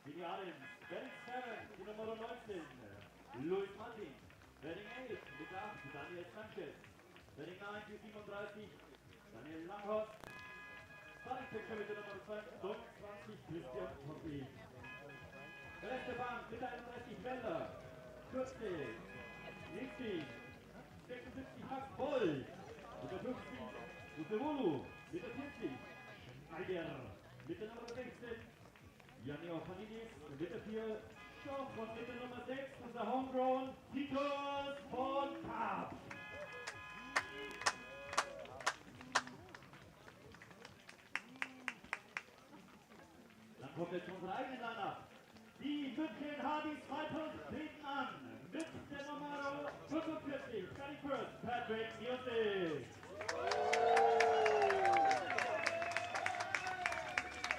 Filialen, Wedding 7, die Nummer 19, Luis Martin. Wedding 8, mit 8, Daniel Sanchez. Wedding 9, die 37, Daniel Langhorst. Starting Picture mit der Nummer 22, Christian Totti. Rechte Bank, mit 31, Felder. 40, Linksdienst, 76, Max Boll. Mit der 50, Usewolu. Mit der 40, Schneider. Mit der Nummer 16, Janio Panidis. Mit der 4, Stoff. Und mit der Nummer 6, unser Homegrown, Titus von Kapp. Dann kommt jetzt unsere eigene Line-Up. Die München-Haar Disciples treten an. Mit der Nummer 45, Sky First, Patrick Music.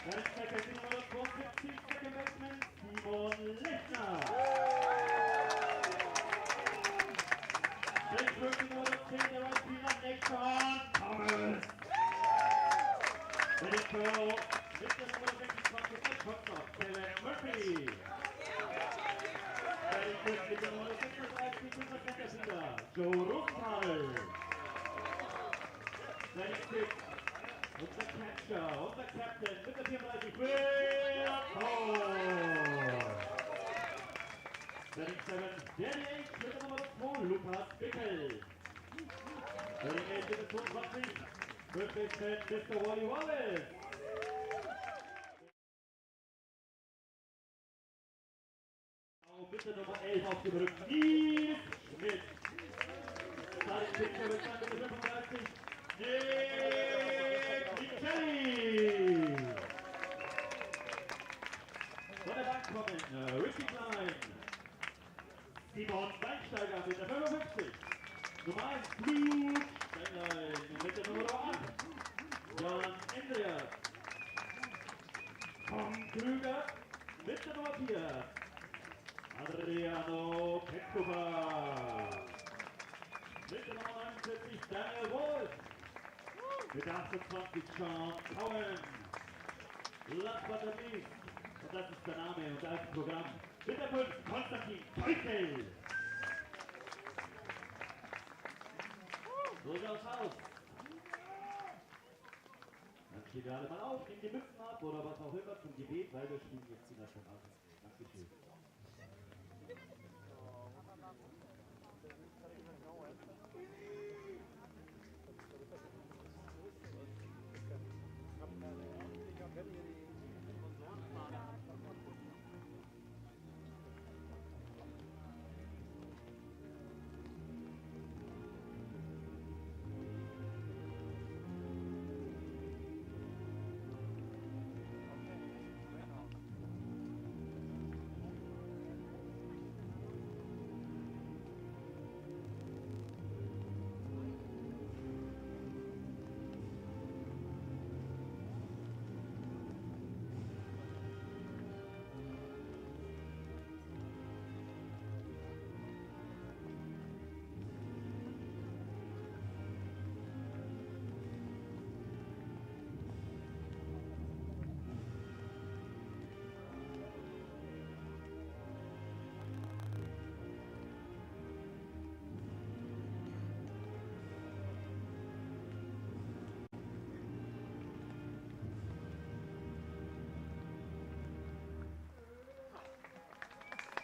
Dann Second die Nummer 72, Second Baseman, Simon Lechner. Dann First die Nummer 10, der Right Fielder, Nexon Thomas. Dann Pro mit der Nummer 26, der Shotstop, Kevin Murphy. Mit der Nummer 36, unser Centerfielder, Joe Rosenthal. Unser Catcher, unser Captain mit der 34, Will Cole. Setting 7, Danny H mit der Nummer 2, Lukas Bickel. Setting 8 mit der 22, First Mr. Wally Wallace. Mit der Nummer 11 aufgerückt, Nils Schmidt. Starting Picture mit der 35, Nick Michelli. Von der Bank kommen Ricky Klein, Simon Weinsteiger mit der 55, Nummer 1 Blut Steinlein mit der Nummer 8, Jan Andreas, Tom Krüger mit der Nummer 4, Adriano Petkova. Mit der Nummer 49, Daniel Wolf. Mit der 28, Sean Cohen. Last but not least, und das ist der Name und das ist das Programm. Mit der 5, Konstantin Teutel. So schaut's aus. Dann steht ihr alle mal auf, nehmen die Mützen ab oder was auch immer zum Gebet, weil wir spielen jetzt die Nationalmannschaft. Dankeschön.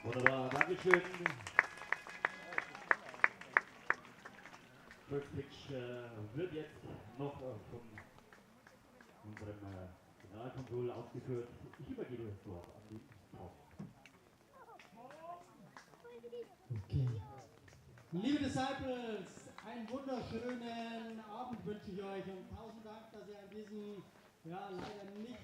Wunderbar, Dankeschön. First Pitch wird jetzt noch von unserem Generalkontroll ausgeführt. Ich übergebe das Wort an die Frau. Okay. Liebe Disciples, einen wunderschönen Abend wünsche ich euch und tausend Dank, dass ihr an diesem leider nicht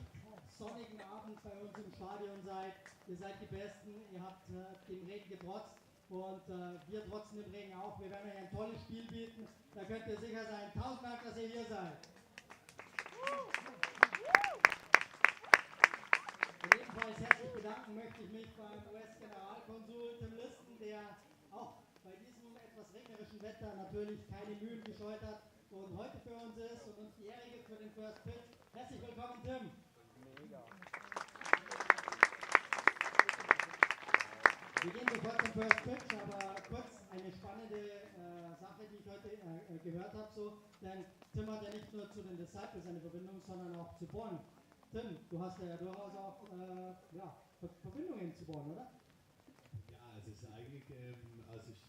sonnigen Abend bei uns im Stadion seid. Ihr seid die Besten, ihr habt dem Regen getrotzt und wir trotzen dem Regen auch. Wir werden euch ein tolles Spiel bieten, da könnt ihr sicher sein. Tausend Dank, dass ihr hier seid. Und ebenfalls herzlich bedanken möchte ich mich beim US-Generalkonsul Tim Listen, der auch bei diesem etwas regnerischen Wetter natürlich keine Mühen gescheut hat und heute für uns ist und uns die Ehre gibt für den First Pitch. Herzlich willkommen, Tim. Mega. Wir gehen sofort zum First Pitch, aber kurz eine spannende Sache, die ich heute gehört habe. So, denn Tim hat ja nicht nur zu den Disciples eine Verbindung, sondern auch zu Bonn. Tim, du hast ja durchaus auch Verbindungen zu Bonn, oder? Ja, es ist eigentlich, als ich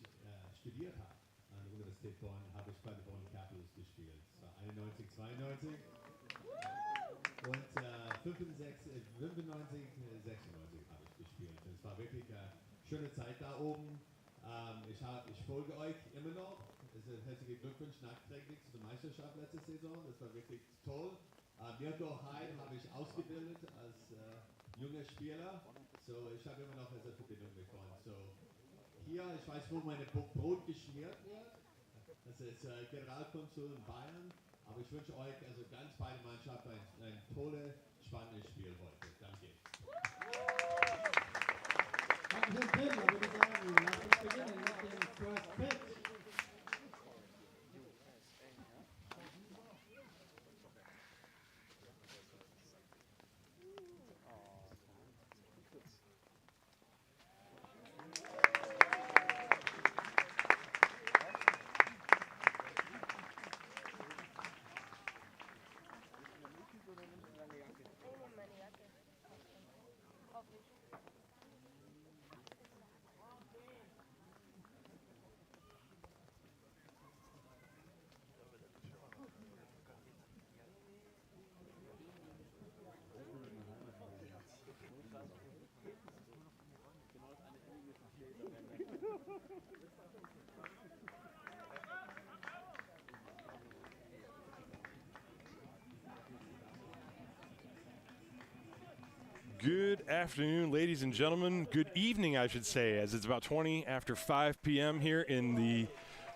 studiert habe an der Universität Bonn, habe ich bei den Bonn Capitals gespielt. Es war 91, 92 und 95, 96 habe ich gespielt. Es war wirklich eine schöne Zeit da oben. Ich folge euch immer noch. Herzlichen Glückwunsch nachträglich zur Meisterschaft letzte Saison. Das war wirklich toll. Mirko Hein habe ich ausgebildet als junger Spieler. So, ich habe immer noch eine Verbindung mit Bonn. So, hier, ich weiß, wo meine Brot geschmiert wird. Das ist Generalkonsul in Bayern. Aber ich wünsche euch, also ganz beide Mannschaften, ein tolles, spannendes Spiel heute. Danke. Danke schön, Tim. Dann würde ich sagen, lass uns beginnen mit dem First Pitch. Good afternoon, ladies and gentlemen. Good evening, I should say, as it's about 20 after 5 p.m. here in the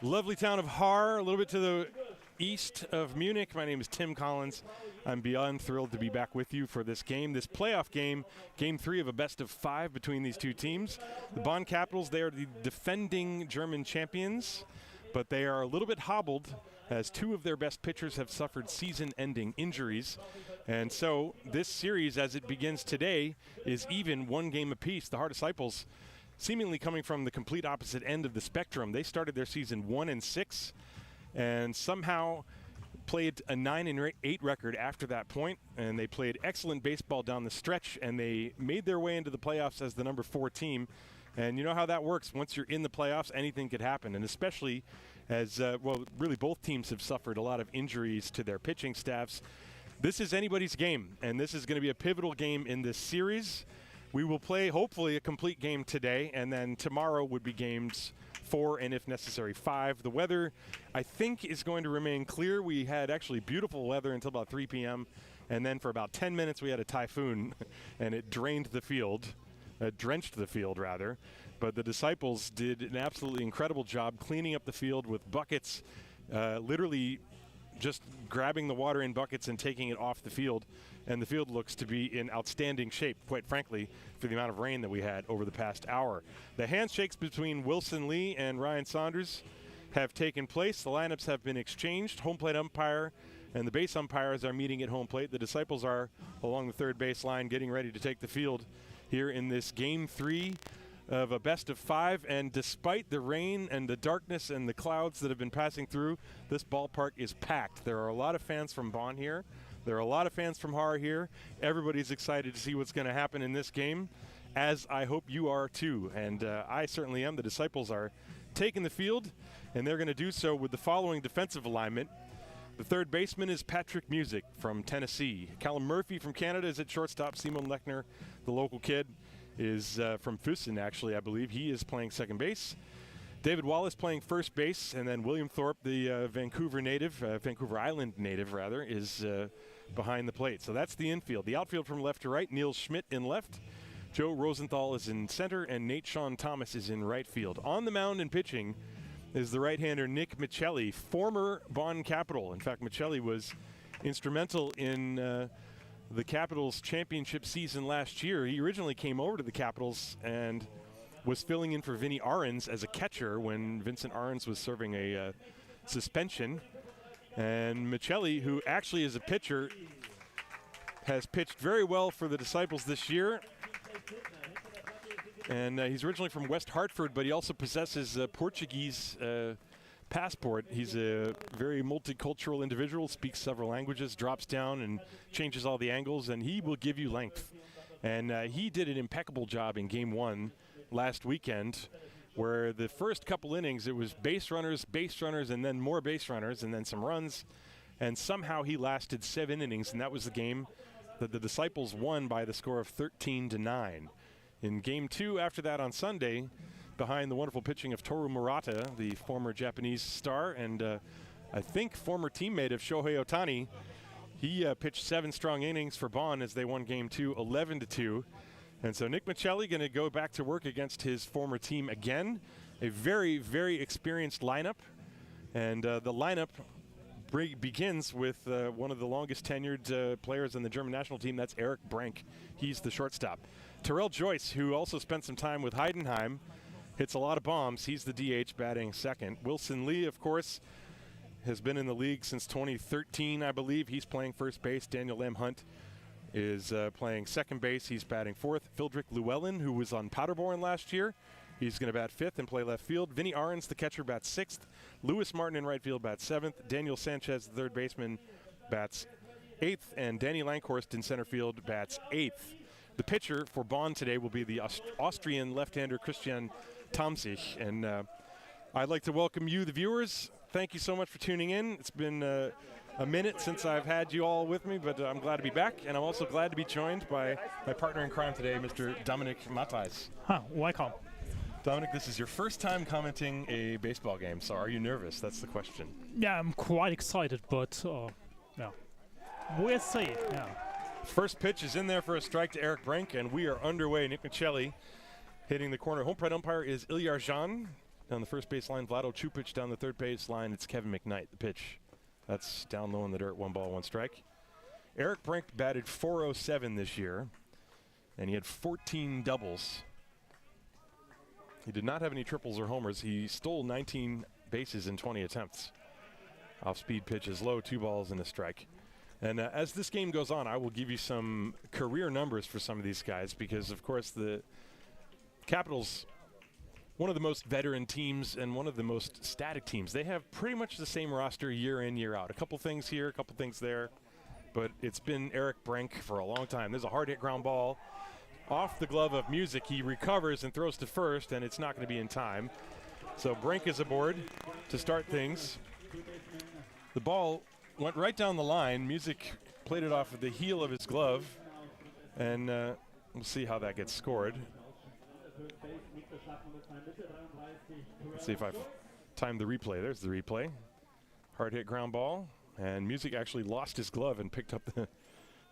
lovely town of Haar, a little bit to the east of Munich. My name is Tim Collins. I'm beyond thrilled to be back with you for this game, this playoff game, Game 3 of a best-of-5 between these two teams. The Bonn Capitals, they are the defending German champions, but they are a little bit hobbled as two of their best pitchers have suffered season-ending injuries. And so this series, as it begins today, is even one game apiece. The Haar Disciples seemingly coming from the complete opposite end of the spectrum. They started their season 1-6 and somehow played a 9-8 record after that point, and they played excellent baseball down the stretch, and they made their way into the playoffs as the number 4 team. And you know how that works. Once you're in the playoffs, anything could happen, and especially as, really both teams have suffered a lot of injuries to their pitching staffs. This is anybody's game, and this is going to be a pivotal game in this series. We will play, hopefully, a complete game today, and then tomorrow would be games 4 and, if necessary, 5. The weather, I think, is going to remain clear. We had actually beautiful weather until about 3 p.m., and then for about 10 minutes we had a typhoon, and it drained the field, drenched the field, rather. But the Disciples did an absolutely incredible job cleaning up the field with buckets, literally just grabbing the water in buckets and taking it off the field. And the field looks to be in outstanding shape, quite frankly, for the amount of rain that we had over the past hour. The handshakes between Wilson Lee and Ryan Saunders have taken place. The lineups have been exchanged. Home plate umpire and the base umpires are meeting at home plate. The Disciples are along the third base line getting ready to take the field here in this Game 3 of a best-of-5, and despite the rain and the darkness and the clouds that have been passing through, this ballpark is packed. There are a lot of fans from Bonn here. There are a lot of fans from Haar here. Everybody's excited to see what's going to happen in this game, as I hope you are too, and I certainly am. The Disciples are taking the field, and they're going to do so with the following defensive alignment. The third baseman is Patrick Music from Tennessee. Callum Murphy from Canada is at shortstop. Simon Lechner, the local kid, is from Füssen, actually, I believe. He is playing second base. David Wallace playing first base, and then William Thorpe, the Vancouver Island native, rather, is behind the plate. So that's the infield. The outfield from left to right, Niels Schmidt in left. Joe Rosenthal is in center, and Nate Sean Thomas is in right field. On the mound and pitching is the right-hander Nick Michelli, former Bonn Capital. In fact, Michelli was instrumental in the Capitals championship season last year. He originally came over to the Capitals and was filling in for Vinny Arons as a catcher when Vincent Arons was serving a suspension. And Michelli, who actually is a pitcher, has pitched very well for the Disciples this year. and he's originally from West Hartford, but he also possesses a Portuguese passport. He's a very multicultural individual, speaks several languages, drops down and changes all the angles, and he will give you length. And he did an impeccable job in Game 1 last weekend, where the first couple innings it was base runners, and then more base runners, and then some runs, and somehow he lasted 7 innings, and that was the game that the Disciples won by the score of 13-9. In Game 2 after that on Sunday, behind the wonderful pitching of Toru Murata, the former Japanese star, and I think former teammate of Shohei Ohtani. He pitched 7 strong innings for Bonn as they won Game 2, 11-2. And so Nick Michelli going to go back to work against his former team again. A very, very experienced lineup. And the lineup begins with one of the longest tenured players on the German national team. That's Eric Brank. He's the shortstop. Terrell Joyce, who also spent some time with Heidenheim, hits a lot of bombs. He's the DH batting second. Wilson Lee, of course, has been in the league since 2013, I believe. He's playing first base. Daniel Lamb Hunt is playing second base. He's batting fourth. Fildrick Llewellyn, who was on Paderborn last year, he's going to bat fifth and play left field. Vinny Ahrens, the catcher, bats sixth. Lewis Martin in right field bats seventh. Daniel Sanchez, the third baseman, bats eighth. And Danny Langhorst in center field bats eighth. The pitcher for Bonn today will be the Austrian left-hander Christian Tamsich. And I'd like to welcome you, the viewers. Thank you so much for tuning in. It's been a minute since I've had you all with me, but I'm glad to be back. And I'm also glad to be joined by my partner in crime today, Mr. Dominic Matthijs. Welcome. Dominic, this is your first time commenting a baseball game, so are you nervous? That's the question. Yeah, I'm quite excited, but yeah, we'll see. Yeah. First pitch is in there for a strike to Eric Brank, and we are underway. Nick Michelli hitting the corner. Home plate umpire is Ilyar Jan. Down the first base line, Vlado Chupic. Down the third base line, it's Kevin McKnight. The pitch, that's down low in the dirt. 1 ball, 1 strike. Eric Brank batted .407 this year, and he had 14 doubles. He did not have any triples or homers. He stole 19 bases in 20 attempts. Off-speed pitch is low, 2 balls and a strike. And as this game goes on, I will give you some career numbers for some of these guys because, of course, the Capitals, one of the most veteran teams and one of the most static teams. They have pretty much the same roster year in, year out. A couple things here, a couple things there, but it's been Eric Brank for a long time. There's a hard hit ground ball off the glove of Music. He recovers and throws to first, and it's not going to be in time. So Brank is aboard to start things. The ball went right down the line. Music played it off of the heel of his glove, and we'll see how that gets scored. Let's see if I've timed the replay. There's the replay. Hard hit ground ball, and Music actually lost his glove and picked up the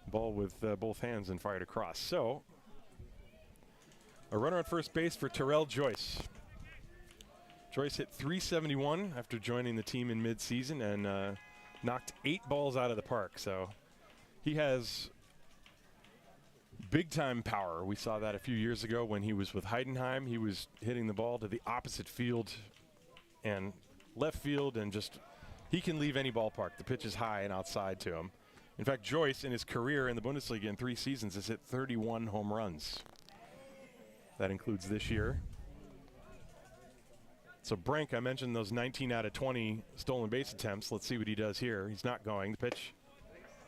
ball with both hands and fired across. So a runner on first base for Terrell Joyce. Joyce hit .371 after joining the team in mid-season and knocked 8 balls out of the park. So he has big-time power. We saw that a few years ago when he was with Heidenheim. He was hitting the ball to the opposite field and left field, and just he can leave any ballpark. The pitch is high and outside to him. In fact, Joyce, in his career in the Bundesliga in 3 seasons, has hit 31 home runs. That includes this year. So Brank, I mentioned those 19 out of 20 stolen base attempts. Let's see what he does here. He's not going. The pitch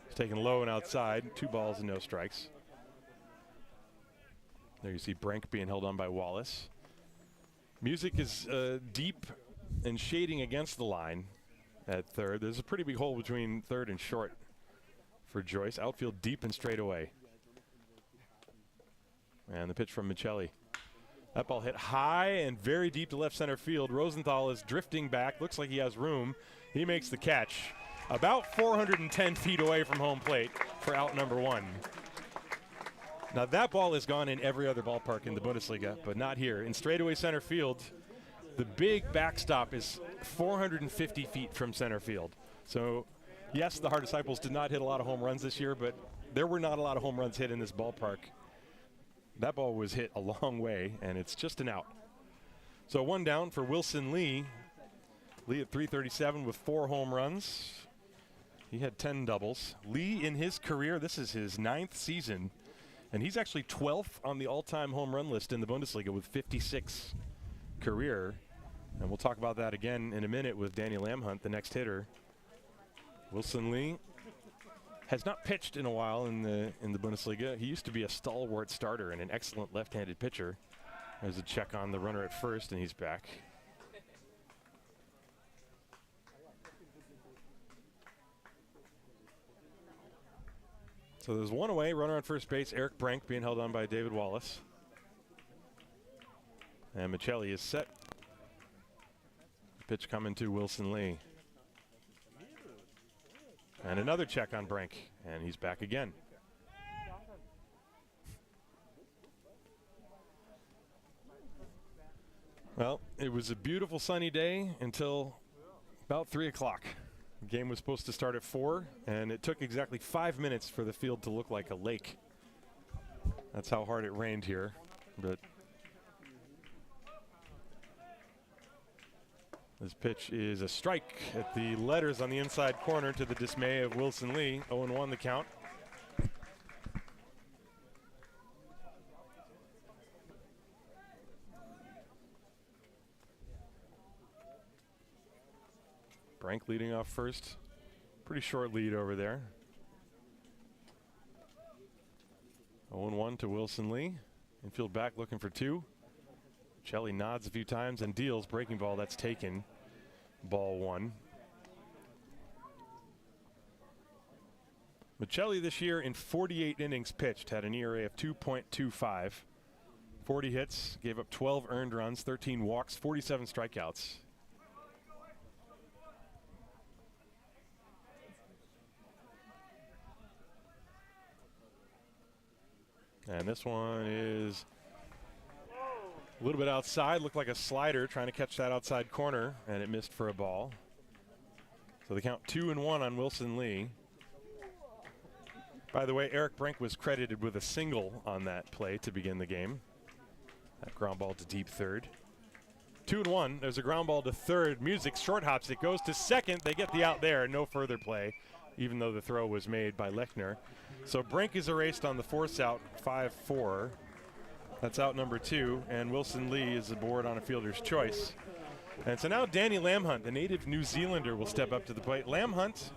is taken low and outside. 2 balls and no strikes. There you see Brank being held on by Wallace. Music is deep and shading against the line at third. There's a pretty big hole between third and short for Joyce. Outfield deep and straight away. And the pitch from Michelli. That ball hit high and very deep to left center field. Rosenthal is drifting back. Looks like he has room. He makes the catch. About 410 feet away from home plate for out number 1. Now that ball has gone in every other ballpark in the Bundesliga, but not here. In straightaway center field, the big backstop is 450 feet from center field. So yes, the Haar Disciples did not hit a lot of home runs this year, but there were not a lot of home runs hit in this ballpark. That ball was hit a long way, and it's just an out. So 1 down for Wilson Lee. Lee at .337 with 4 home runs. He had 10 doubles. Lee, in his career, this is his 9th season And he's actually 12th on the all-time home run list in the Bundesliga with 56 career. And we'll talk about that again in a minute with Daniel Lamhunt, the next hitter. Wilson Lee has not pitched in a while in the Bundesliga. He used to be a stalwart starter and an excellent left-handed pitcher. There's a check on the runner at first, and he's back. So there's one away, runner on first base, Eric Brank being held on by David Wallace. And Michelli is set. Pitch coming to Wilson Lee. And another check on Brank, and he's back again. Well, it was a beautiful sunny day until about 3 o'clock. The game was supposed to start at 4, and it took exactly 5 minutes for the field to look like a lake. That's how hard it rained here. But this pitch is a strike at the letters on the inside corner to the dismay of Wilson Lee. 0-1 the count. Brank leading off first. Pretty short lead over there. 0-1 to Wilson Lee. Infield back looking for 2. Michelli nods a few times and deals. Breaking ball, that's taken. Ball 1. Michelli this year in 48 innings pitched had an ERA of 2.25. 40 hits, gave up 12 earned runs, 13 walks, 47 strikeouts. And this one is a little bit outside, looked like a slider, trying to catch that outside corner, and it missed for a ball. So they count 2-1 on Wilson Lee. By the way, Eric Brank was credited with a single on that play to begin the game. That ground ball to deep third. 2-1, there's a ground ball to third. Music short hops, it goes to second. They get the out there, no further play, even though the throw was made by Lechner. So Brank is erased on the force out, 5-4. That's out number 2, and Wilson Lee is aboard on a fielder's choice. And so now Danny Lamhunt, the native New Zealander, will step up to the plate. Lamhunt,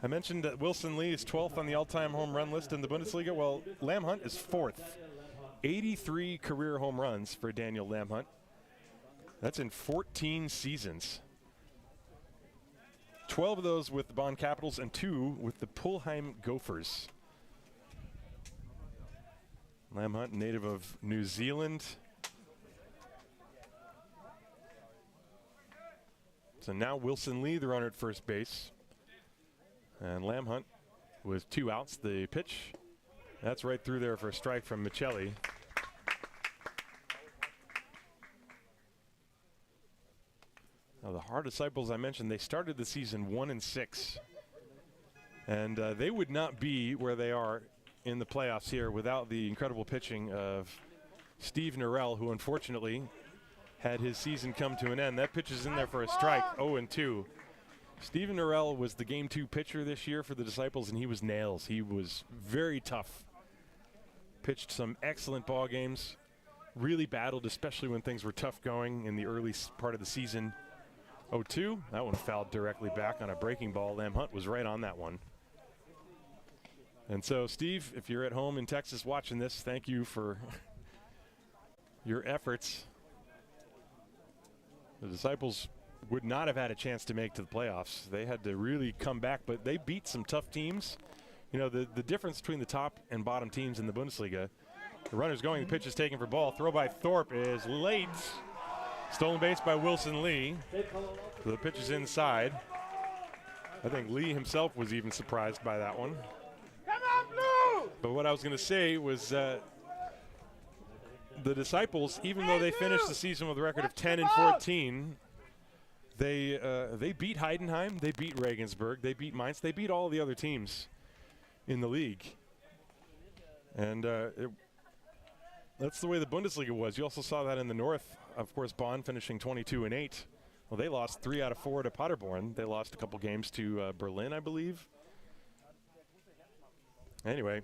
I mentioned that Wilson Lee is 12th on the all-time home run list in the Bundesliga. Well, Lamhunt is 4th. 83 career home runs for Daniel Lamhunt. That's in 14 seasons. 12 of those with the Bonn Capitals and 2 with the Pulheim Gophers. Lamhunt, native of New Zealand. So now Wilson Lee, the runner at first base. And Lamhunt with 2 outs. The pitch, that's right through there for a strike from Michelli. Now the Haar Disciples, I mentioned, they started the season 1-6. And they would not be where they are in the playoffs here without the incredible pitching of Steve Norell, who unfortunately had his season come to an end. That pitch is in there for a strike, 0-2. Steven Norell was the Game 2 pitcher this year for the Disciples, and he was nails. He was very tough. Pitched some excellent ball games. Really battled, especially when things were tough going in the early part of the season. 0-2, that one fouled directly back on a breaking ball. Lamhunt was right on that one. And so, Steve, if you're at home in Texas watching this, thank you for your efforts. The Disciples would not have had a chance to make to the playoffs. They had to really come back, but they beat some tough teams. You know, the difference between the top and bottom teams in the Bundesliga. The runner's going, the pitch is taken for ball. Throw by Thorpe is late. Stolen base by Wilson Lee. So the pitch is inside. I think Lee himself was even surprised by that one. Come on, Blue! But what I was going to say was the Disciples, even though they finished the season with a record of 10-14, they beat Heidenheim, they beat Regensburg, they beat Mainz, they beat all the other teams in the league. And that's the way the Bundesliga was. You also saw that in the North. Of course, Bonn finishing 22-8. Well, they lost 3 out of 4 to Paderborn. They lost a couple games to Berlin, I believe. Anyway,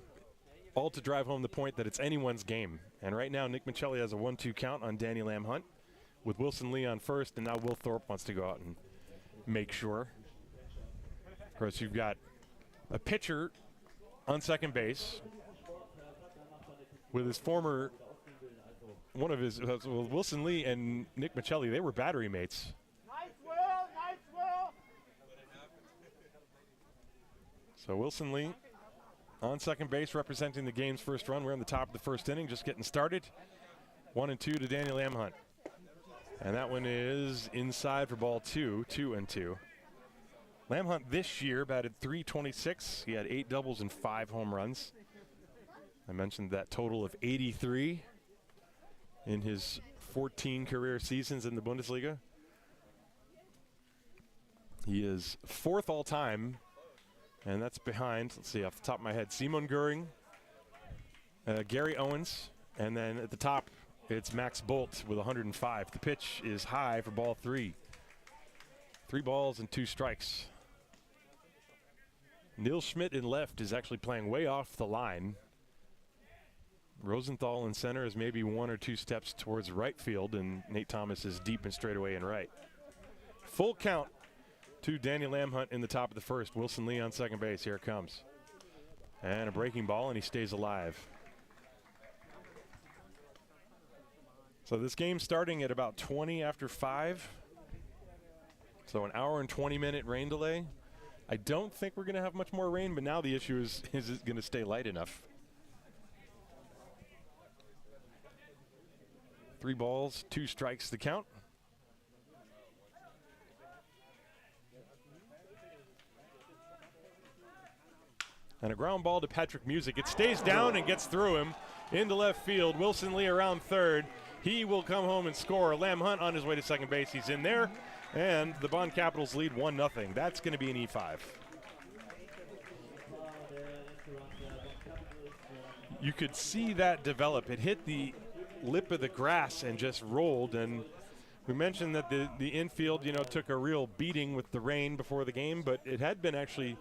all to drive home the point that it's anyone's game. And right now, Nick Michelli has a 1-2 count on Danny Lamb Hunt with Wilson Lee on first, and now Will Thorpe wants to go out and make sure. Of course, you've got a pitcher on second base with his former, one of his, Wilson Lee and Nick Michelli, they were battery mates. Nice, Will, nice, Will. So Wilson Lee on second base representing the game's first run. We're on the top of the first inning, just getting started. 1-2 to Danny Lamb Hunt. And that one is inside for ball 2, 2-2. Lamb Hunt this year batted .326. He had 8 doubles and 5 home runs. I mentioned that total of 83 in his 14 career seasons in the Bundesliga. He is 4th all time, and that's behind, let's see, off the top of my head, Simon Göring, Gary Owens, and then at the top, it's Max Bolt with 105. The pitch is high for ball 3. 3 balls and 2 strikes. Neil Schmidt in left is actually playing way off the line. Rosenthal in center is maybe 1 or 2 steps towards right field, and Nate Thomas is deep and straight away in right. Full count to Danny Lamb Hunt in the top of the first. Wilson Lee on second base. Here it comes. And a breaking ball, and he stays alive. So this game starting at about 20 after 5. So an hour and 20-minute rain delay. I don't think we're going to have much more rain, but now the issue is it going to stay light enough? 3 balls, 2 strikes to count. And a ground ball to Patrick Music. It stays down and gets through him into left field. Wilson Lee around third. He will come home and score. Lamb Hunt on his way to second base. He's in there. And the Bonn Capitals lead 1-0. That's going to be an E5. You could see that develop. It hit the lip of the grass and just rolled. And we mentioned that the infield, took a real beating with the rain before the game, but it had been actually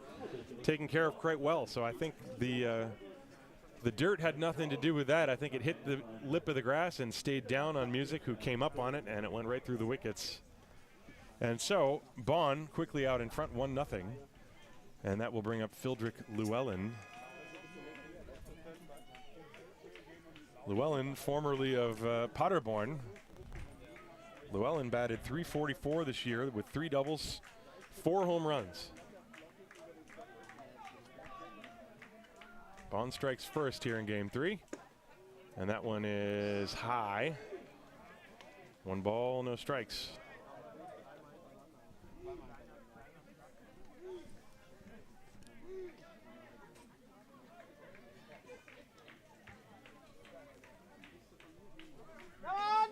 taken care of quite well. So I think the dirt had nothing to do with that. I think it hit the lip of the grass and stayed down on Music, who came up on it, and it went right through the wickets. And so Bonn quickly out in front, 1-0. And that will bring up Fildrik Llewellyn. Llewellyn, formerly of Paderborn. Llewellyn batted .344 this year with 3 doubles, 4 home runs. Bonn strikes first here in game 3. And that one is high. 1 ball, no strikes.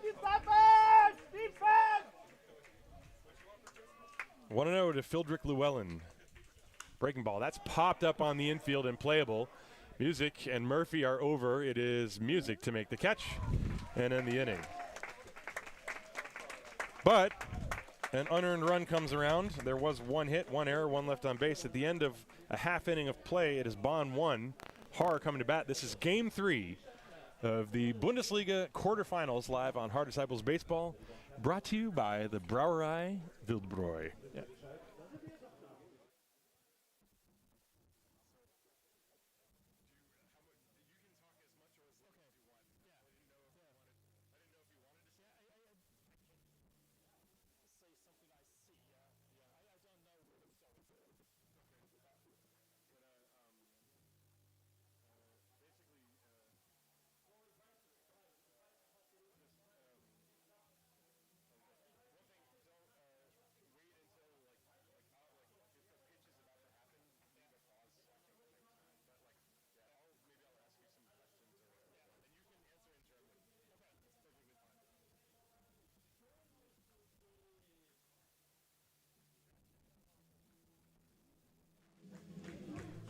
Disciples! Defense! 1-0 to Fildrik Llewellyn. Breaking ball. That's popped up on the infield and playable. Music and Murphy are over. It is Music to make the catch and end the inning. But an unearned run comes around. There was 1 hit, 1 error, 1 left on base. At the end of a half inning of play, it is Bonn 1, Haar coming to bat. This is game 3 of the Bundesliga quarterfinals live on Haar Disciples Baseball, brought to you by the Brauerei Wildbräu. Yeah.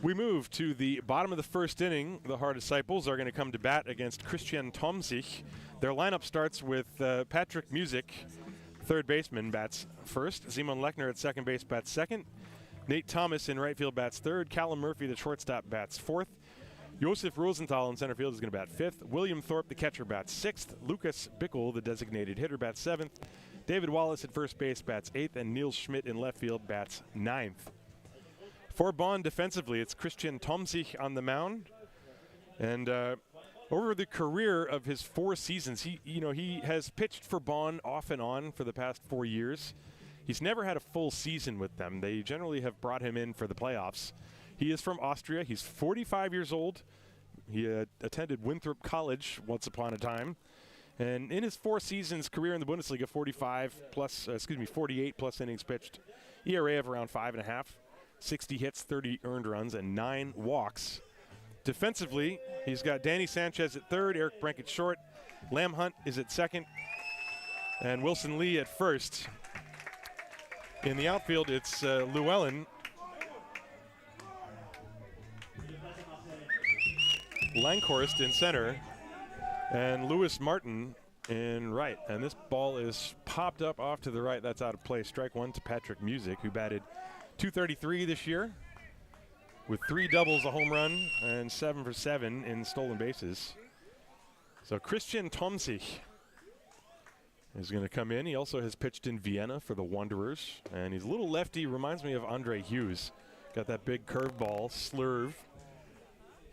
We move to the bottom of the first inning. The Haar Disciples are going to come to bat against Christian Tomzig. Their lineup starts with Patrick Music, third baseman, bats first. Simon Lechner at second base bats second. Nate Thomas in right field bats third. Callum Murphy, the shortstop, bats fourth. Josef Rosenthal in center field is going to bat 5th. William Thorpe, the catcher, bats 6th. Lucas Bickel, the designated hitter, bats 7th. David Wallace at first base bats 8th, and Niels Schmidt in left field bats 9th. For Bonn defensively, it's Christian Tomzig on the mound. And over the career of his 4 seasons, he has pitched for Bonn off and on for the past 4 years. He's never had a full season with them. They generally have brought him in for the playoffs. He is from Austria. He's 45 years old. He attended Winthrop College once upon a time. And in his 4 seasons career in the Bundesliga, 48 plus innings pitched, ERA of around 5.5, 60 hits, 30 earned runs, and 9 walks. Defensively, he's got Danny Sanchez at 3rd, Eric Brink at short, Lam Hunt is at 2nd, and Wilson Lee at 1st. In the outfield, it's Llewellyn, Langhorst in center, and Lewis Martin in right. And this ball is popped up off to the right. That's out of play. Strike 1 to Patrick Music, who batted .233 this year with 3 doubles, a home run, and 7 for 7 in stolen bases. So Christian Tomzig is going to come in. He also has pitched in Vienna for the Wanderers, and he's a little lefty. Reminds me of Andre Hughes. Got that big curveball, slurve.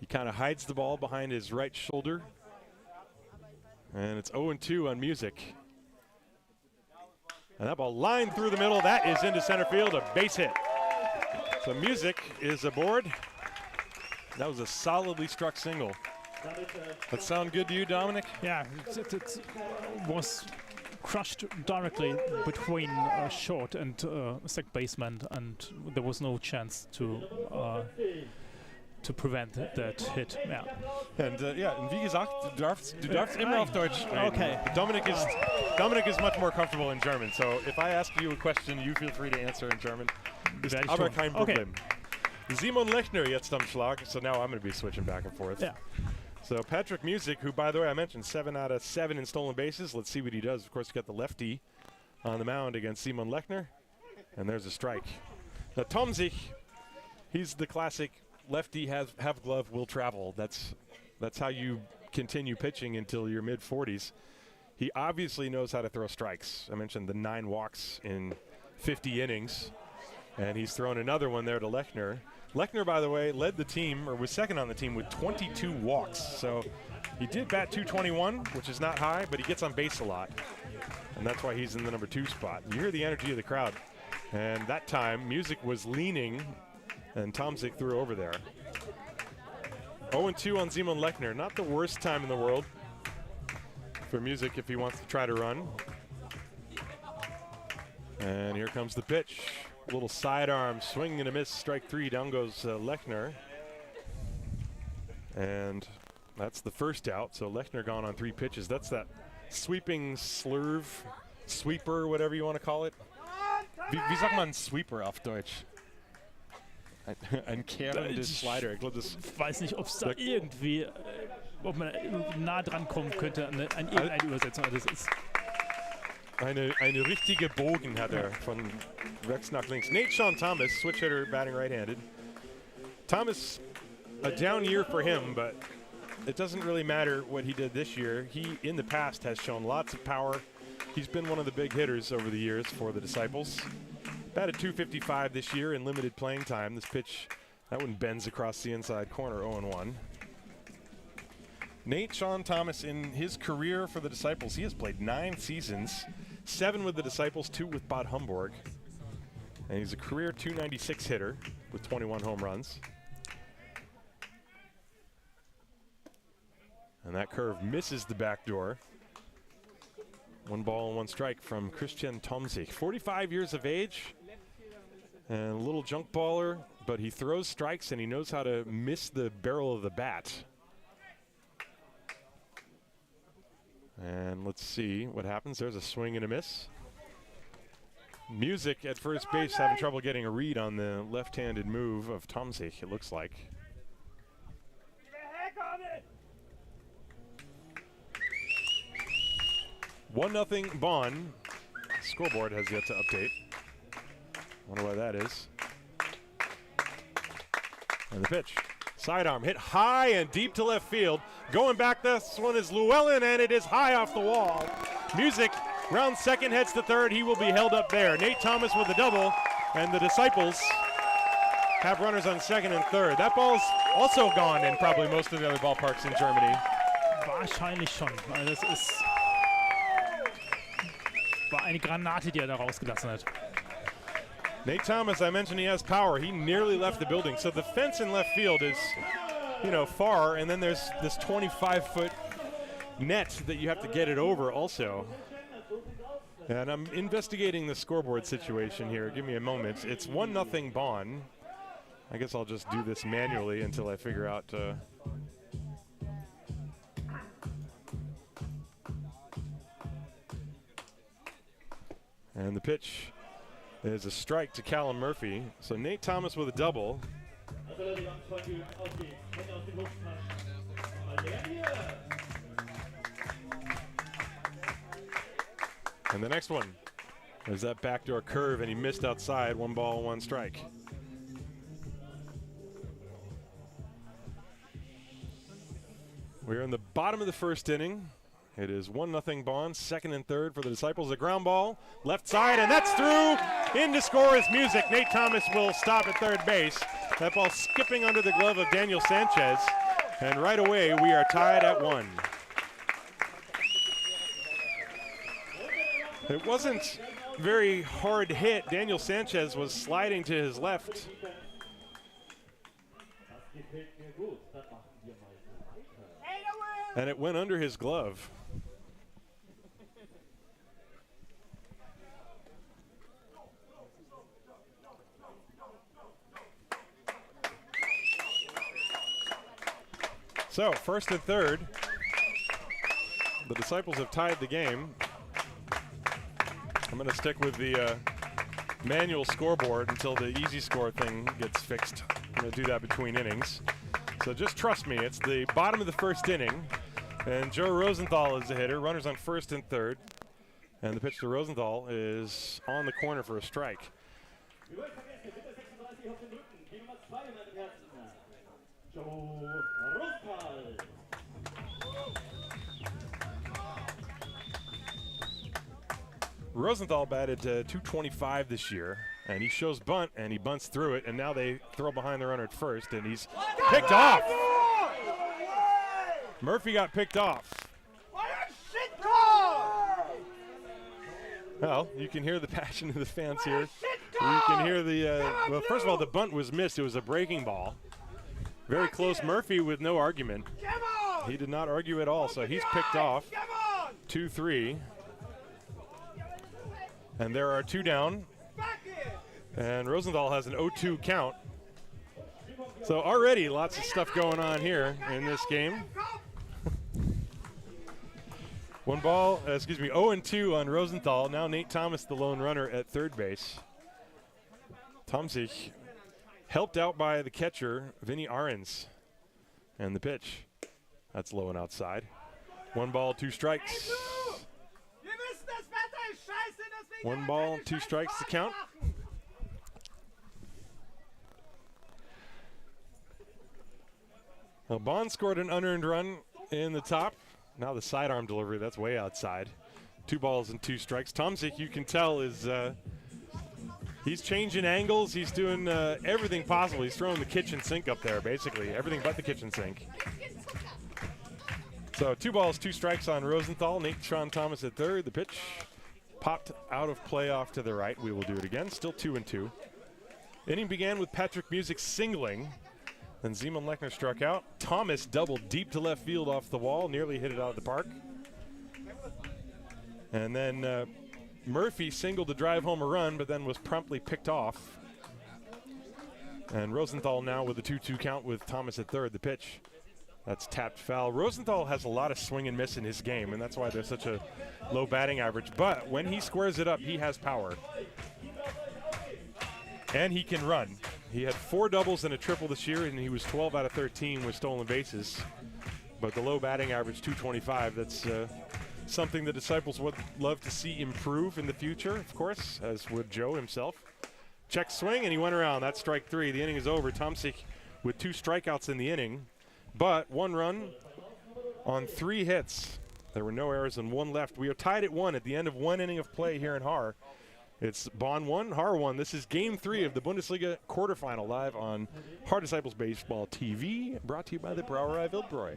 He kind of hides the ball behind his right shoulder. And it's 0-2 on Music. And that ball lined through the middle. That is into center field, a base hit. So Music is aboard. That was a solidly struck single. That sound good to you, Dominic? Yeah, it was crushed directly between short and second baseman, and there was no chance to prevent that hit. Yeah. And and wie gesagt, du darfst immer auf Deutsch reden. Okay. Dominic is much more comfortable in German, so if I ask you a question, you feel free to answer in German. Ist aber kein Problem. Okay. Simon Lechner jetzt am Schlag, so now I'm going to be switching back and forth. Yeah. So Patrick Music, who, by the way, I mentioned 7 out of 7 in stolen bases. Let's see what he does. Of course, you got the lefty on the mound against Simon Lechner, and there's a strike. Now Tomzig, he's the classic lefty have glove will travel. That's how you continue pitching until your mid-40s. He obviously knows how to throw strikes. I mentioned the 9 walks in 50 innings, and he's thrown another one there to Lechner. Lechner, by the way, led the team, or was second on the team with 22 walks. So he did bat .221, which is not high, but he gets on base a lot. And that's why he's in the number 2 spot. You hear the energy of the crowd. And that time, Music was leaning, and Tomzig threw over there. 0-2 on Simon Lechner. Not the worst time in the world for Music if he wants to try to run. And here comes the pitch. A little sidearm, swing and a miss, strike 3. Down goes Lechner. And that's the first out. So Lechner gone on 3 pitches. That's that sweeping slurve, sweeper, whatever you want to call it. Wie sagt man Sweeper auf Deutsch? Ein kehrendes Slider. Ich weiß nicht, ob es da irgendwie, ob man nah dran kommen könnte an irgendeine Übersetzung. Das ist eine richtige Bogen hat von rechts nach links. Nate Sean Thomas, switch hitter, batting right-handed. Thomas, a down year for him, but it doesn't really matter what he did this year. He, in the past, has shown lots of power. He's been one of the big hitters over the years for the Disciples. Batted .255 this year in limited playing time. This pitch, that one bends across the inside corner, 0-1. Nate Sean Thomas, in his career for the Disciples, he has played 9 seasons, 7 with the Disciples, 2 with Bad Homburg. And he's a career .296 hitter with 21 home runs. And that curve misses the back door. 1 ball and 1 strike from Christian Tomzig. 45 years of age and a little junk baller, but he throws strikes and he knows how to miss the barrel of the bat. And let's see what happens. There's a swing and a miss. Music at first base having trouble getting a read on the left-handed move of Tomzig, it looks like. 1-0 Bonn. Scoreboard has yet to update. Wonder why that is. And the pitch. Sidearm hit high and deep to left field. Going back, this one is Llewellyn, and it is high off the wall. Music round second, heads to third. He will be held up there. Nate Thomas with a double, and the Disciples have runners on second and third. That ball's also gone in probably most of the other ballparks in Germany. Wahrscheinlich schon. Also das war eine Granate, die da rausgelassen hat. Nate Thomas, I mentioned he has power. He nearly left the building. So the fence in left field is, far, and then there's this 25-foot net that you have to get it over also. And I'm investigating the scoreboard situation here. Give me a moment. It's 1-0 Bonn. I guess I'll just do this manually until I figure out. And the pitch is a strike to Callum Murphy. So Nate Thomas with a double. And the next one is that backdoor curve, and he missed outside. 1 ball, 1 strike. We're in the bottom of the first inning. It is 1-0 Bonn, second and third for the Disciples. A ground ball, left side, and that's through. In to score is Music. Nate Thomas will stop at third base. That ball skipping under the glove of Daniel Sanchez. And right away, we are tied at 1. It wasn't very hard hit. Daniel Sanchez was sliding to his left. And it went under his glove. So, first and third, the Disciples have tied the game. I'm going to stick with the manual scoreboard until the easy score thing gets fixed. I'm going to do that between innings. So just trust me, it's the bottom of the first inning, and Joe Rosenthal is the hitter. Runners on first and third, and the pitch to Rosenthal is on the corner for a strike. Rosenthal batted 225 this year, and he shows bunt, and he bunts through it, and now they throw behind the runner at first, and he's picked off. Murphy got picked off. Well, you can hear the passion of the fans here. You can hear the, well, first of all, the bunt was missed. It was a breaking ball. Very close. Murphy with no argument. He did not argue at all, so he's picked off. 2-3. And there are 2 down. And Rosenthal has an 0-2 count. So already lots of stuff going on here in this game. 0-2 on Rosenthal. Now Nate Thomas, the lone runner at third base. Tomzig helped out by the catcher, Vinny Ahrens. And the pitch. That's low and outside. 1 ball, 2 strikes. 1 ball, 2 strikes to count. Well, Bonn scored an unearned run in the top. Now the sidearm delivery, that's way outside. 2 balls and 2 strikes. Tomzig, you can tell, is he's changing angles. He's doing everything possible. He's throwing the kitchen sink up there, basically. Everything but the kitchen sink. So 2 balls, 2 strikes on Rosenthal. Nate Thomas at third. The pitch popped out of play off to the right. We will do it again. Still 2-2. Inning began with Patrick Music singling. Then Zeman Lechner struck out. Thomas doubled deep to left field off the wall. Nearly hit it out of the park. And then Murphy singled to drive home a run, but then was promptly picked off. And Rosenthal now with a 2-2 count with Thomas at third. The pitch. That's tapped foul. Rosenthal has a lot of swing and miss in his game, and that's why there's such a low batting average. But when he squares it up, he has power. And he can run. He had 4 doubles and a triple this year, and he was 12 out of 13 with stolen bases. But the low batting average, 225, that's something the Disciples would love to see improve in the future, of course, as would Joe himself. Check swing, and he went around. That's strike 3. The inning is over. Tomzig with 2 strikeouts in the inning, but 1 run on 3 hits. There were no errors and 1 left. We are tied at 1 at the end of 1 inning of play here in Haar. It's Bonn 1, Haar 1. This is Game 3 of the Bundesliga quarterfinal, live on Haar Disciples Baseball TV, brought to you by the Brauerei Wildbräu.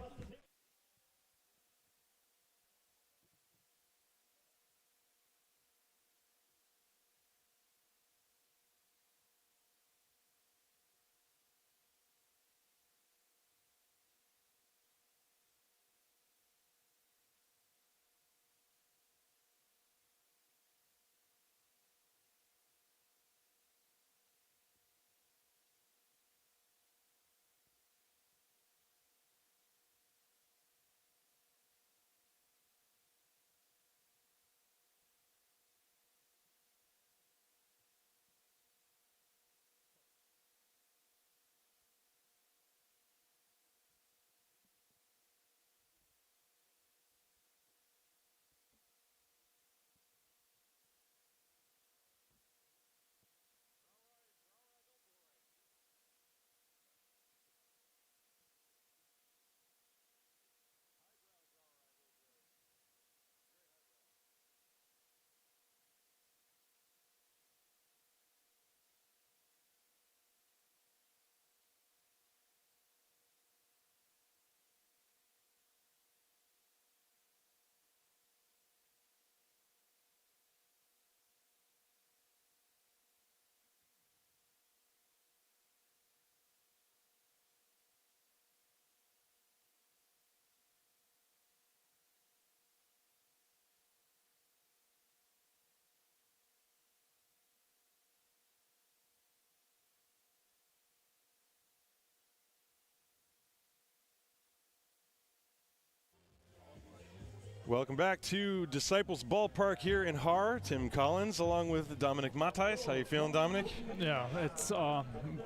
Welcome back to Disciples Ballpark here in Haar. Tim Collins along with Dominic Matthijs. How you feeling, Dominic? Yeah, it's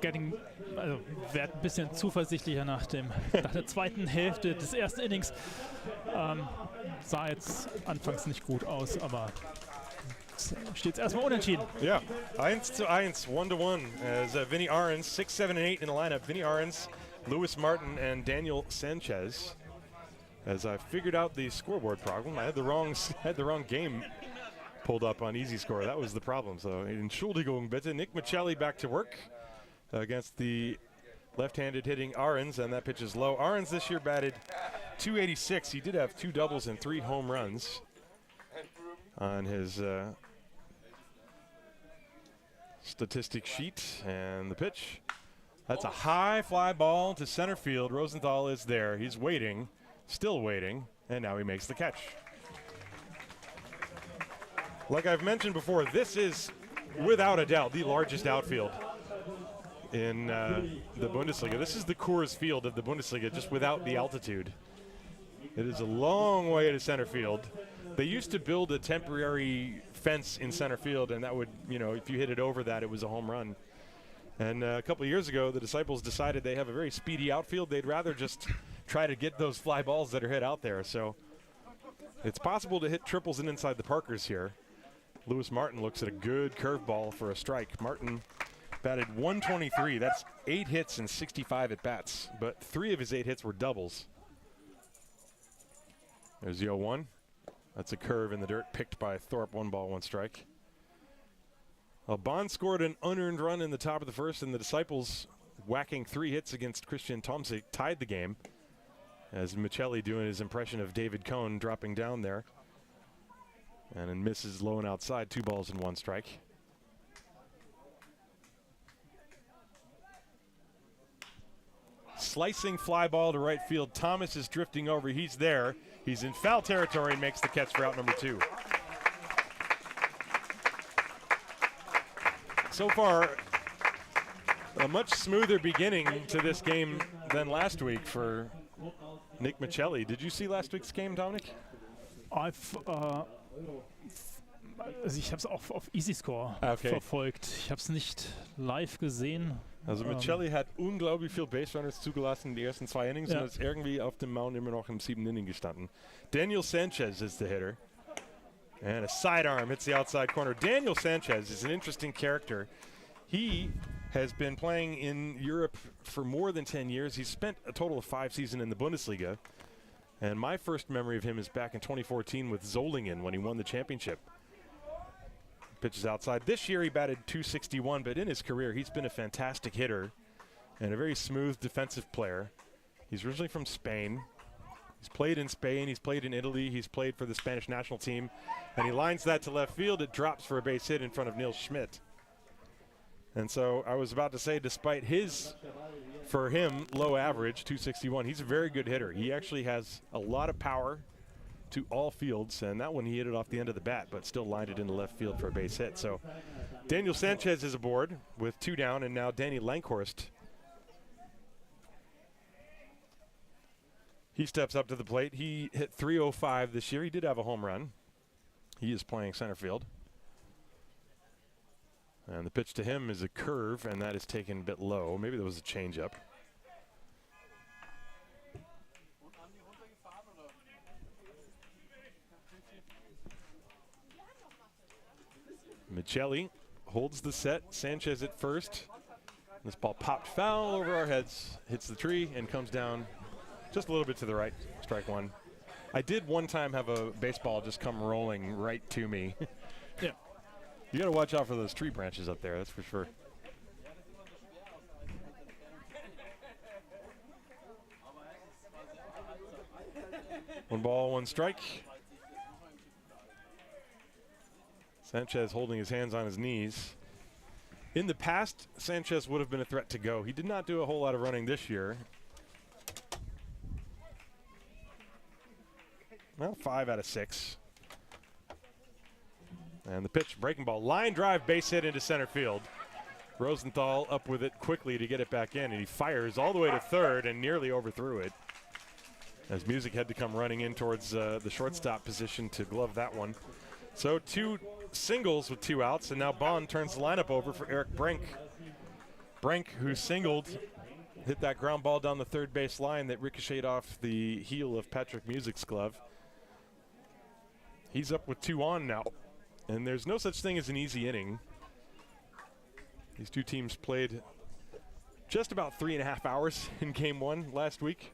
getting, werd ein bisschen zuversichtlicher nach der zweiten Hälfte des ersten Innings. Sah jetzt anfangs nicht gut aus, aber steht es erstmal unentschieden. Yeah, 1-1, 1-1 as Vinny Ahrens, 6, 7, and 8 in the lineup. Vinny Ahrens, Louis Martin, and Daniel Sanchez. As I figured out the scoreboard problem, I had the wrong game pulled up on Easy Score. That was the problem. So Entschuldigung bitte. Nick Michelli back to work against the left-handed hitting Ahrens, and that pitch is low. Ahrens this year batted .286. He did have 2 doubles and 3 home runs on his statistic sheet. And the pitch, that's a high fly ball to center field. Rosenthal is there. He's waiting. Still waiting, and now he makes the catch. Like I've mentioned before, this is without a doubt the largest outfield in the Bundesliga. This is the Coors Field of the Bundesliga, just without the altitude. It is a long way to center field. They used to build a temporary fence in center field, and that would, if you hit it over that, it was a home run. And a couple of years ago, the Disciples decided they have a very speedy outfield. They'd rather just try to get those fly balls that are hit out there. So it's possible to hit triples and inside the Parkers here. Louis Martin looks at a good curveball for a strike. Martin batted .123. That's 8 hits and 65 at-bats, but 3 of his 8 hits were doubles. There's the 0-1. That's a curve in the dirt picked by Thorpe. 1 ball, 1 strike. Well, Bonn scored an unearned run in the top of the first, and the Disciples, whacking 3 hits against Christian Tomsik, tied the game. As Michelli doing his impression of David Cohn, dropping down there. And then misses low and outside, 2 balls and 1 strike. Slicing fly ball to right field. Thomas is drifting over. He's there. He's in foul territory and makes the catch for out number 2. So far, a much smoother beginning to this game than last week for Nick Michelli. Did you see last week's game, Dominic? Ich habe es auch auf Easy Score verfolgt. Ich habe es nicht live gesehen. Also Michelli hat unglaublich viel Base Runners zugelassen in die ersten 2 Innings und ist irgendwie auf dem Mound immer noch im 7. Inning gestanden. Daniel Sanchez is the hitter. And a sidearm hits the outside corner. Daniel Sanchez is an interesting character. He has been playing in Europe for more than 10 years. He's spent a total of 5 seasons in the Bundesliga. And my first memory of him is back in 2014 with Solingen when he won the championship. Pitches outside. This year he batted .261, but in his career he's been a fantastic hitter and a very smooth defensive player. He's originally from Spain. He's played in Spain, he's played in Italy, he's played for the Spanish national team, and he lines that to left field. It drops for a base hit in front of Niels Schmidt. And so I was about to say, despite his, for him, low average, .261, he's a very good hitter. He actually has a lot of power to all fields, and that one he hit it off the end of the bat, but still lined it into left field for a base hit. So Daniel Sanchez is aboard with 2 down, and now Danny Langhorst. He steps up to the plate. He hit .305 this year. He did have a home run. He is playing center field. And the pitch to him is a curve, and that is taken a bit low. Maybe there was a changeup. Michelli holds the set. Sanchez at first. This ball popped foul over our heads, hits the tree, and comes down just a little bit to the right. Strike one. I did one time have a baseball just come rolling right to me. Yeah. You got to watch out for those tree branches up there, that's for sure. One ball, one strike. Sanchez holding his hands on his knees. In the past, Sanchez would have been a threat to go. He did not do a whole lot of running this year. Well, 5 out of 6. And the pitch, breaking ball, line drive, base hit into center field. Rosenthal up with it quickly to get it back in, and he fires all the way to third and nearly overthrew it, as Music had to come running in towards the shortstop position to glove that one. So 2 singles with 2 outs, and now Bonn turns the lineup over for Eric Brink. Brink, who singled, hit that ground ball down the third base line that ricocheted off the heel of Patrick Music's glove. He's up with 2 on now, and there's no such thing as an easy inning. These two teams played just about 3.5 hours in game 1 last week.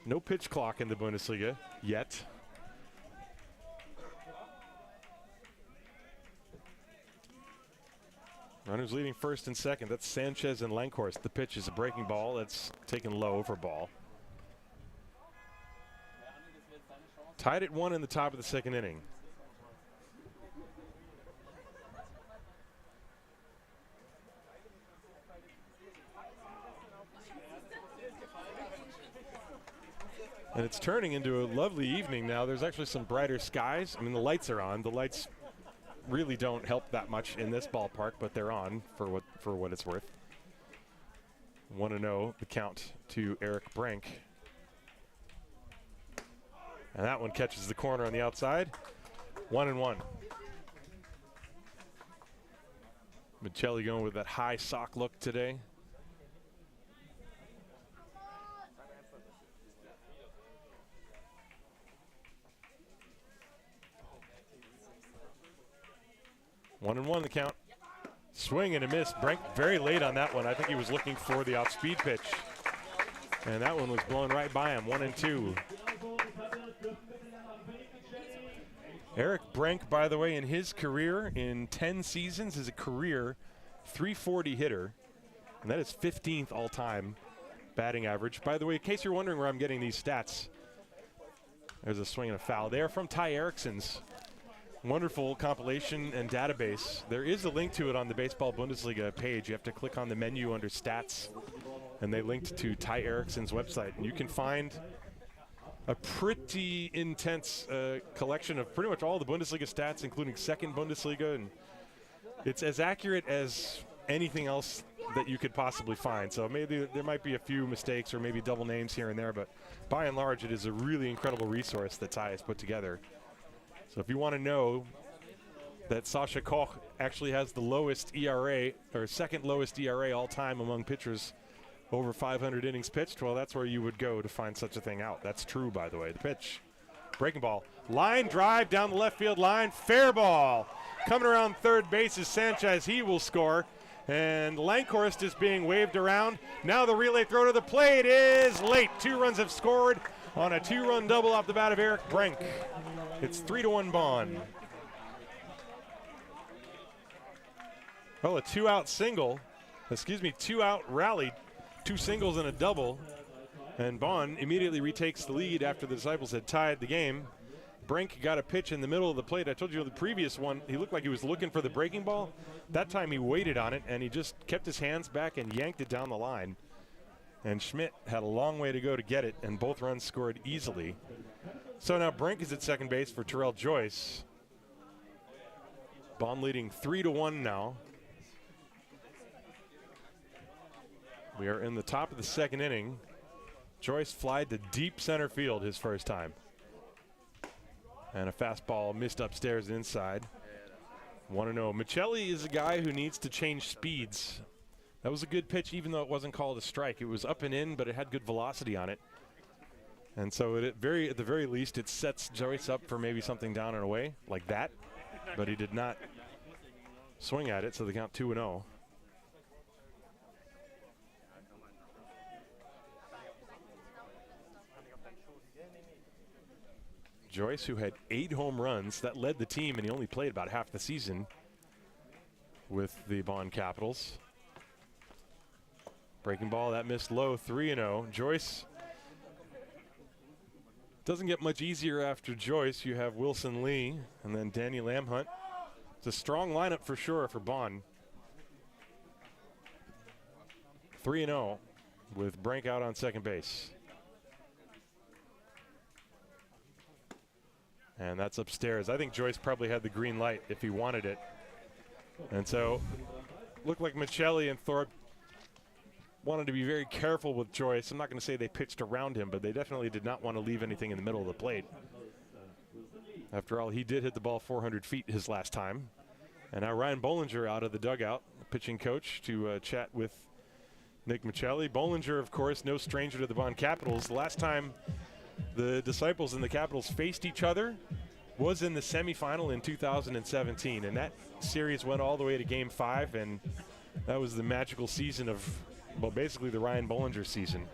No pitch clock in the Bundesliga yet. Runners leading first and second. That's Sanchez and Langhorst. The pitch is a breaking ball that's taken low for ball. Tied at 1 in the top of the second inning. And it's turning into a lovely evening now. There's actually some brighter skies. I mean, the lights are on. The lights really don't help that much in this ballpark, but they're on for what it's worth. 1-0 the count to Eric Brink. And that one catches the corner on the outside. 1-1. Michelli going with that high sock look today. One and one the count. Swing and a miss. Brink very late on that one. I think he was looking for the off-speed pitch. And that one was blown right by him. 1-2. Eric Brink, by the way, in his career, in 10 seasons, is a career .340 hitter. And that is 15th all-time batting average. By the way, in case you're wondering where I'm getting these stats, there's a swing and a foul there from Ty Erickson's wonderful compilation and database. There is a link to it on the Baseball Bundesliga page. You have to click on the menu under stats, and they linked to Ty Erickson's website. And you can find a pretty intense collection of pretty much all the Bundesliga stats, including second Bundesliga, and it's as accurate as anything else that you could possibly find. So maybe there might be a few mistakes or maybe double names here and there, but by and large, it is a really incredible resource that Ty has put together. So if you want to know that Sascha Koch actually has the lowest ERA, or second lowest ERA all time among pitchers over 500 innings pitched, well, that's where you would go to find such a thing out. That's true, by the way. The pitch, breaking ball, line drive down the left field line, fair ball. Coming around third base is Sanchez. He will score. And Lankhorst is being waved around. Now the relay throw to the plate is late. 2 runs have scored on a 2-run double off the bat of Eric Brink. It's 3-1 Bonn. Well, a 2-out single. 2-out rally. 2 singles and a double. And Bonn immediately retakes the lead after the Disciples had tied the game. Brink got a pitch in the middle of the plate. I told you the previous one, he looked like he was looking for the breaking ball. That time he waited on it, and he just kept his hands back and yanked it down the line. And Schmidt had a long way to go to get it, and both runs scored easily. So now Brink is at second base for Terrell Joyce. Bonn leading 3-1 now. We are in the top of the second inning. Joyce flied to deep center field his first time. And a fastball missed upstairs and inside. 1-0. Michelli is a guy who needs to change speeds. That was a good pitch, even though it wasn't called a strike. It was up and in, but it had good velocity on it. And so at the very least, it sets Joyce up for maybe something down and away like that. But he did not swing at it, so they count 2-0. Joyce, who had 8 home runs, that led the team, and he only played about half the season with the Bonn Capitals. Breaking ball, that missed low, 3-0. Joyce doesn't get much easier after Joyce. You have Wilson Lee and then Danny Lamhunt. It's a strong lineup for sure for Bonn. 3-0 with Brink out on second base. And that's upstairs. I think Joyce probably had the green light if he wanted it. And so looked like Michelli and Thorpe wanted to be very careful with Joyce. I'm not going to say they pitched around him, but they definitely did not want to leave anything in the middle of the plate. After all, he did hit the ball 400 feet his last time. And now Ryan Bollinger out of the dugout, pitching coach, to chat with Nick Michelli. Bollinger, of course, no stranger to the Bonn Capitals. The last time the Disciples and the Capitals faced each other was in the semifinal in 2017, and that series went all the way to Game 5, and that was the magical season of, well, basically the Ryan Bollinger season.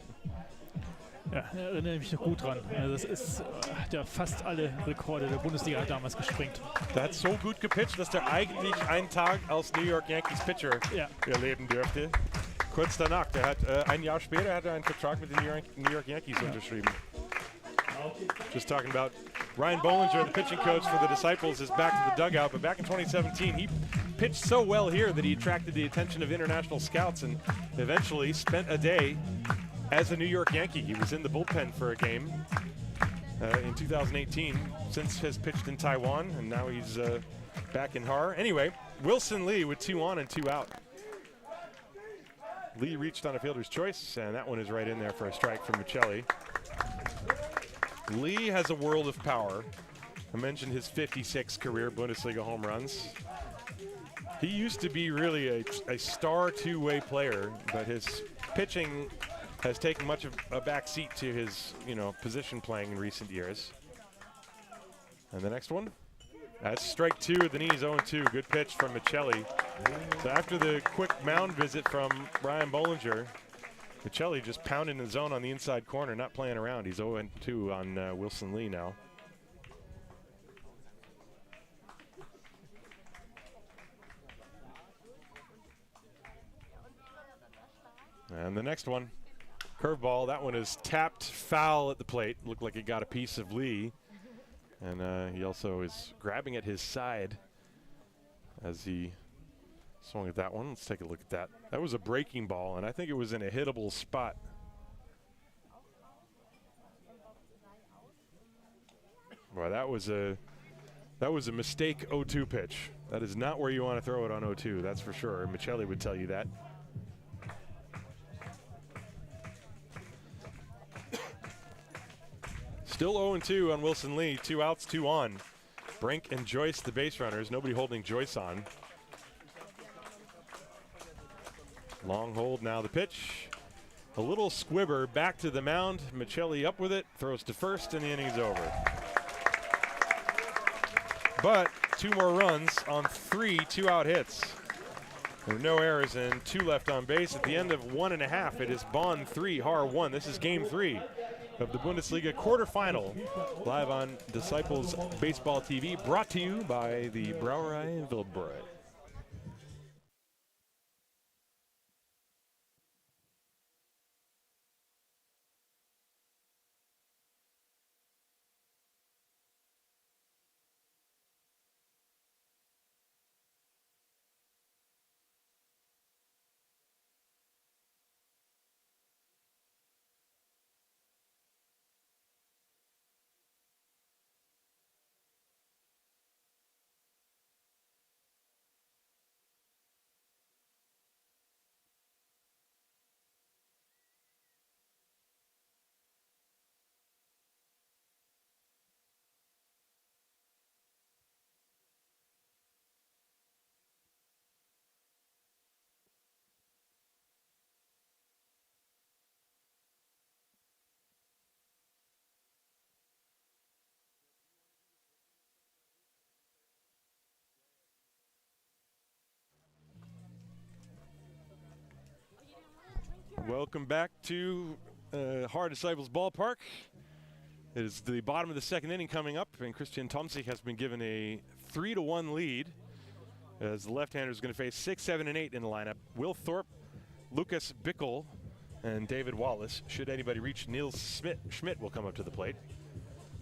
Ja, erinnere mich noch gut dran. Das ist, hat ja fast alle Rekorde der Bundesliga damals gesprengt. Der hat so gut gepitcht, dass der eigentlich einen Tag als New York Yankees Pitcher erleben dürfte. Kurz danach, der hat ein Jahr später hat er einen Vertrag mit den New York Yankees unterschrieben. Just talking about Ryan Bollinger, the pitching coach for the Disciples, is back to the dugout. But back in 2017, he pitched so well here that he attracted the attention of international scouts and eventually spent a day as a New York Yankee. He was in the bullpen for a game in 2018, since has pitched in Taiwan, and now he's back in Haar. Anyway, Wilson Lee with 2 on and 2 out. Lee reached on a fielder's choice, and that one is right in there for a strike from Michelli. Lee has a world of power. I mentioned his 56 career Bundesliga home runs. He used to be really a star two-way player, but his pitching has taken much of a back seat to his, position playing in recent years. And the next one, that's strike 2 at the knees, 0-2. Good pitch from Michelli. So after the quick mound visit from Ryan Bollinger, Michelli just pounding the zone on the inside corner, not playing around. He's 0-2 on Wilson Lee now. And the next one, curveball. That one is tapped foul at the plate. Looked like it got a piece of Lee. And he also is grabbing at his side as he swung at that one. Let's take a look at that. That was a breaking ball, and I think it was in a hittable spot. Well, that was a mistake 0-2 pitch. That is not where you want to throw it on 0-2, that's for sure. Michelli would tell you that. Still 0-2 on Wilson Lee. 2 outs, 2 on. Brink and Joyce, the base runners. Nobody holding Joyce on. Long hold now, the pitch. A little squibber back to the mound. Michelli up with it, throws to first, and the inning's over. But 2 more runs on 3 2-out hits. There are no errors and 2 left on base. At the end of 1.5, it is Bonn 3, Haar 1. This is game 3 of the Bundesliga quarterfinal, live on Disciples Baseball TV, brought to you by the Brauerei Wildbräu. Welcome back to Haar Disciples Ballpark. It is the bottom of the 2nd inning coming up, and Christian Tomzig has been given a 3-1 lead as the left-hander is going to face 6, 7, and 8 in the lineup. Will Thorpe, Lucas Bickel, and David Wallace. Should anybody reach, Niels Schmidt will come up to the plate.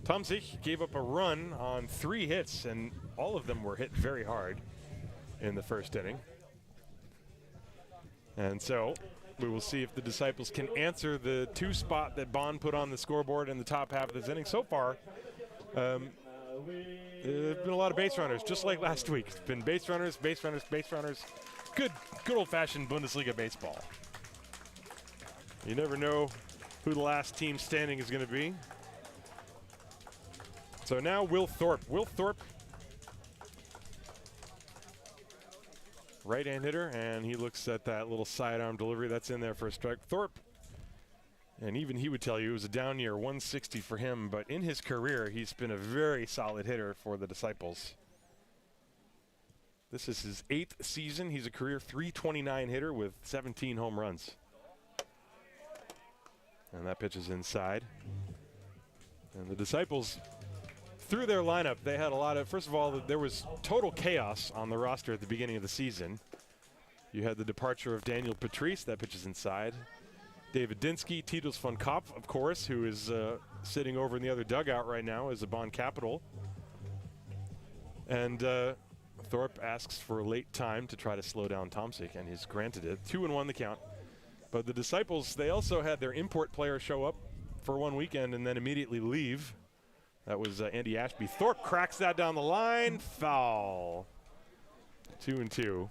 Tomzig gave up a run on 3 hits, and all of them were hit very hard in the 1st inning. And so we will see if the Disciples can answer the 2 spot that Bonn put on the scoreboard in the top half of this inning. So far, there have been a lot of base runners, just like last week. It's been base runners, base runners, base runners. Good old-fashioned Bundesliga baseball. You never know who the last team standing is going to be. So now Will Thorpe. Will Thorpe, right-hand hitter, and he looks at that little sidearm delivery that's in there for a strike. Thorpe, and even he would tell you it was a down year, 160 for him, but in his career, he's been a very solid hitter for the Disciples. This is his 8th season. He's a career .329 hitter with 17 home runs. And that pitch is inside. And the Disciples, through their lineup, they had a lot of, first of all, there was total chaos on the roster at the beginning of the season. You had the departure of Daniel Patrice, that pitch is inside. David Dinsky, Titus von Kopf, of course, who is sitting over in the other dugout right now as a Bonn Capital. And Thorpe asks for a late time to try to slow down Tomzig, and he's granted it. 2-1 the count. But the Disciples, they also had their import player show up for one weekend and then immediately leave. That was Andy Ashby. Thorpe cracks that down the line. Foul. 2-2.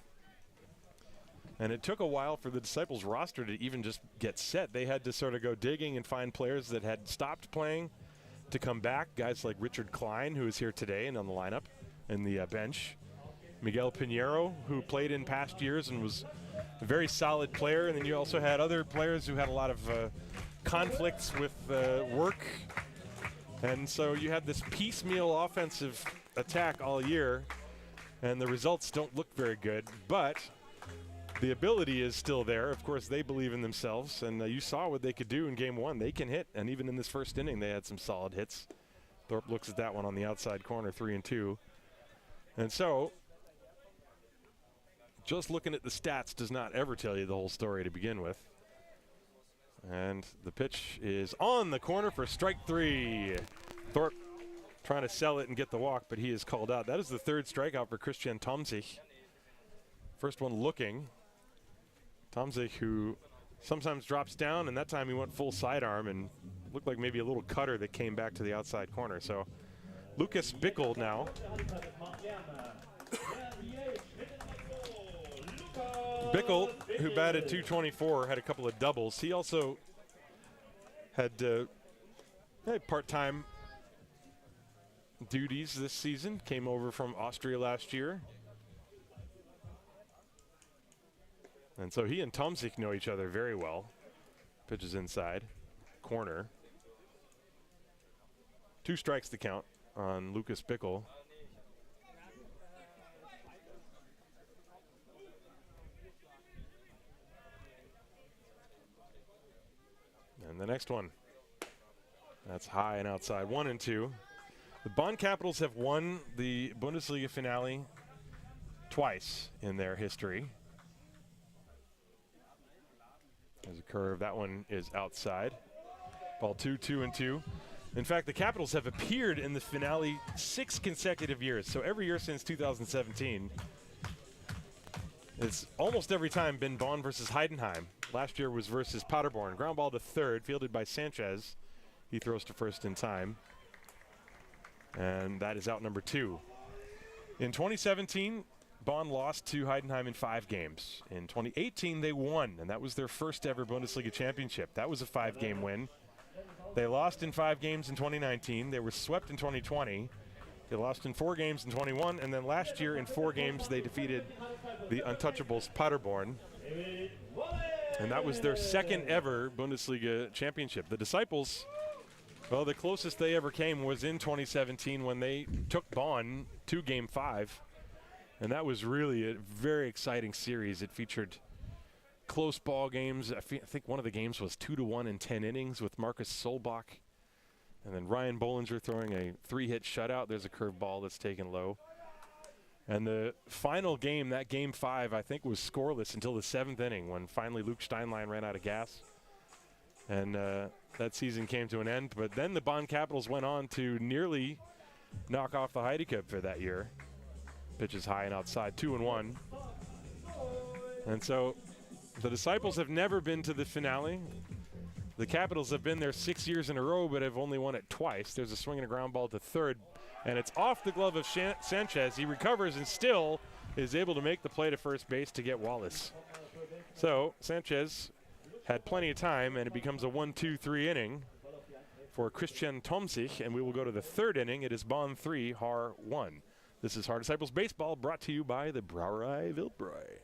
And it took a while for the Disciples roster to even just get set. They had to sort of go digging and find players that had stopped playing to come back. Guys like Richard Klein, who is here today and on the lineup in the bench. Miguel Pinheiro, who played in past years and was a very solid player. And then you also had other players who had a lot of conflicts with work. And so you had this piecemeal offensive attack all year, and the results don't look very good, but the ability is still there. Of course, they believe in themselves, and you saw what they could do in game 1. They can hit, and even in this 1st inning, they had some solid hits. Thorpe looks at that one on the outside corner, 3-2. And so, just looking at the stats does not ever tell you the whole story to begin with. And the pitch is on the corner for strike 3. Thorpe trying to sell it and get the walk, but he is called out. That is the 3rd strikeout for Christian Tomzig. First one looking. Tomzig, who sometimes drops down, and that time he went full sidearm and looked like maybe a little cutter that came back to the outside corner. So Lucas Bickel now. Bickel, who batted .224, had a couple of doubles. He also had part-time duties this season. Came over from Austria last year. And so he and Tomzig know each other very well. Pitches inside, corner. 2 strikes to count on Lucas Bickel. And the next one. That's high and outside. 1 and 2. The Bonn Capitals have won the Bundesliga finale twice in their history. There's a curve. That one is outside. Ball 2, 2 and 2. In fact, the Capitals have appeared in the finale 6 consecutive years. So every year since 2017, it's almost every time been Bonn versus Heidenheim. Last year was versus Paderborn. Ground ball to third, fielded by Sanchez. He throws to first in time. And that is out number 2. In 2017, Bonn lost to Heidenheim in 5 games. In 2018, they won, and that was their first ever Bundesliga championship. That was a 5-game win. They lost in 5 games in 2019. They were swept in 2020. They lost in 4 games in 21, and then last year in 4 games they defeated the Untouchables Paderborn. And that was their second ever Bundesliga championship. The Disciples, well, the closest they ever came was in 2017 when they took Bonn to Game 5. And that was really a very exciting series. It featured close ball games. I think one of the games was 2-1 in 10 innings with Marcus Solbach. And then Ryan Bollinger throwing a 3-hit shutout. There's a curved ball that's taken low. And the final game, that Game 5, I think was scoreless until the 7th inning when finally Luke Steinlein ran out of gas. And that season came to an end. But then the Bonn Capitals went on to nearly knock off the Heidi Cup for that year. Pitches high and outside, 2-1. And so the Disciples have never been to the finale. The Capitals have been there 6 years in a row, but have only won it twice. There's a swing and a ground ball to third, and it's off the glove of Sanchez. He recovers and still is able to make the play to first base to get Wallace. So Sanchez had plenty of time, and it becomes a 1-2-3 inning for Christian Tomsich, and we will go to the 3rd inning. It is Bonn 3, Haar 1. This is Haar Disciples Baseball, brought to you by the Brauerei Wildbräu.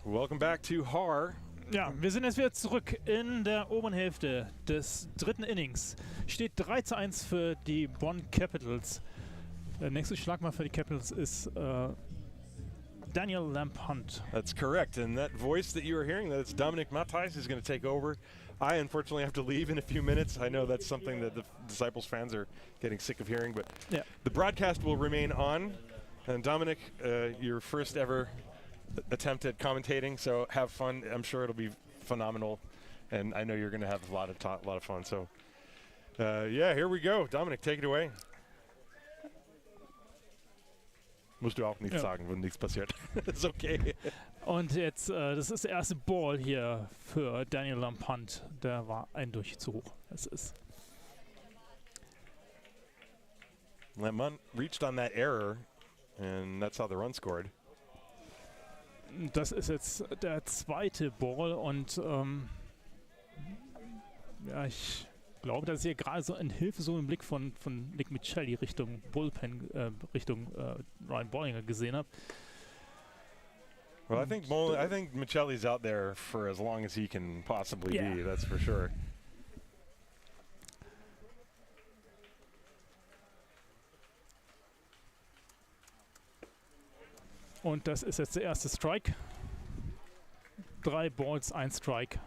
Welcome back to Haar. Ja, wir sind jetzt wieder zurück in der oberen Hälfte des 3. Innings. Steht 3-1 für die Bonn Capitals. Der nächste Schlagmann für die Capitals ist Daniel Lamp-Hunt. That's correct, and that voice that you were hearing, that's Dominic Matthijs, who's going to take over. I unfortunately have to leave in a few minutes. I know that's something that the Disciples fans are getting sick of hearing, but yeah. The broadcast will remain on. And Dominic, your first ever attempt at commentating, so have fun. I'm sure it'll be phenomenal, and I know you're going to have a lot of fun. So, yeah, here we go. Dominic, take it away. Musst du auch nichts sagen, wenn nichts passiert. Ist okay. Und jetzt, das ist der erste Ball hier für Daniel Lamp-Hunt. Der war eindeutig zu hoch. Das ist. Lamp-Hunt reached on that error, and that's how the run scored. Das ist jetzt der zweite Ball und ja, ich glaube, dass ich hier gerade so in Hilfe so einen Blick von Nick Michelli Richtung Bullpen, Richtung Ryan Bollinger gesehen habe. Well, I think Michelli's out there for as long as he can possibly be. That's for sure. Und das ist jetzt der erste Strike. 3 Balls, 1 Strike.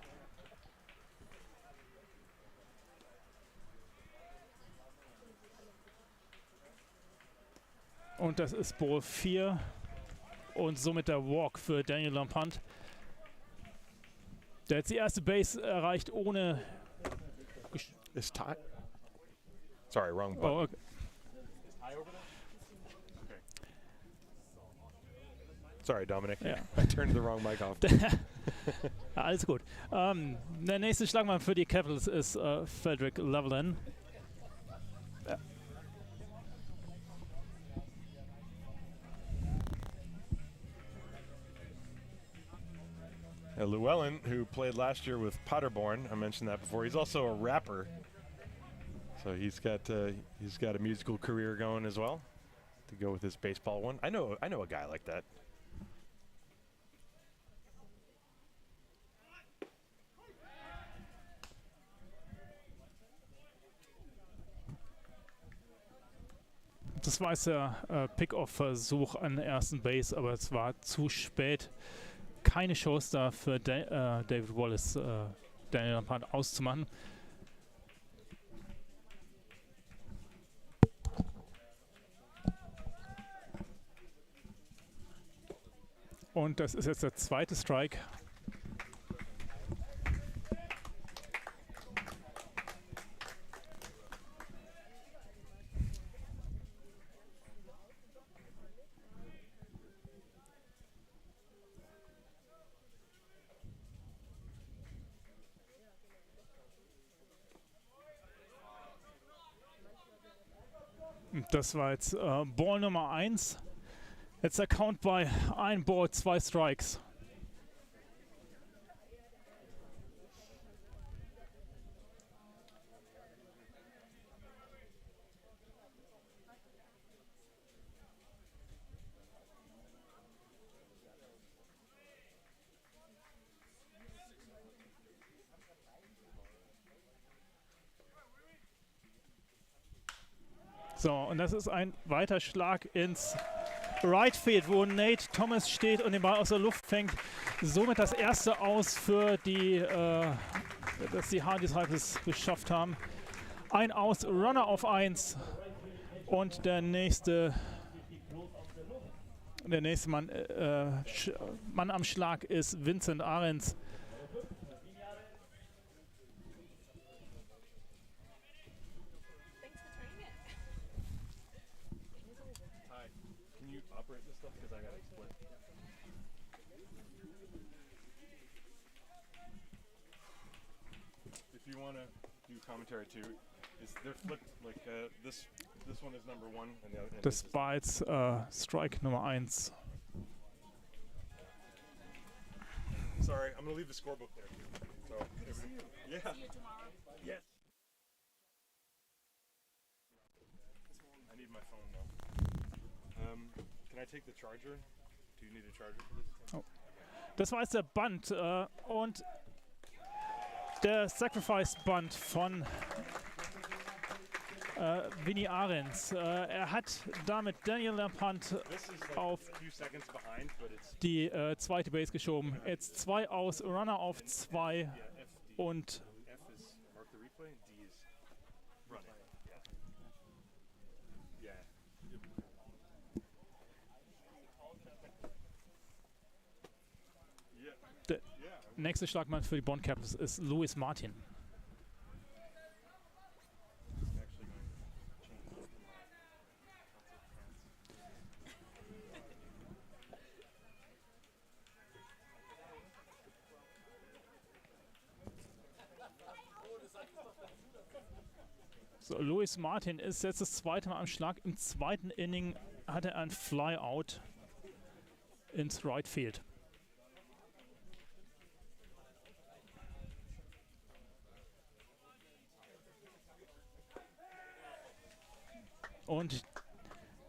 Und das ist Ball 4 und somit der Walk für Daniel Lampant. Der jetzt die erste Base erreicht ohne... Is tie? Sorry, wrong button. Oh, okay. Sorry, Dominic. Ja. I turned the wrong mic off. Alles gut. Der nächste Schlagmann für die Capitals ist Frederick Levelin. Llewellyn, who played last year with Paderborn, I mentioned that before. He's also a rapper, so he's got a musical career going as well. To go with his baseball one, I know a guy like that. Das war jetzt der Pick-Off-Versuch an der ersten Base, aber es war zu spät. Keine Chance da für David Wallace, Daniel Lampant auszumachen. Und das ist jetzt der zweite Strike. Das war jetzt Ball Nummer 1. Jetzt der Count bei 1 Ball, 2 Strikes. So, und das ist ein weiter Schlag ins Right Field, wo Nate Thomas steht und den Ball aus der Luft fängt. Somit das erste Aus für die, dass die Haar Disciples geschafft haben. Ein Aus, Runner auf 1 und der nächste Mann, Mann am Schlag ist Vincent Ahrens. If you want to do commentary too, is they're flipped like this one is number 1 and the other. Das war jetzt Strike Nummer 1. Sorry, I'm gonna leave the scorebook there. So yeah. Yes. I need my phone now. Can I take the charger? Do you need a charger for this? Oh. Das war jetzt der Bunt und der Sacrifice-Bunt von Vinny Ahrens. Er hat damit Daniel Lampant auf die zweite Base geschoben. Jetzt 2 aus, Runner auf 2 und der nächste Schlagmann für die Bonn Capitals ist Louis Martin. So, Louis Martin ist jetzt das zweite Mal am Schlag. Im zweiten Inning hat er ein Flyout ins Right Field. Und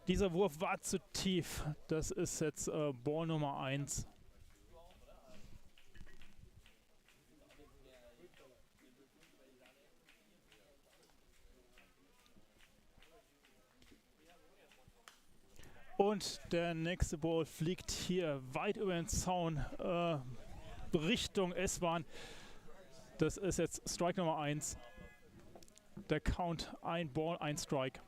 dieser Wurf war zu tief. Das ist jetzt Ball Nummer 1. Und der nächste Ball fliegt hier weit über den Zaun Richtung S-Bahn. Das ist jetzt Strike Nummer 1. Der Count: ein Ball, ein Strike.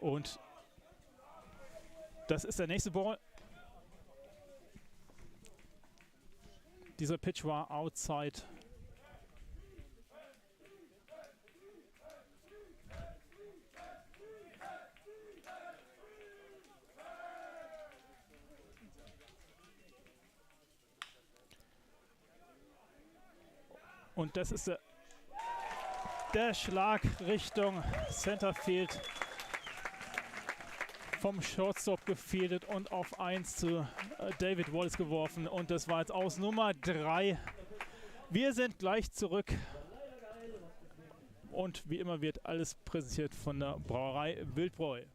Und das ist der nächste Ball. Dieser Pitch war outside. Und das ist der Schlag Richtung Centerfield. Vom Shortstop gefädelt und auf 1 zu David Wallace geworfen. Und das war jetzt aus Nummer 3. Wir sind gleich zurück. Und wie immer wird alles präsentiert von der Brauerei Wildbräu.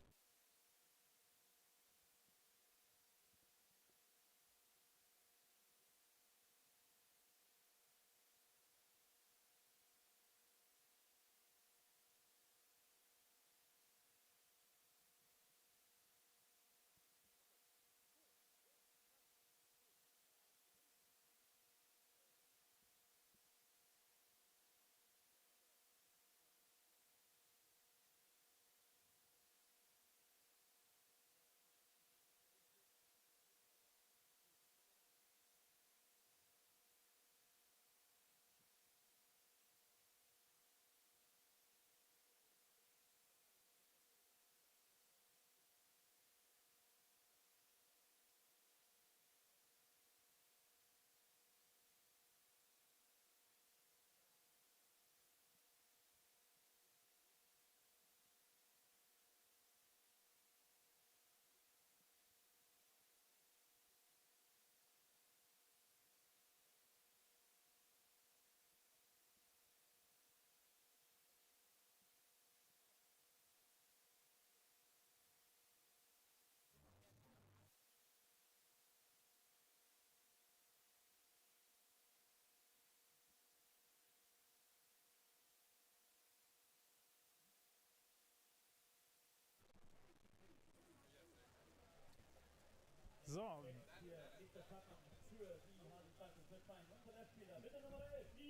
So.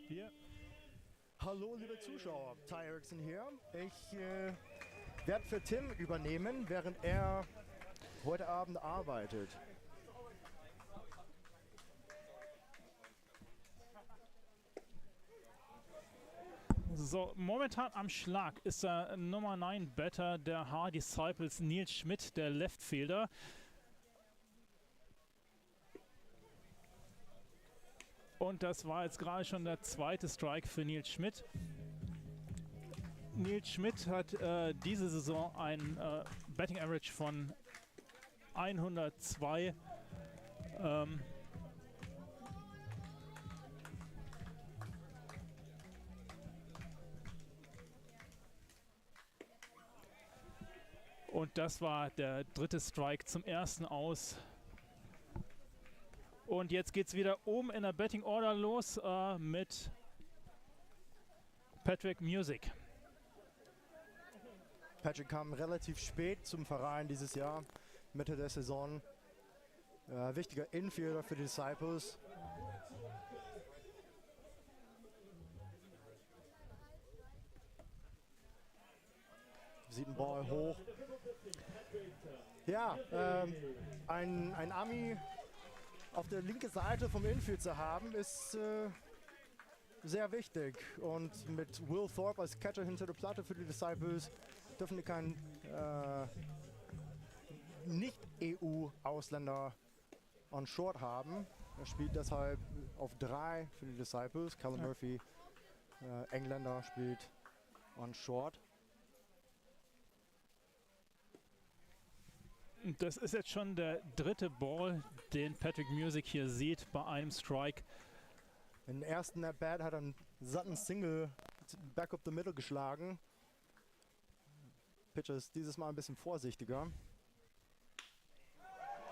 Hier. Hallo liebe Zuschauer, Ty Erickson hier. Ich werde für Tim übernehmen, während er heute Abend arbeitet. So, momentan am Schlag ist der Nummer 9 Batter der Haar Disciples, Nils Schmidt, der Leftfielder. Und das war jetzt gerade schon der zweite Strike für Nils Schmidt. Nils Schmidt hat diese Saison ein Batting Average von 102. Und das war der dritte Strike zum ersten Aus. Und jetzt geht es wieder oben in der Betting Order los mit Patrick Music. Patrick kam relativ spät zum Verein dieses Jahr, Mitte der Saison. Wichtiger Infielder für die Disciples. Sieht einen Ball hoch. Ja, ein Ami auf der linken Seite vom Infield zu haben, ist sehr wichtig. Und mit Will Thorpe als Catcher hinter der Platte für die Disciples dürfen die keinen Nicht-EU-Ausländer on Short haben. Er spielt deshalb auf 3 für die Disciples. Callum Murphy, Engländer, spielt on Short. Das ist jetzt schon der dritte Ball, den Patrick Music hier sieht bei einem Strike. Im ersten At-Bat hat er einen satten Single back up the middle geschlagen. Pitcher ist dieses Mal ein bisschen vorsichtiger.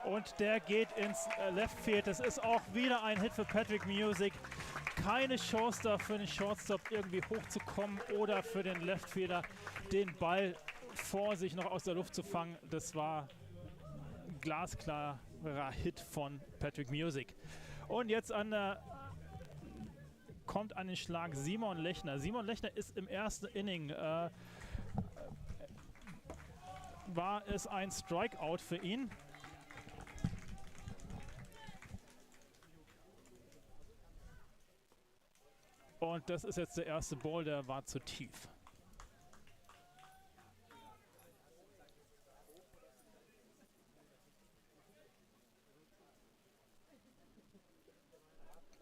Und der geht ins Left Field. Das ist auch wieder ein Hit für Patrick Music. Keine Chance da für den Shortstop irgendwie hochzukommen oder für den Left Fielder den Ball vor sich noch aus der Luft zu fangen. Das war ein glasklarer Hit von Patrick Music. Und jetzt kommt an den Schlag Simon Lechner. Simon Lechner ist im ersten Inning, war es ein Strikeout für ihn. Und das ist jetzt der erste Ball, der war zu tief.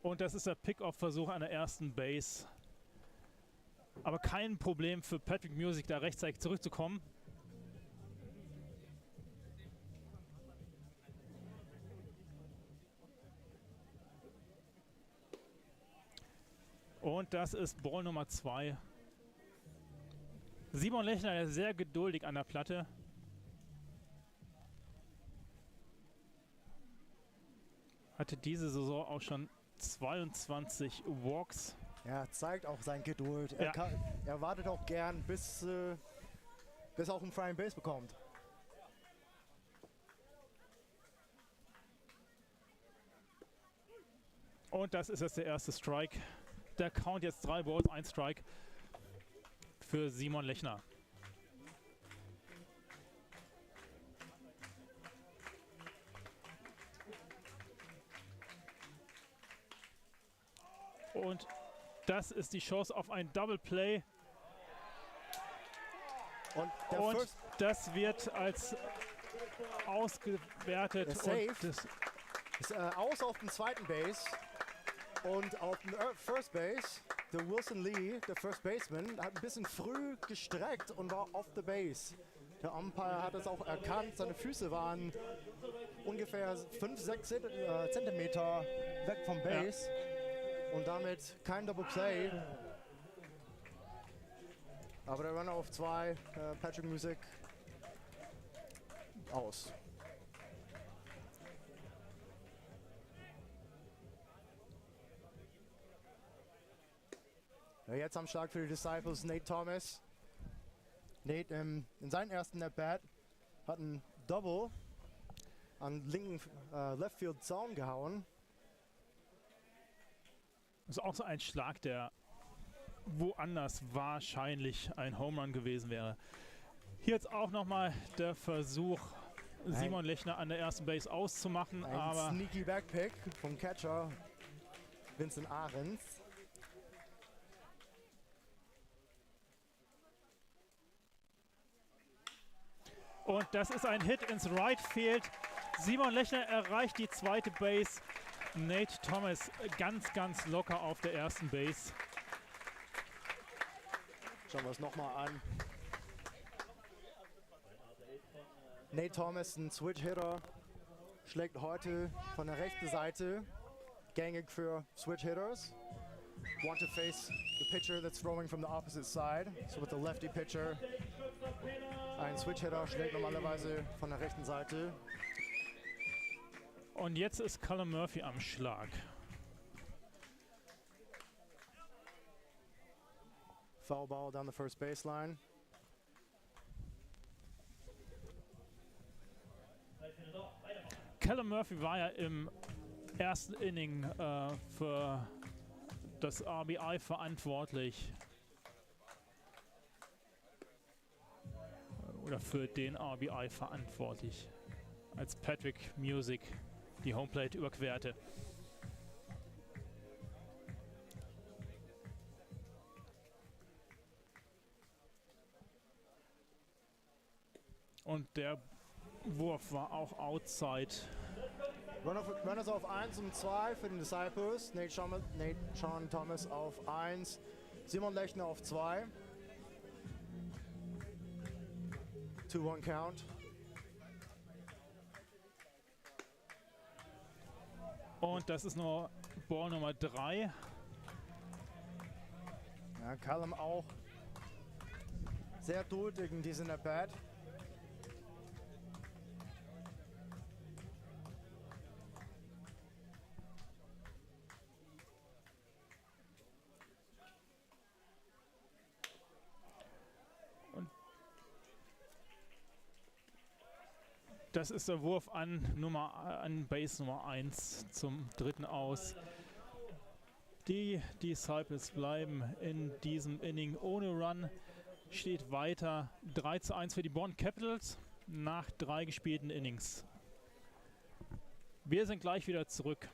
Und das ist der Pick-Off-Versuch an der ersten Base. Aber kein Problem für Patrick Music, da rechtzeitig zurückzukommen. Und das ist Ball Nummer 2. Simon Lechner, der ist sehr geduldig an der Platte. Hatte diese Saison auch schon 22 Walks. Er zeigt auch seine Geduld. Ja. Er wartet auch gern, bis er auch einen freien Base bekommt. Und das ist jetzt der erste Strike. Der Count jetzt 3 Balls, 1 Strike für Simon Lechner. Und das ist die Chance auf ein Double Play. Und das wird als ausgewertet. Der Save Und das ist aus auf dem zweiten Base. Und auf dem First Base, der Wilson Lee, der First Baseman, hat ein bisschen früh gestreckt und war off the base. Der Umpire hat es auch erkannt, seine Füße waren ungefähr 5-6 Zentimeter weg vom Base. Ja. Und damit kein Double Play. Aber der Runner auf 2, Patrick Music, aus. Ja, jetzt am Schlag für die Disciples Nate Thomas. Nate in seinem ersten At-Bat hat ein Double an linken Left Field Zaun gehauen. ist auch so ein Schlag, der woanders wahrscheinlich ein Home Run gewesen wäre. Hier jetzt auch nochmal der Versuch, Simon Lechner an der ersten Base auszumachen. Ein sneaky Backpick vom Catcher Vincent Ahrens. Und das ist ein Hit ins Right Field. Simon Lechner erreicht die zweite Base. Nate Thomas ganz, ganz locker auf der ersten Base. Schauen wir es nochmal an. Nate Thomas, ein Switch-Hitter, schlägt heute von der rechten Seite. Gängig für Switch-Hitters. Want to face the pitcher that's throwing from the opposite side. So with the lefty pitcher. Ein Switch-Hitter schlägt normalerweise von der rechten Seite. Und jetzt ist Callum Murphy am Schlag. Foul ball down the first baseline. Callum Murphy war ja im ersten Inning für das RBI verantwortlich. Oder für den RBI verantwortlich. Als Patrick Music die Homeplate überquerte. Und der Wurf war auch outside. Runners auf 1 und 2 für den Disciples. Sean Thomas auf 1. Simon Lechner auf 2. 2-1 Count. Und das ist nur Ball Nummer 3. Ja, Callum auch sehr duldig in diesem At-Bat. das ist der Wurf an Base Nummer 1 zum dritten Aus. Die Disciples bleiben in diesem Inning ohne Run. Steht weiter 3:1 für die Bonn Capitals nach 3 gespielten Innings. Wir sind gleich wieder zurück.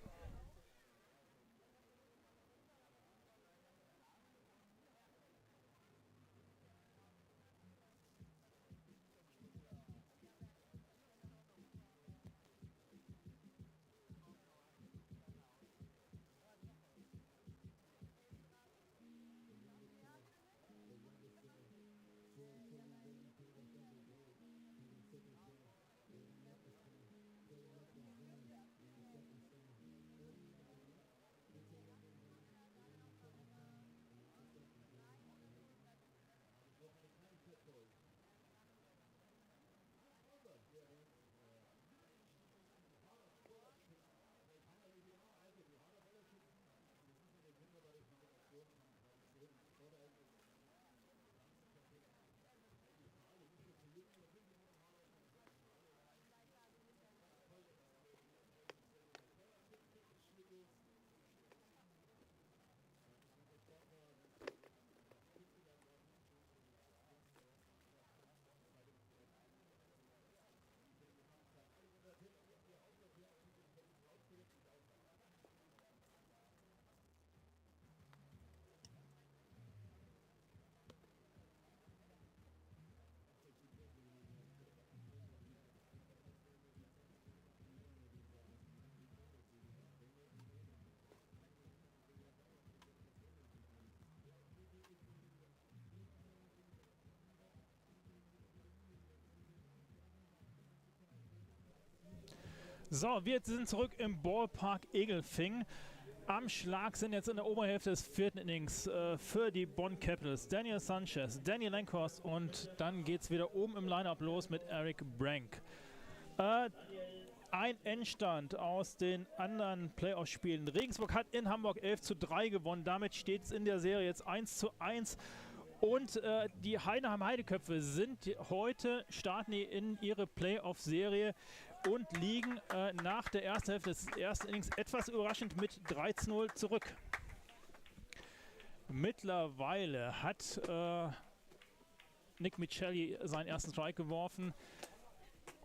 So, wir sind zurück im Ballpark Egelfing. Am Schlag sind jetzt in der Oberhälfte des 4. Innings für die Bonn Capitals Daniel Sanchez, Danny Lankhorst und dann geht es wieder oben im Lineup los mit Eric Brank. Ein Endstand aus den anderen Playoff-Spielen. Regensburg hat in Hamburg 11:3 gewonnen. Damit steht es in der Serie jetzt 1:1. Und die Heidenheim Heideköpfe starten in ihre Playoff-Serie und liegen nach der ersten Hälfte des ersten Innings etwas überraschend mit 3:0 zurück. Mittlerweile hat Nick Michelli seinen ersten Strike geworfen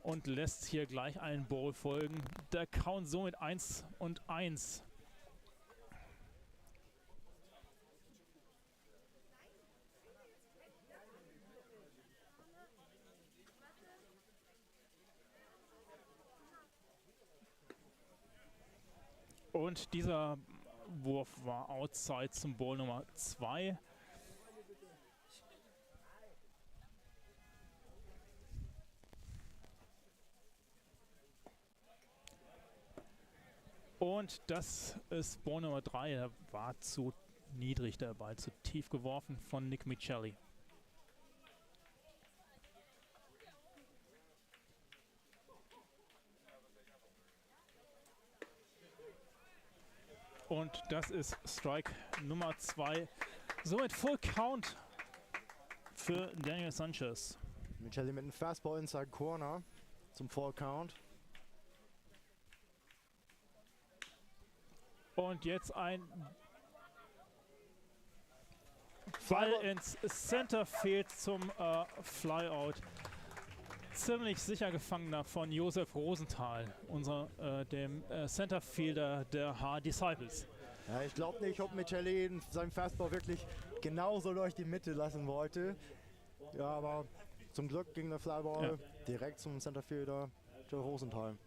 und lässt hier gleich einen Ball folgen. Der Count somit 1:1. Und dieser Wurf war outside zum Ball Nummer 2. Und das ist Ball Nummer 3. Der war zu niedrig, der Ball zu tief geworfen von Nick Michelli. Und das ist Strike Nummer 2. Somit Full Count für Daniel Sanchez. Michelli mit einem Fastball inside Corner zum Full Count. Und jetzt ein Ball ins Centerfield zum Flyout. Ziemlich sicher gefangener von Josef Rosenthal, dem Centerfielder der Haar Disciples. Ja, ich glaube nicht, ob Michelli seinen Fastball wirklich genauso durch die Mitte lassen wollte. Ja, aber zum Glück ging der Flyball direkt zum Centerfielder Joe Rosenthal.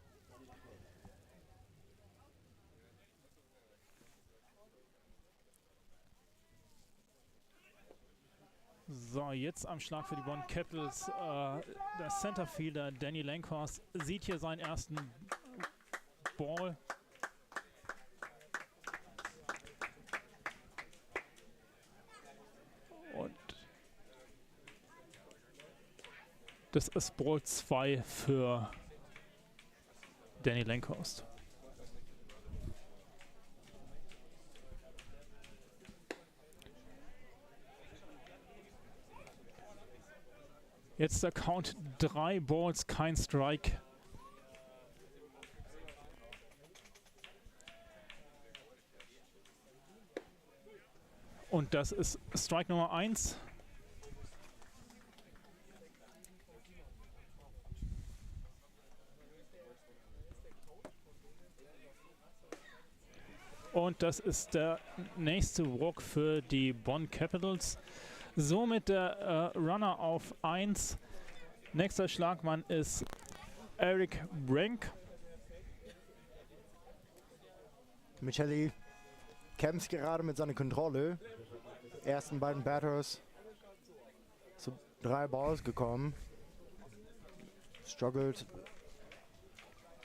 So, jetzt am Schlag für die Bonn Capitals. Der Centerfielder Danny Lankhorst sieht hier seinen ersten Ball. Und das ist Ball 2 für Danny Lankhorst. Jetzt der Count, 3 Balls, kein Strike Und das ist Strike Nummer 1. Und das ist der nächste Walk für die Bonn Capitals. Somit der Runner auf 1. Nächster Schlagmann ist Eric Brank. Micheli kämpft gerade mit seiner Kontrolle. Ersten beiden Batters zu 3 Balls gekommen. Struggled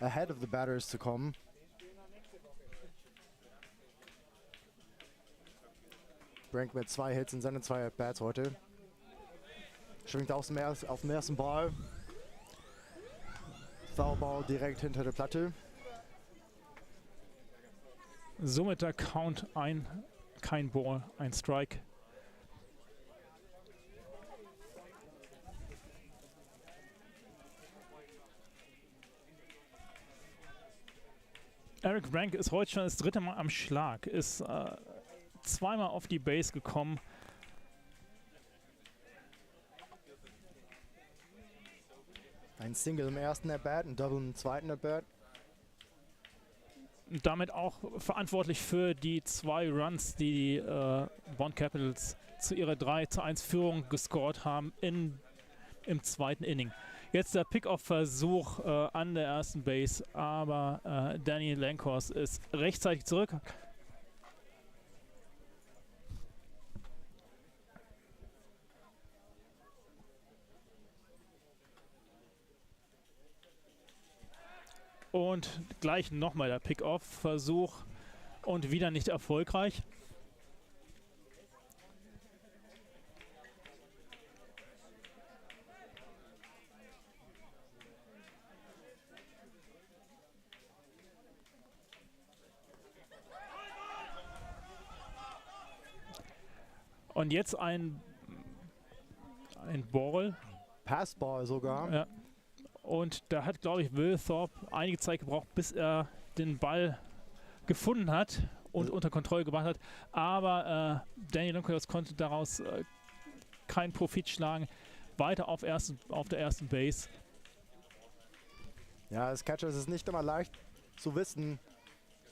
ahead of the batters zu kommen. Brank mit 2 Hits in seinen 2 At-Bats heute. Schwingt auf dem ersten Ball. Foulball direkt hinter der Platte. Somit der Count kein Ball, ein Strike. Eric Brank ist heute schon das 3. Mal am Schlag, ist 2-mal auf die Base gekommen. Ein Single im ersten At-Bat, ein Double im zweiten At-Bat. Und damit auch verantwortlich für die 2 Runs, die Bonn Capitals zu ihrer 3:1 Führung gescored haben im 2. Inning. Jetzt der Pick-Off-Versuch an der ersten Base, aber Danny Lankhorst ist rechtzeitig zurück. Und gleich nochmal der Pick-Off-Versuch und wieder nicht erfolgreich. Und jetzt ein Ball. Passball sogar. Ja. Und da hat, glaube ich, Will Thorpe einige Zeit gebraucht, bis er den Ball gefunden hat und unter Kontrolle gebracht hat. Aber Danny Lankhorst konnte daraus keinen Profit schlagen. Weiter auf der ersten Base. Ja, als Catcher ist es nicht immer leicht zu wissen,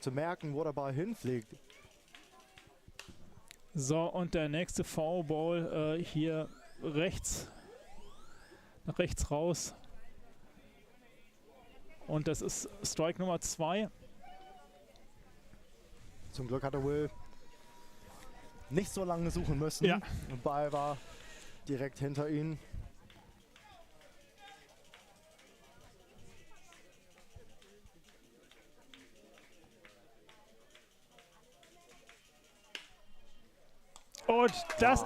zu merken, wo der Ball hinfliegt. So, und der nächste Foulball hier rechts, nach rechts raus. Und das ist Strike Nummer 2. Zum Glück hatte Will nicht so lange suchen müssen. Ja. Der Ball war direkt hinter ihm. Und das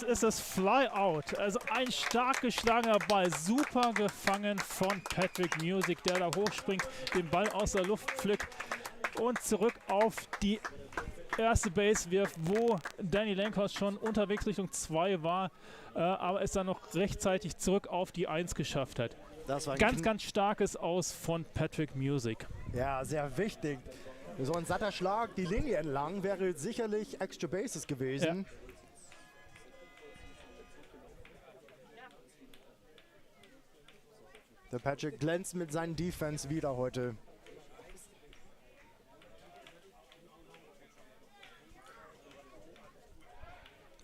ist das Flyout. Also ein stark geschlagener Ball. Super gefangen von Patrick Music, der da hochspringt, den Ball aus der Luft pflückt und zurück auf die erste Base wirft, wo Danny Lankhorst schon unterwegs Richtung 2 war, aber es dann noch rechtzeitig zurück auf die 1 geschafft hat. Das war Ganz starkes Aus von Patrick Music. Ja, sehr wichtig. So ein satter Schlag die Linie entlang wäre sicherlich Extra Bases gewesen. Ja. Der Patrick glänzt mit seinen Defense wieder heute.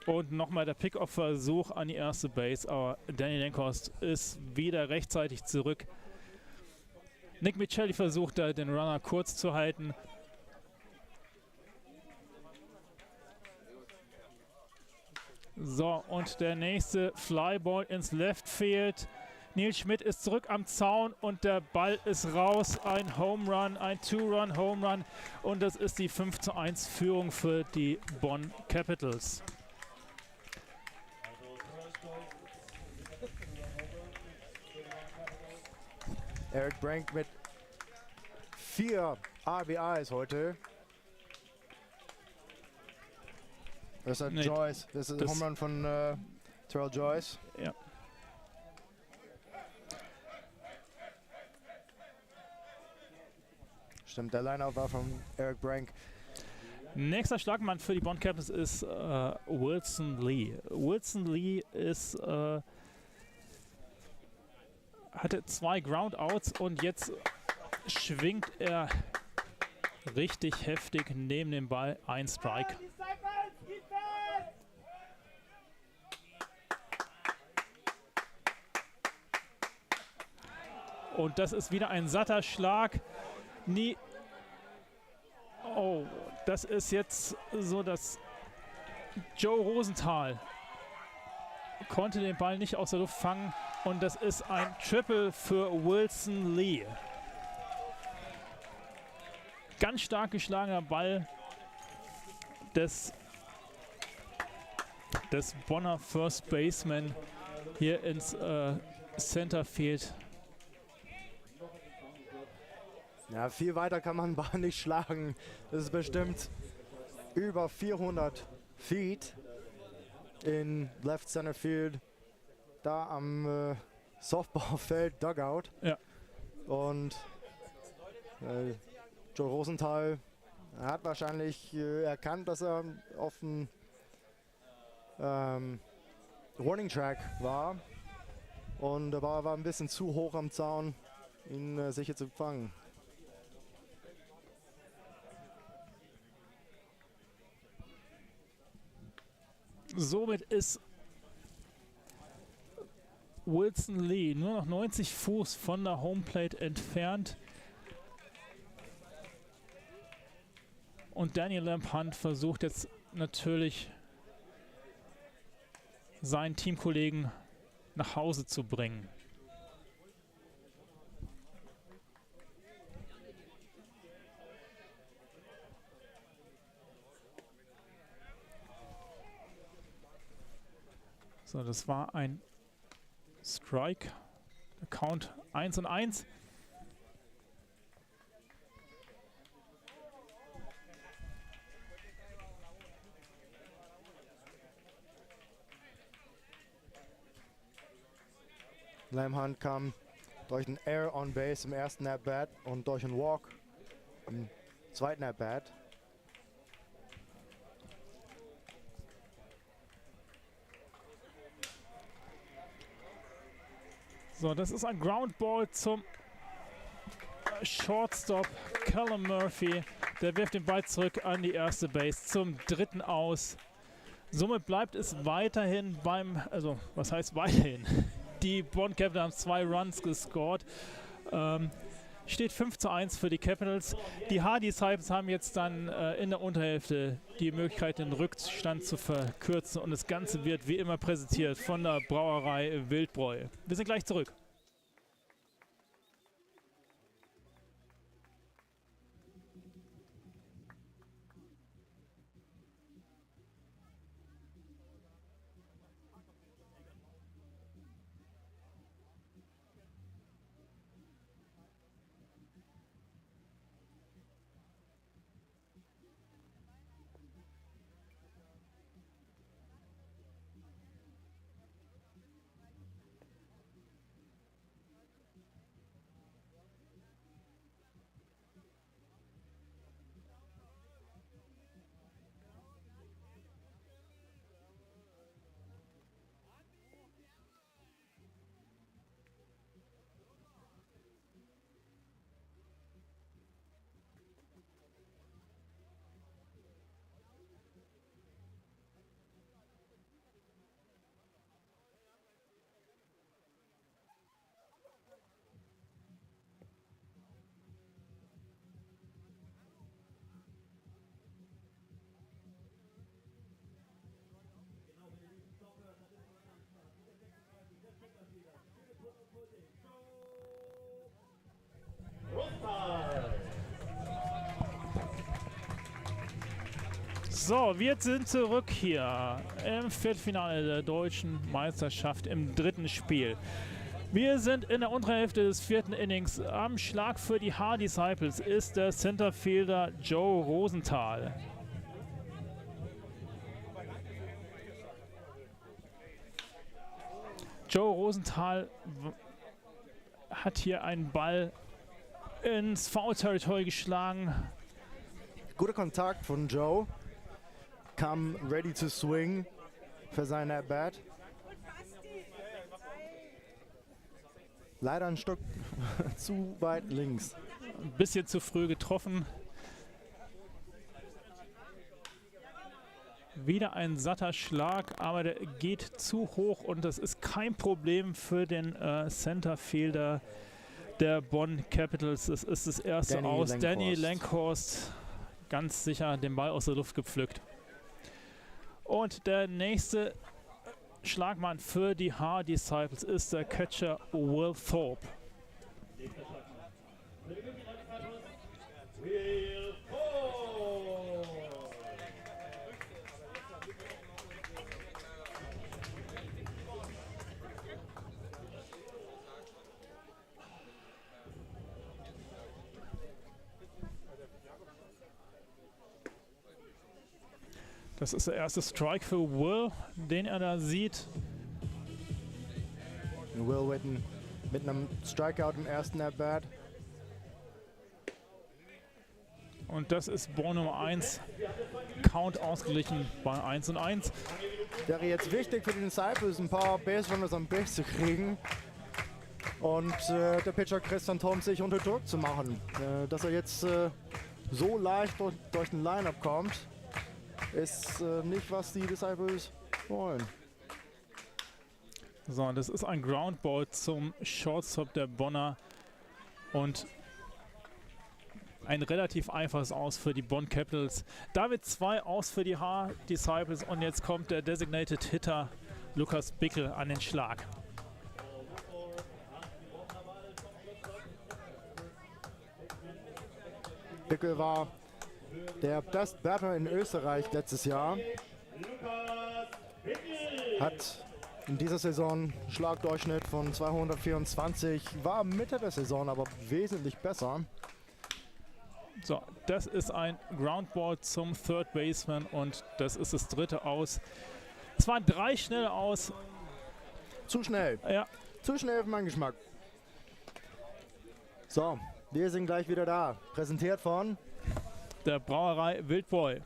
Und nochmal der Pick-Off-Versuch an die erste Base, aber Danny Lankhorst ist wieder rechtzeitig zurück. Nick Michelli versucht da den Runner kurz zu halten. So, und der nächste Flyball ins Left Field. Nils Schmidt ist zurück am Zaun und der Ball ist raus. Ein Home Run, ein Two-Run Home Run. Und das ist die 5:1 Führung für die Bonn Capitals. Eric Brank mit 4 RBIs heute. Das ist Joyce. Das ist ein Home Run von Terrell Joyce. Ja. Stimmt, der Line-Out war von Eric Brank. Nächster Schlagmann für die Bonn Capitals ist Wilson Lee. Wilson Lee ist, hatte 2 Groundouts und jetzt schwingt er richtig heftig neben dem Ball. Ein Strike. Haar Disciples, Defense! Und das ist wieder ein satter Schlag. Nie. Oh, das ist jetzt so, dass Joe Rosenthal konnte den Ball nicht aus der Luft fangen. Und das ist ein Triple für Wilson Lee. Ganz stark geschlagener Ball des Bonner First Baseman hier ins Centerfield. Ja, viel weiter kann man den Ball nicht schlagen. Das ist bestimmt über 400 Feet in Left Center Field. Da am Softballfeld Dugout. Ja. Und Joe Rosenthal hat wahrscheinlich erkannt, dass er auf dem Warning Track war. Und er war ein bisschen zu hoch am Zaun, ihn sicher zu fangen. Somit ist Wilson Lee nur noch 90 Fuß von der Homeplate entfernt. Und Daniel Lamp-Hunt versucht jetzt natürlich seinen Teamkollegen nach Hause zu bringen. So, das war ein Strike. Der Count 1-1. Lamp-Hunt kam durch ein Air on Base im ersten At-Bat und durch einen Walk im zweiten At-Bat. So, das ist ein Groundball zum Shortstop Callum Murphy. Der wirft den Ball zurück an die erste Base zum 3. Aus. Somit bleibt es weiterhin beim, also was heißt weiterhin? Die Bonn Capitals haben 2 Runs gescored. Steht 5:1 für die Capitals. Die Haar Disciples haben jetzt dann in der Unterhälfte die Möglichkeit, den Rückstand zu verkürzen. Und das Ganze wird wie immer präsentiert von der Brauerei Wildbräu. Wir sind gleich zurück. So, wir sind zurück hier im Viertelfinale der deutschen Meisterschaft im 3. Spiel. Wir sind in der unteren Hälfte des 4. Innings. Am Schlag für die Haar Disciples ist der Centerfielder Joe Rosenthal. Joe Rosenthal hat hier einen Ball ins Foul-Territory geschlagen. Guter Kontakt von Joe. Kam ready to swing für sein At-Bat. Leider ein Stück zu weit links. Ein bisschen zu früh getroffen. Wieder ein satter Schlag, aber der geht zu hoch und das ist kein Problem für den Centerfielder der Bonn Capitals. Das ist das erste Aus. Danny Langhorst ganz sicher den Ball aus der Luft gepflückt. Und der nächste Schlagmann für die Haar Disciples ist der Catcher Will Thorpe. Das ist der erste Strike für Will, den er da sieht. Will mit einem Strikeout im ersten At-Bat. Und das ist Ball Nummer 1. Count ausgeglichen bei 1:1. Wäre jetzt wichtig für die Disciples, ein paar Base-Runners am Base zu kriegen. Und der Pitcher Christian Tom sich unter Druck zu machen. Dass er jetzt so leicht durch den Line-Up kommt, ist nicht, was die Disciples wollen. So, das ist ein Groundball zum Shortstop der Bonner und ein relativ einfaches Aus für die Bonn Capitals. Damit 2 Aus für die Haar Disciples und jetzt kommt der Designated Hitter Lukas Bickel an den Schlag. Bickel war der Best Batter in Österreich letztes Jahr. Hat in dieser Saison einen Schlagdurchschnitt von 224, war Mitte der Saison aber wesentlich besser. So, das ist ein Groundball zum Third Baseman und das ist das dritte Aus. Es waren 3 schnelle Aus. Zu schnell. Ja. Zu schnell für meinen Geschmack. So, wir sind gleich wieder da. Präsentiert von der Brauerei Wildboy.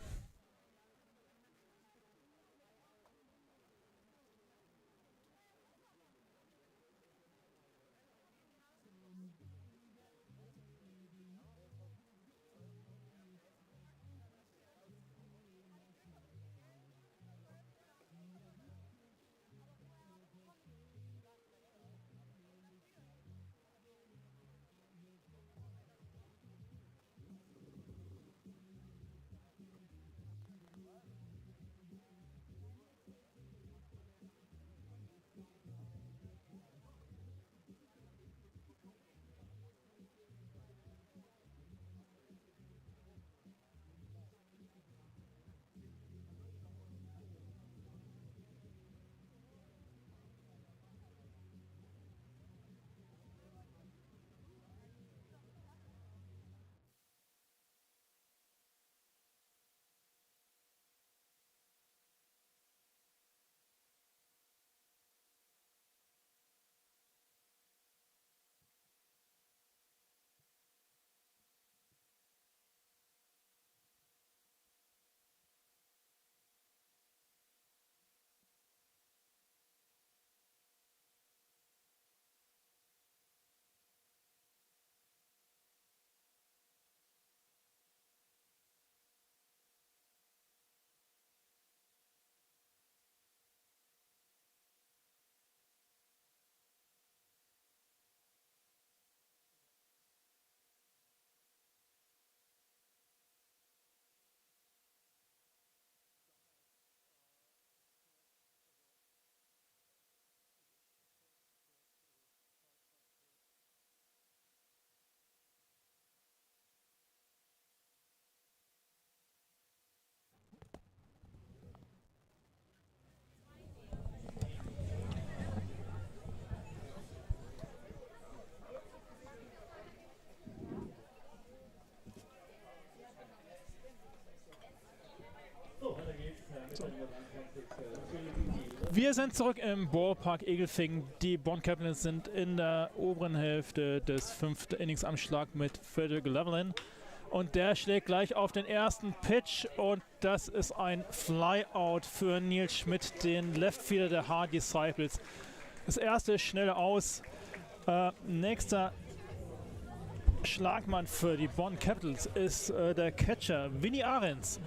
Wir sind zurück im Ballpark Egelfingen. Die Bonn Capitals sind in der oberen Hälfte des 5. Innings am Schlag mit Frederick Levelin. Und der schlägt gleich auf den ersten Pitch und das ist ein Flyout für Nils Schmidt, den Leftfielder der Haar Disciples. Das erste schnell aus. Nächster Schlagmann für die Bonn Capitals ist der Catcher Winnie Ahrens.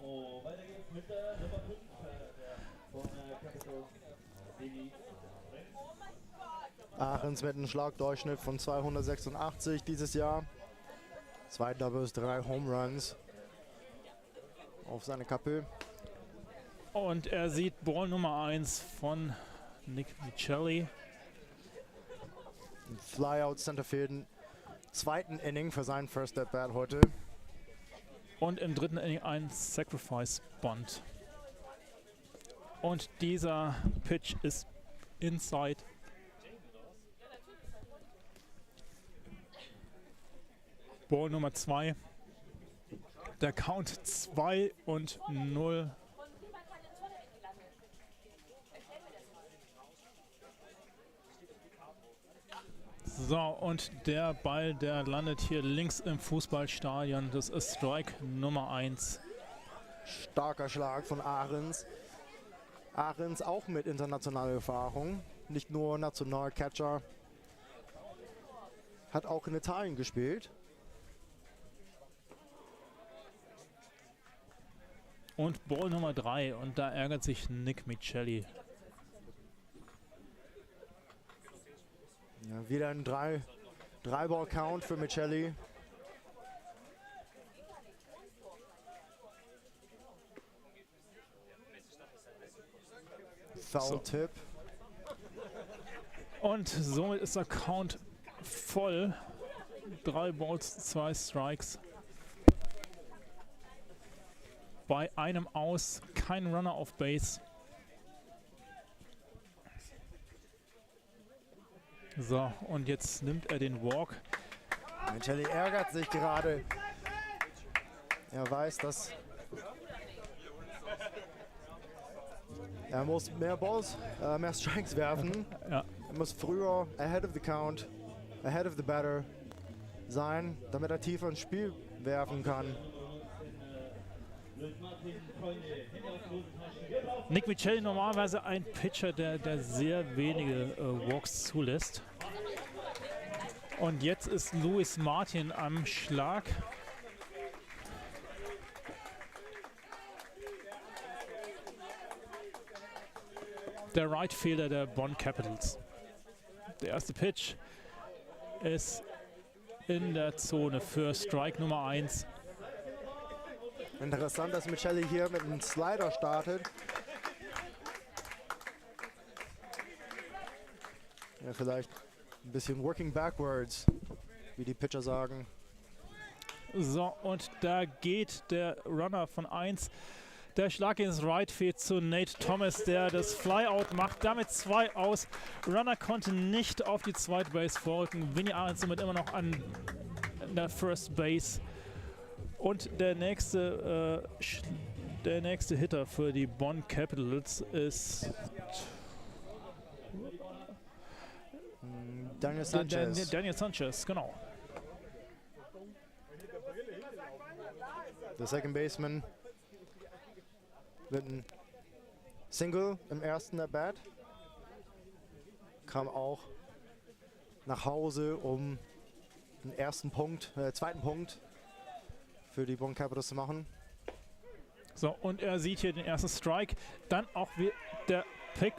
So, weiter geht's mit der Nummer 5 der Bonn Capitals. Ahrens mit einem Schlagdurchschnitt von 286 dieses Jahr. 2 Doubles, 3 Home Runs auf seine Kappe. Und er sieht Ball Nummer 1 von Nick Michelli. Flyout Centerfield, im zweiten Inning für seinen First at Bat heute. Und im dritten Inning ein Sacrifice Bunt. Und dieser Pitch ist inside. Ball Nummer 2. Der Count 2-0. So, und der Ball, der landet hier links im Fußballstadion. Das ist Strike Nummer 1. Starker Schlag von Ahrens. Ahrens auch mit internationaler Erfahrung. Nicht nur Nationalcatcher. Hat auch in Italien gespielt. Und Ball Nummer 3. Und da ärgert sich Nick Michelli. Ja, wieder ein 3-Ball-Count für Michelli. Foul-Tipp. Und somit ist der Count voll. 3 Balls, 2 Strikes. Bei einem Aus, kein Runner auf Base. So, und jetzt nimmt er den Walk. Michelli ärgert sich gerade. Er weiß, dass er muss mehr Balls, mehr Strikes werfen. Ja. Er muss früher ahead of the count, ahead of the batter sein, damit er tiefer ins Spiel werfen kann. Nick Michelli normalerweise ein Pitcher, der sehr wenige Walks zulässt. Und jetzt ist Louis Martin am Schlag. Der Right Fielder der Bonn Capitals. Der erste Pitch ist in der Zone für Strike Nummer 1. Interessant, dass Michelli hier mit einem Slider startet. Ja, vielleicht ein bisschen working backwards, wie die Pitcher sagen. So, und da geht der Runner von 1. Der Schlag ins Right Field zu Nate Thomas, der das Flyout macht. Damit 2 aus. Runner konnte nicht auf die Zweite Base vorrücken. Winnie Ahrens somit immer noch an der First Base. Und der nächste Hitter für die Bonn Capitals ist Daniel Sanchez. Daniel Sanchez, genau. Der Second Baseman mit einem Single im ersten At-Bat. Kam auch nach Hause, um den zweiten Punkt für die Bonn Capitals zu machen. So, und er sieht hier den ersten Strike. Dann auch der Pick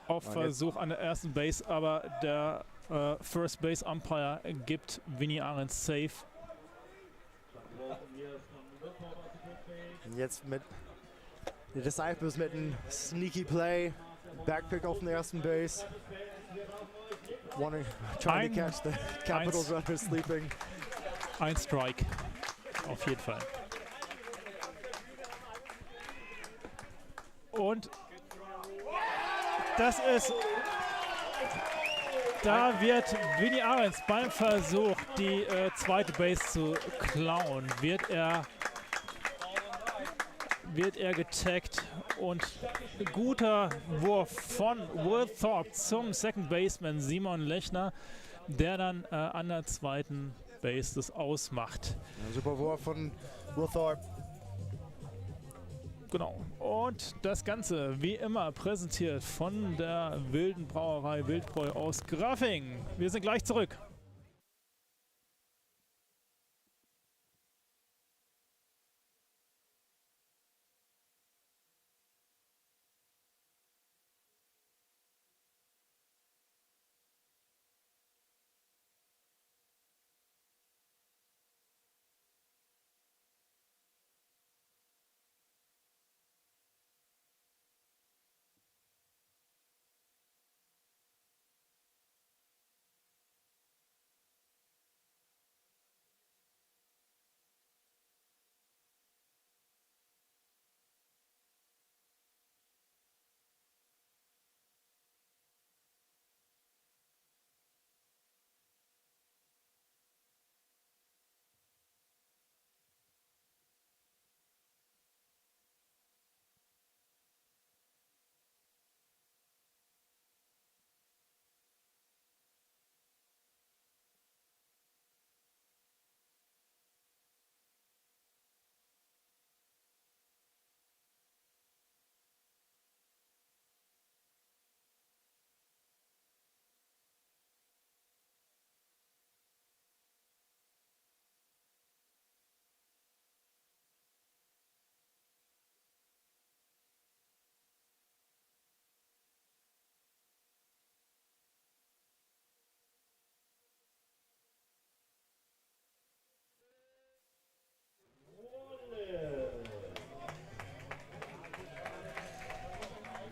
auf Versuch an der ersten Base, aber der First Base Umpire gibt Winnie Ahrens safe. Und jetzt mit die Disciples mit einem Sneaky Play. Backpick auf den ersten Base. Trying to catch the Capitals runner sleeping. Ein Strike. Auf jeden Fall. Und das ist... Da wird Winnie Ahrens beim Versuch, die zweite Base zu klauen, wird er wird er getaggt und guter Wurf von Will Thorpe zum Second Baseman Simon Lechner, der dann an der zweiten Base das ausmacht. Ja, super Wurf von Will Thorpe. Genau. Und das Ganze, wie immer, präsentiert von der Wilden Brauerei Wildbräu aus Grafing. Wir sind gleich zurück.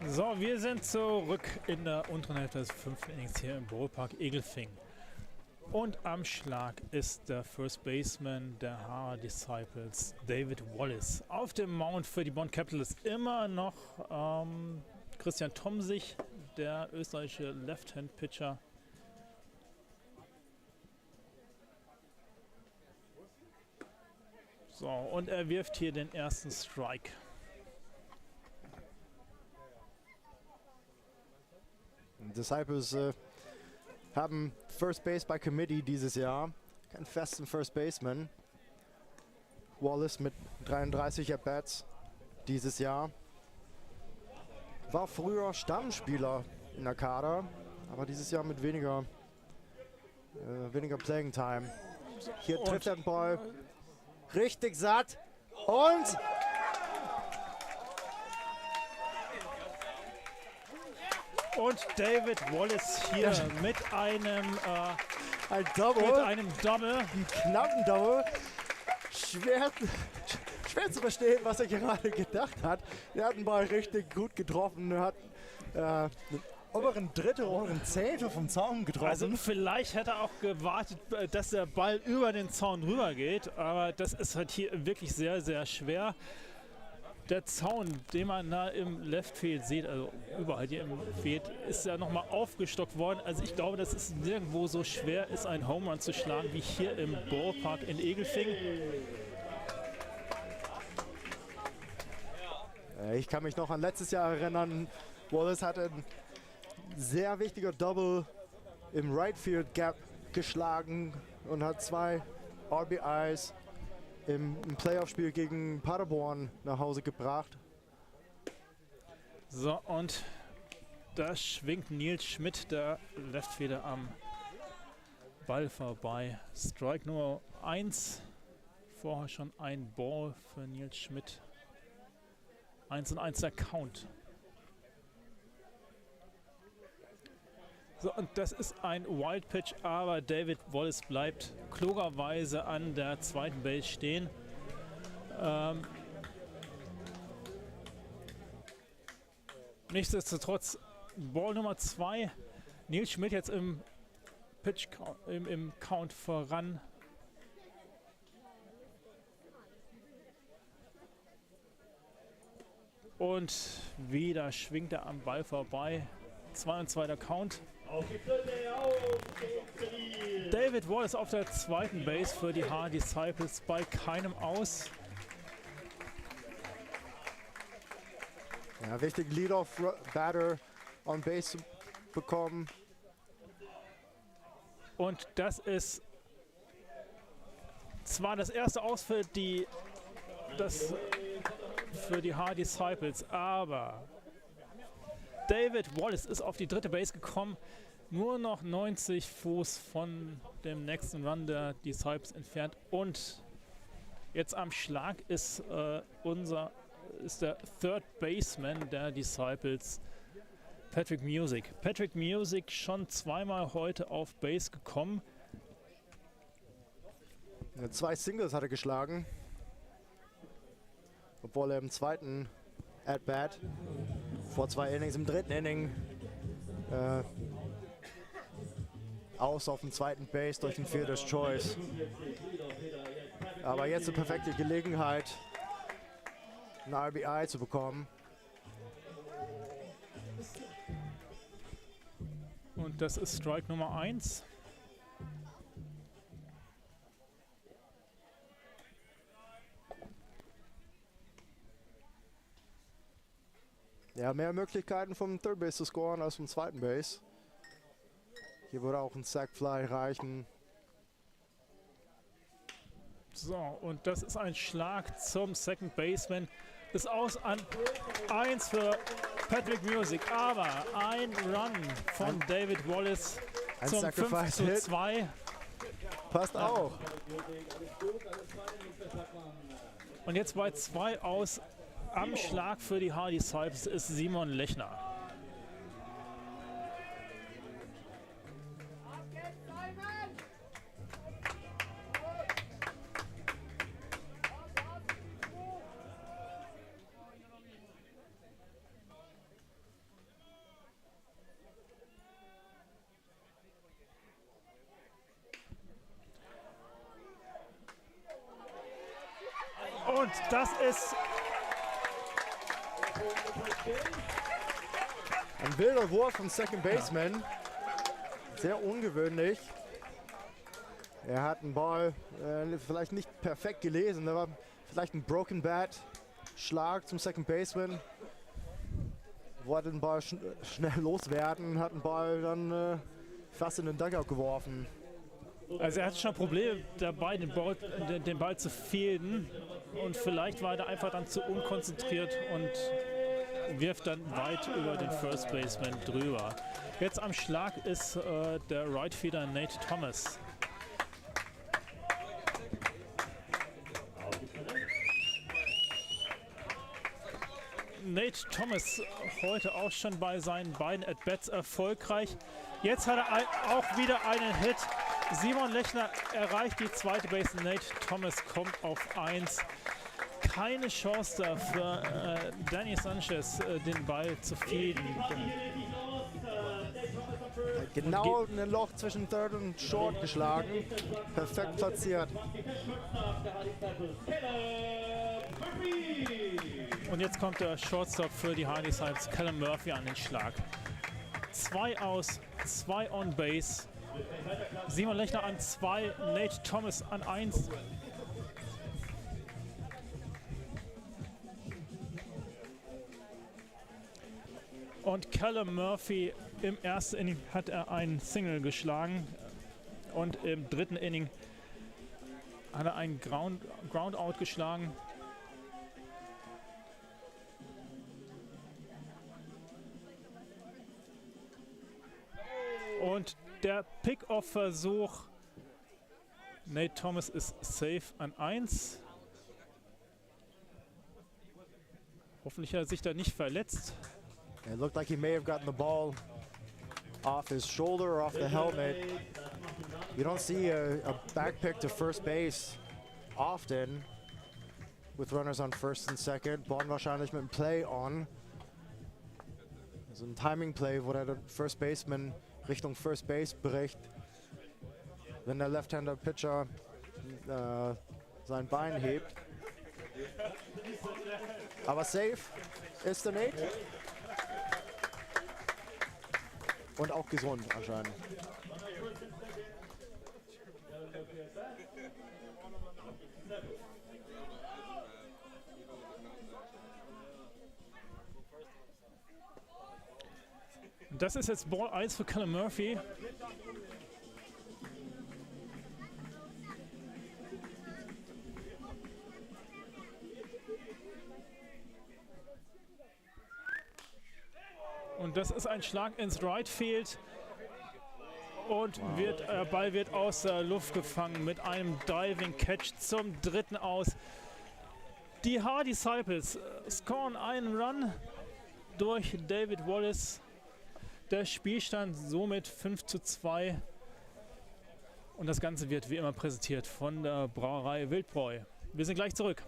So, wir sind zurück in der unteren Hälfte des 5. Innings hier im Ballpark Egelfing. Und am Schlag ist der First Baseman der Haar Disciples, David Wallace. Auf dem Mount für die Bonn Capitals immer noch Christian Tomsich, der österreichische Left-Hand-Pitcher. So, und er wirft hier den ersten Strike. Disciples haben First Base by Committee dieses Jahr. Keinen festen First Baseman. Wallace mit 33 At-Bats dieses Jahr. War früher Stammspieler in der Kader, aber dieses Jahr mit weniger Playing Time. Hier trifft er den Ball richtig satt und David Wallace hier mit einem Double, einen knappen Double. Schwer zu verstehen, was er gerade gedacht hat. Er hat den Ball richtig gut getroffen. Er hat den oberen Drittel, oberen Zehntel vom Zaun getroffen. Also vielleicht hätte er auch gewartet, dass der Ball über den Zaun rüber geht, aber das ist halt hier wirklich sehr, sehr schwer. Der Zaun, den man da im Left Field sieht, also überall hier im Field, ist ja nochmal aufgestockt worden. Also ich glaube, dass es nirgendwo so schwer ist, einen Home Run zu schlagen, wie hier im Ballpark in Egelfing. Ich kann mich noch an letztes Jahr erinnern. Wallace hatte ein sehr wichtiger Double im Right Field Gap geschlagen und hat 2 RBIs im Playoff-Spiel gegen Paderborn nach Hause gebracht. So, und da schwingt Nils Schmidt, der Leftfielder, am Ball vorbei. Strike Nummer 1. Vorher schon ein Ball für Nils Schmidt. 1-1 der Count. So, und das ist ein Wild Pitch, aber David Wallace bleibt klugerweise an der zweiten Base stehen. Nichtsdestotrotz Ball Nummer 2. Nils Schmidt jetzt im Pitch im Count voran. Und wieder schwingt er am Ball vorbei. 2-2 der Count. David Wallace auf der zweiten Base für die Haar Disciples bei keinem Aus. Ja, wichtig Lead-Off-Batter on Base zu bekommen. Und das ist zwar das erste Aus für die Haar Disciples, aber David Wallace ist auf die dritte Base gekommen, nur noch 90 Fuß von dem nächsten Run der Disciples entfernt. Und jetzt am Schlag ist der Third Baseman der Disciples, Patrick Music. Patrick Music schon zweimal heute auf Base gekommen. Ja, 2 Singles hat er geschlagen, obwohl er im zweiten At-Bat vor 2 Innings im dritten Inning aus auf dem zweiten Base durch den Fielder's Choice. Aber jetzt eine perfekte Gelegenheit, ein RBI zu bekommen. Und das ist Strike Nummer 1. Ja, mehr Möglichkeiten vom Third Base zu scoren als vom zweiten Base. Hier würde auch ein Sackfly reichen. So, und das ist ein Schlag zum Second Baseman. Das Aus an 1 für Patrick Music, aber ein Run von David Wallace zum 5:2. Passt auch. Und jetzt bei 2 Aus am Schlag für die Haar Disciples ist Simon Lechner. Und das ist ein wilder Wurf vom Second Baseman. Sehr ungewöhnlich. Er hat den Ball vielleicht nicht perfekt gelesen. Da war vielleicht ein Broken Bat Schlag zum Second Baseman. Wollte den Ball schnell loswerden, hat den Ball dann fast in den Dugout geworfen. Also er hat schon Probleme dabei, den Ball zu fielden. Und vielleicht war er einfach dann zu unkonzentriert und wirft dann weit über den First Baseman drüber. Jetzt am Schlag ist der Right Fielder Nate Thomas. Nate Thomas heute auch schon bei seinen beiden At-Bats erfolgreich. Jetzt hat er auch wieder einen Hit. Simon Lechner erreicht die zweite Base. Nate Thomas kommt auf 1. Keine Chance da für Danny Sanchez, den Ball zu fielden. Genau in ein Loch zwischen Third und Short geschlagen. Perfekt platziert. Und jetzt kommt der Shortstop für die Haar Disciples, Callum Murphy, an den Schlag. 2 aus, 2 on Base. Simon Lechner an 2, Nate Thomas an 1. Und Callum Murphy im ersten Inning hat er einen Single geschlagen. Und im dritten Inning hat er einen Groundout geschlagen. Und der Pick-Off-Versuch, Nate Thomas ist safe an 1. Hoffentlich hat er sich da nicht verletzt. It looked like he may have gotten the ball off his shoulder or off the helmet. You don't see a back pick to first base often with runners on first and second. Bonn wahrscheinlich mit dem Play on. Also ein Timing-Play, wo der First Baseman Richtung First Base bricht, wenn der Left-Hander Pitcher sein Bein hebt. Aber safe ist der Nate. Und auch gesund anscheinend. das ist jetzt Ball 1 für Callum Murphy. Und das ist ein Schlag ins Right Field. Und Ball wird aus der Luft gefangen mit einem Diving Catch zum dritten aus. Die Haar Disciples scoren einen Run durch David Wallace. Der Spielstand somit 5:2. Und das Ganze wird wie immer präsentiert von der Brauerei Wildbräu. Wir sind gleich zurück.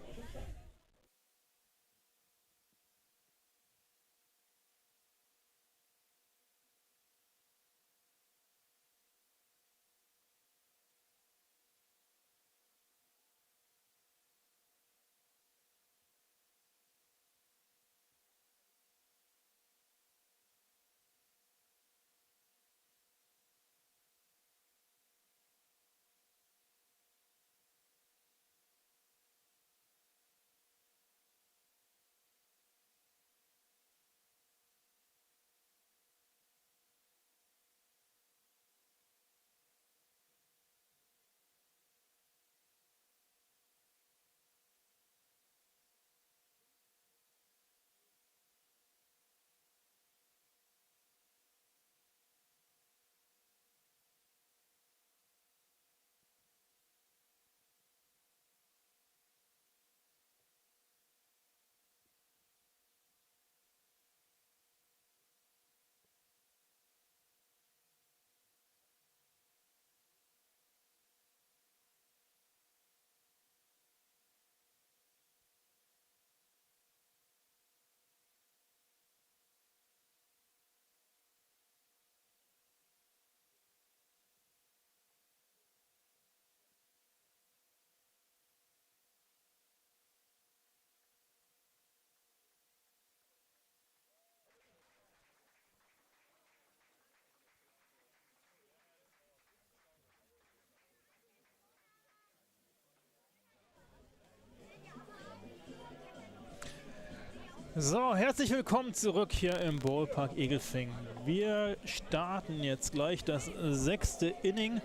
So, herzlich willkommen zurück hier im Ballpark Egelfing. Wir starten jetzt gleich das 6. Inning.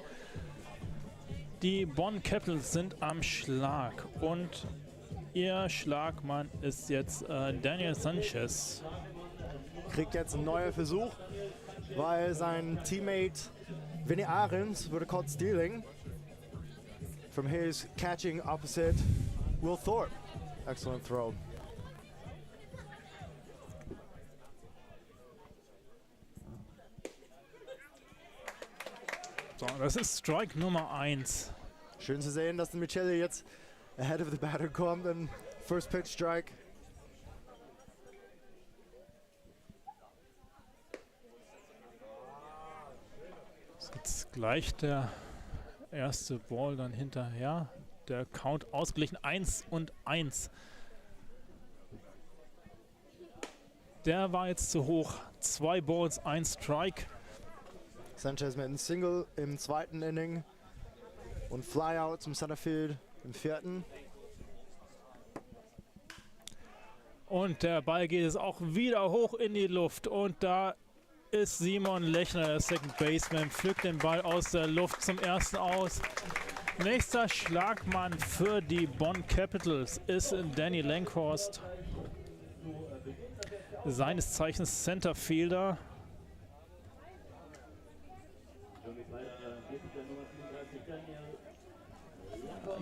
Die Bonn Capitals sind am Schlag und ihr Schlagmann ist jetzt Daniel Sanchez. Kriegt jetzt einen neuen Versuch, weil sein Teammate Vinny Ahrens wurde caught stealing from his catching opposite Will Thorpe. Excellent throw. So, das ist Strike Nummer 1. Schön zu sehen, dass der Michele jetzt ahead of the batter kommt und First Pitch Strike. Jetzt gleich der erste Ball dann hinterher. Der Count ausgeglichen 1:1. Der war jetzt zu hoch. 2 Balls, 1 Strike. Sanchez mit einem Single im zweiten Inning und Flyout zum Centerfield im vierten. Und der Ball geht jetzt auch wieder hoch in die Luft. Und da ist Simon Lechner, der Second Baseman, pflückt den Ball aus der Luft zum ersten aus. Nächster Schlagmann für die Bonn Capitals ist Danny Langhorst. Seines Zeichens Centerfielder.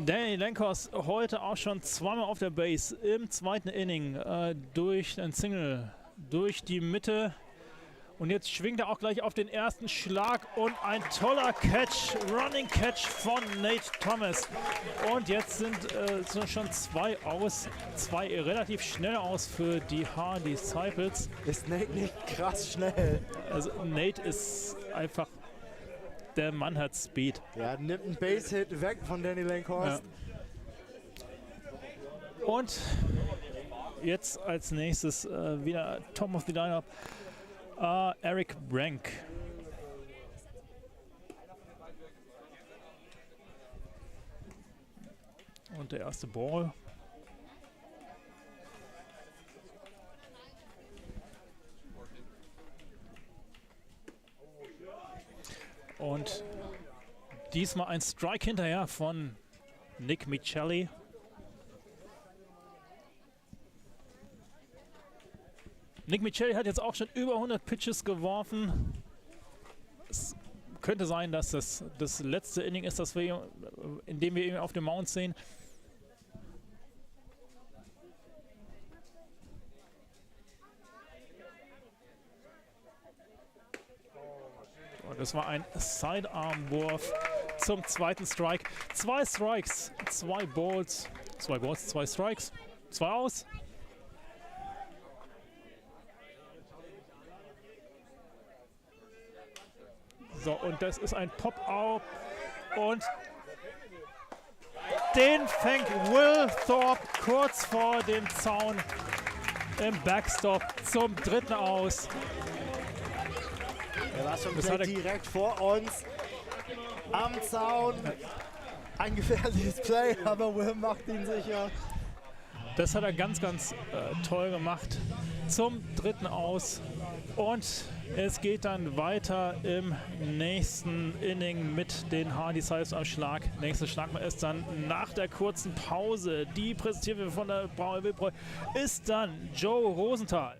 Danny Langhorst heute auch schon zweimal auf der Base im zweiten Inning durch ein Single durch die Mitte. Und jetzt schwingt er auch gleich auf den ersten Schlag und ein toller Catch, Running Catch von Nate Thomas. Und jetzt sind schon 2 aus, 2 relativ schnell aus für die Haar Disciples. Ist Nate nicht krass schnell? Also Nate ist einfach, der Mann hat Speed. Ja, nimmt einen Base-Hit weg von Danny Langhorst. Ja. Und jetzt als nächstes wieder Top of the Lineup. Eric Brank. Und der erste Ball. Und diesmal ein Strike hinterher von Nick Michelli. Nick Michelli hat jetzt auch schon über 100 Pitches geworfen. Es könnte sein, dass das letzte Inning ist, in dem wir ihn auf dem Mount sehen. Und das war ein Sidearm-Wurf zum zweiten Strike. 2 Strikes, 2 Balls, 2 Strikes, 2 aus. So, und das ist ein Pop-Out und den fängt Will Thorpe kurz vor dem Zaun im Backstop zum dritten aus. Er war schon direkt vor uns am Zaun. Ein gefährliches Play, aber Will macht ihn sicher. Das hat er ganz, ganz toll gemacht. Zum dritten aus. Und es geht dann weiter im nächsten Inning mit den Haar Disciples am Schlag. Nächster Schlag ist dann nach der kurzen Pause. Die präsentiert wird von der Braue Wildbräu ist dann Joe Rosenthal.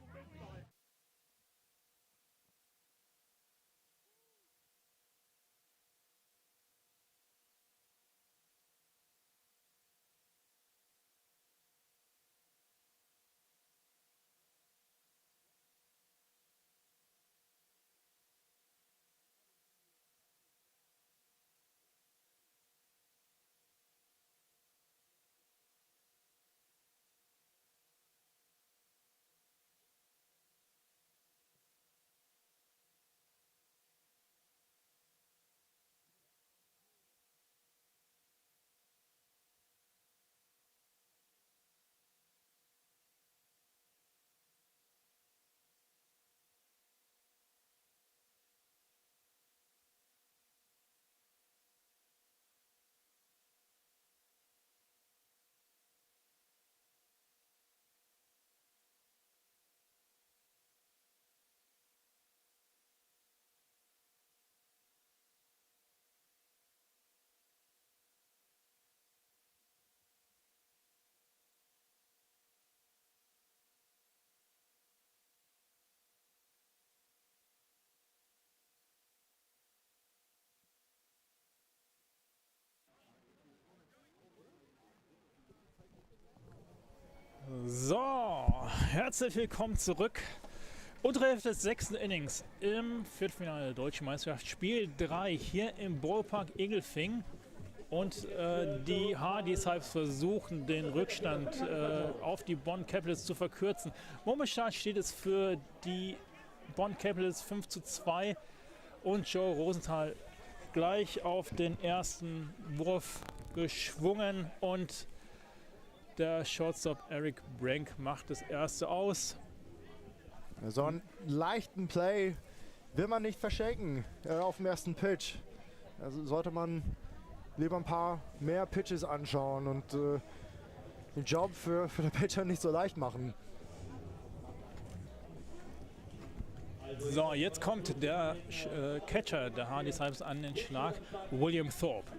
So, herzlich willkommen zurück. Untere Hälfte des 6. Innings im Viertelfinale der Deutschen Meisterschaft. Spiel 3 hier im Ballpark Egelfing. Und die Haar Disciples versuchen, den Rückstand auf die Bonn Capitals zu verkürzen. Momentan steht es für die Bonn Capitals 5:2 und Joe Rosenthal gleich auf den ersten Wurf geschwungen und der Shortstop Eric Brank macht das erste aus. So einen leichten Play will man nicht verschenken auf dem ersten Pitch. Also sollte man lieber ein paar mehr Pitches anschauen und den Job für den Pitcher nicht so leicht machen. So, jetzt kommt der Catcher der Haar Disciples an den Schlag, William Thorpe.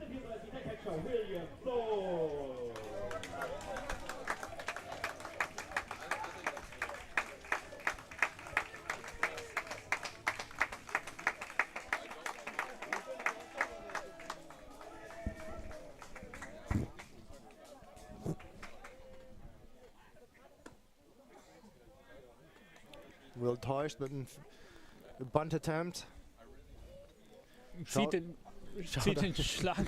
Will täuscht mit einem Bunt Attempt. Zieht den Schlag,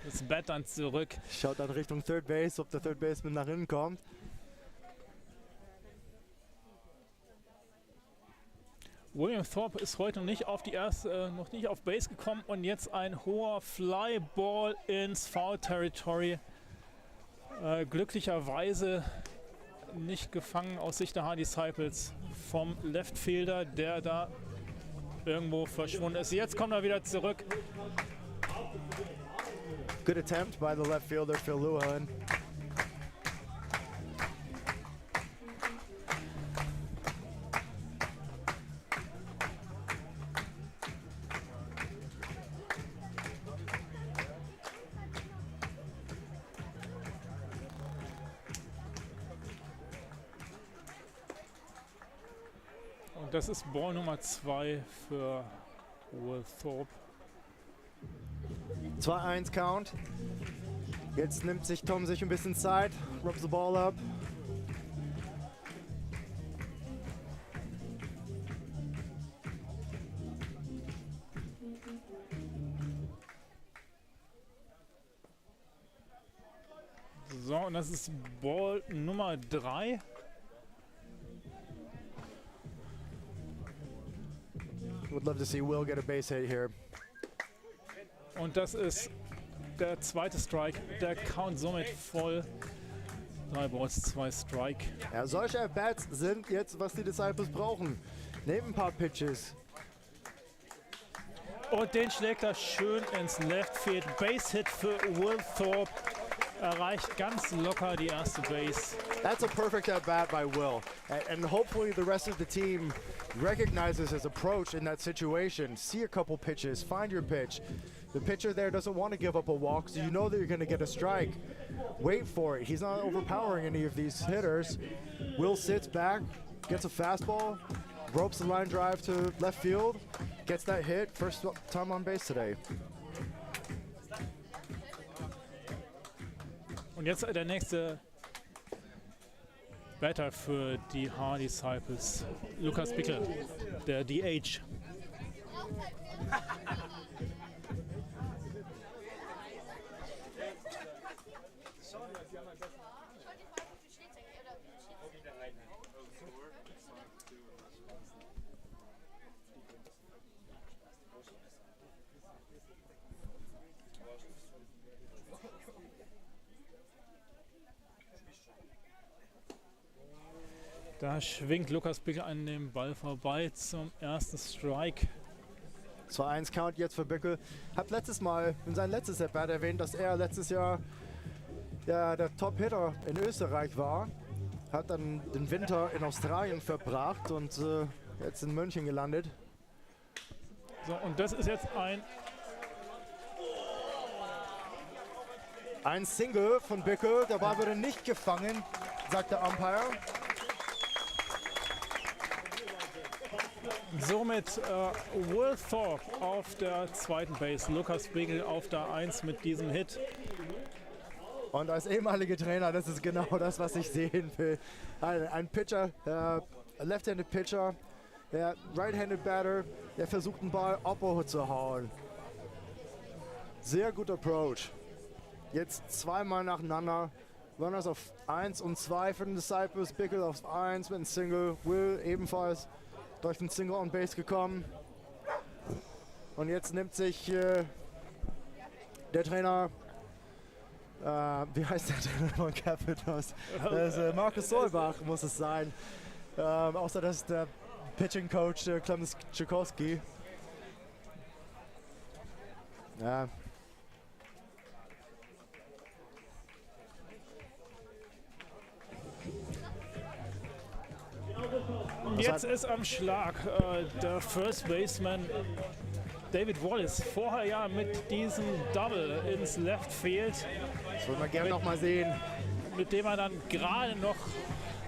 das Bat dann zurück. Schaut dann Richtung Third Base, ob der Third Baseman nach innen kommt. William Thorpe ist heute noch nicht auf Base gekommen und jetzt ein hoher Fly Ball ins Foul Territory. Glücklicherweise nicht gefangen aus Sicht der Haar Disciples vom Left Fielder, der da irgendwo verschwunden ist. Jetzt kommt er wieder zurück. Good attempt by the left fielder Phil Luhan. Das ist Ball Nummer 2 für Will Thorpe. 2-1 Count. Jetzt nimmt sich Tom sich ein bisschen Zeit, rubs the ball up. So, und das ist Ball Nummer 3. Would love to see Will get a base hit here. Und das ist der zweite Strike. Der Count somit voll. 3 Balls, 2 Strike. Ja, solche At-Bats sind jetzt, was die Disciples brauchen. Neben ein paar Pitches. Und den schlägt er schön ins Left Field. Base Hit für Will Thorpe. Erreicht ganz locker die erste Base. That's a perfect at-bat by Will. And hopefully the rest of the team recognizes his approach in that situation. See a couple pitches, find your pitch. The pitcher there doesn't want to give up a walk, so you know that you're going to get a strike. Wait for it. He's not overpowering any of these hitters. Will sits back, gets a fastball, ropes the line drive to left field, gets that hit. First time on base today. Und jetzt der nächste Batter für die Haar Disciples. Lukas Bickel, der DH. Da schwingt Lukas Bickel an dem Ball vorbei zum ersten Strike. 2-1 Count jetzt für Bickel. Hat letztes Mal in seinem letztes At-Bat erwähnt, dass er letztes Jahr ja, der Top-Hitter in Österreich war. Hat dann den Winter in Australien verbracht und jetzt in München gelandet. So, und das ist jetzt ein Single von Bickel. Der Ball wurde nicht gefangen, sagt der Umpire. Somit Will Thorpe auf der zweiten Base, Lukas Bickel auf der 1 mit diesem Hit. Und als ehemaliger Trainer, das ist genau das, was ich sehen will. Ein Pitcher, Left-Handed Pitcher, der Right-Handed Batter, der versucht den Ball Oppo zu hauen. Sehr guter Approach. Jetzt zweimal nacheinander. Runners auf 1 und 2 für den Disciples. Bickel auf 1 mit einem Single. Will ebenfalls durch den Single on Base gekommen. Und jetzt nimmt sich der Trainer, wie heißt der Trainer von Capitals? Das ist, Markus Solbach muss es sein. Außer das ist der Pitching Coach Clemens Tchaikovsky. Ja. Jetzt ist am Schlag der First Baseman David Wallace. Vorher ja mit diesem Double ins Left Field. Das wollen wir gerne noch mal sehen. Mit dem er dann gerade noch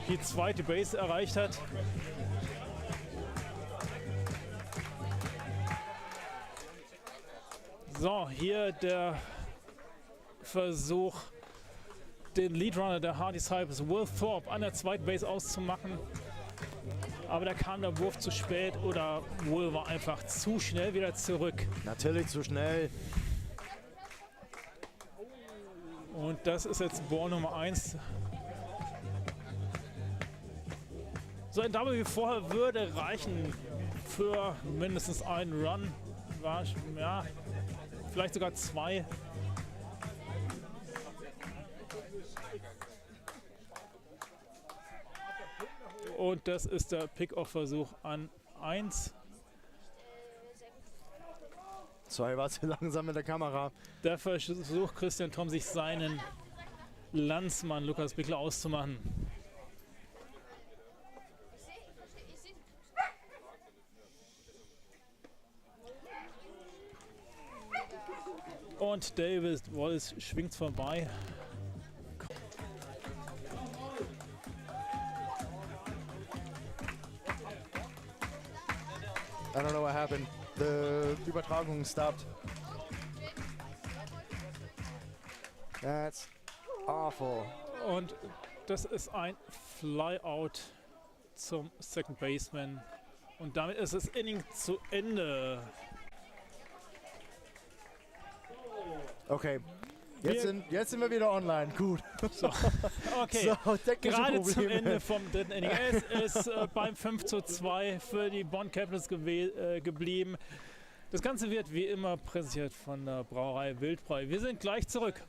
die zweite Base erreicht hat. So, hier der Versuch, den Leadrunner der Haar Disciples, Will Thorpe, an der zweiten Base auszumachen. Aber da kam der Wurf zu spät oder Will war einfach zu schnell wieder zurück. Natürlich zu schnell. Und das ist jetzt Ball Nummer 1. So ein Double wie vorher würde reichen für mindestens einen Run. Ja, vielleicht sogar 2. Und das ist der Pick-Off-Versuch an 1. Sorry, war zu langsam mit der Kamera. Der Versuch, Christian Tom, sich seinen Landsmann Lukas Bickel auszumachen. Und David Wallace schwingt vorbei. I don't know what happened. The Übertragung stopped. That's awful. Und das ist ein Flyout zum Second Baseman. Und damit ist das Inning zu Ende. Okay. Jetzt sind wir wieder online. Gut. So, okay. So, technische gerade zum Probleme. Ende vom dritten Inning. Es ist beim 5:2 für die Bonn Capitals geblieben. Das Ganze wird wie immer präsentiert von der Brauerei Wildbräu. Wir sind gleich zurück.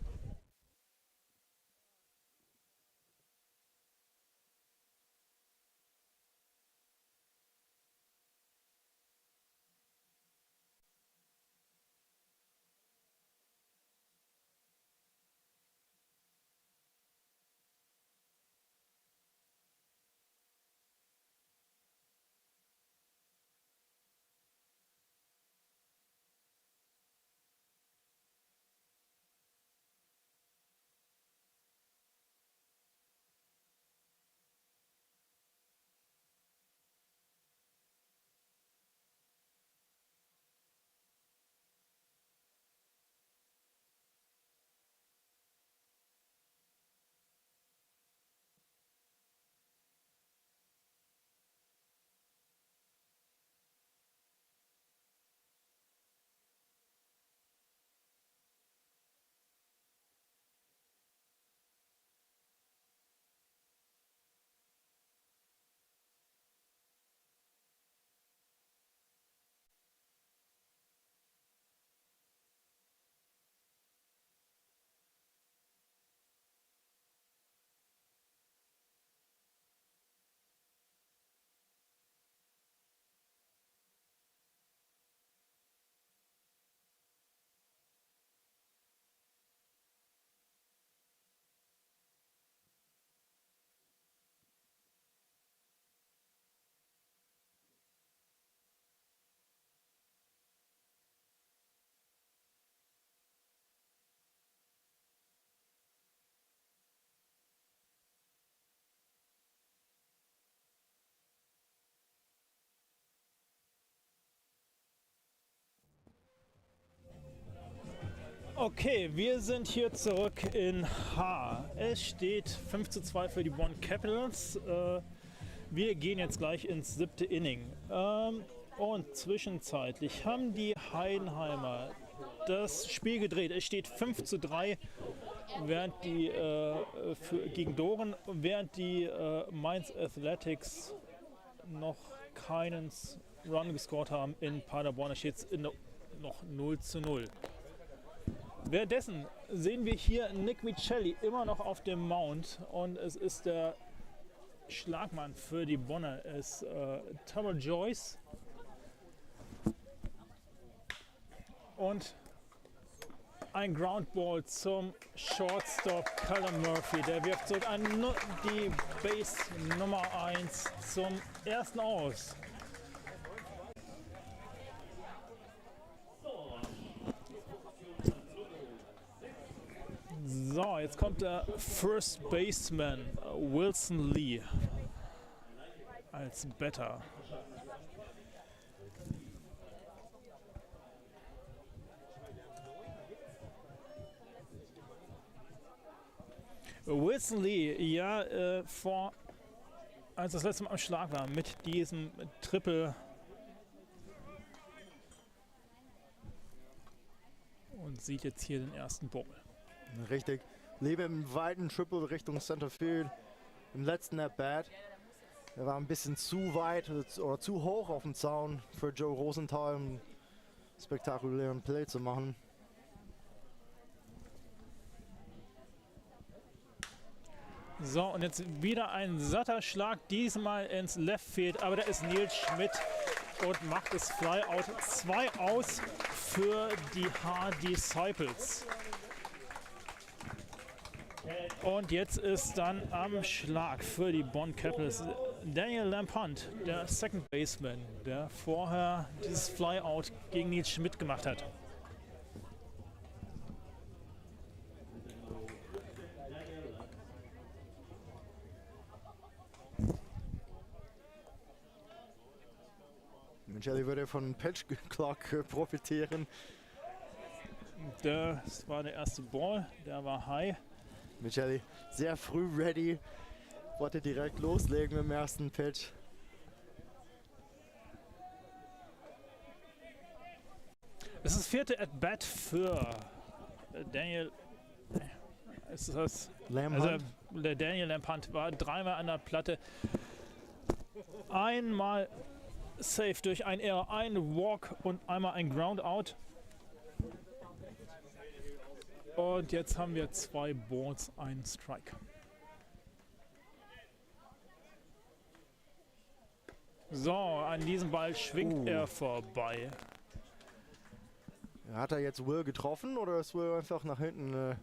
Okay, wir sind hier zurück in Haar. Es steht 5:2 für die Bonn Capitals. Wir gehen jetzt gleich ins 7. Inning. Und zwischenzeitlich haben die Heidenheimer das Spiel gedreht. Es steht 5:3 während die, gegen Doren, während die Mainz Athletics noch keinen Run gescored haben in Paderborn. Da steht es noch 0:0. Währenddessen sehen wir hier Nick Michelli immer noch auf dem Mount und es ist der Schlagmann für die Bonner, ist Tyrell Joyce und ein Groundball zum Shortstop Callum Murphy, der wirft zurück an die Base Nummer 1 zum ersten Aus. So, jetzt kommt der First Baseman Wilson Lee als Batter. Wilson Lee, ja, als das letzte Mal am Schlag war mit diesem Triple und sieht jetzt hier den ersten Ball. Richtig. Lebe im weiten Triple Richtung Center Field. Im letzten At-Bat. Er war ein bisschen zu weit oder zu hoch auf dem Zaun für Joe Rosenthal, einen spektakulären Play zu machen. So, und jetzt wieder ein satter Schlag, diesmal ins Left Field, aber da ist Nils Schmidt und macht das Flyout. 2 aus für die Haar Disciples. Und jetzt ist dann am Schlag für die Bonn Capitals Daniel Lampant, der Second Baseman, der vorher dieses Flyout gegen Nils Schmidt gemacht hat. Jelly würde von Pitch Clock profitieren. Das war der erste Ball, der war high. Jelly sehr früh ready, wollte direkt loslegen mit dem ersten Pitch. Es ist das vierte At-Bat für Daniel. Ist das? Lamhunt. Also der Daniel Lamhunt war dreimal an der Platte. Einmal safe durch ein Error, ein Walk und einmal ein Groundout. Und jetzt haben wir 2 Balls, einen Strike. So, an diesem Ball schwingt er vorbei. Hat er jetzt Will getroffen oder ist Will einfach nach hinten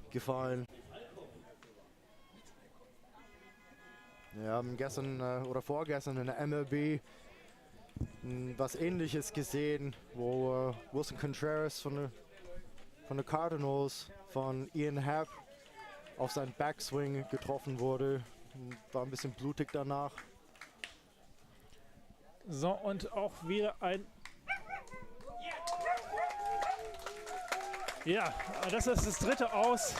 gefallen? Wir haben gestern oder vorgestern in der MLB was Ähnliches gesehen, wo Wilson Contreras von den Cardinals von Ian Happ auf seinen Backswing getroffen wurde. War ein bisschen blutig danach. So, und auch wieder ein... Ja, das ist das dritte Aus.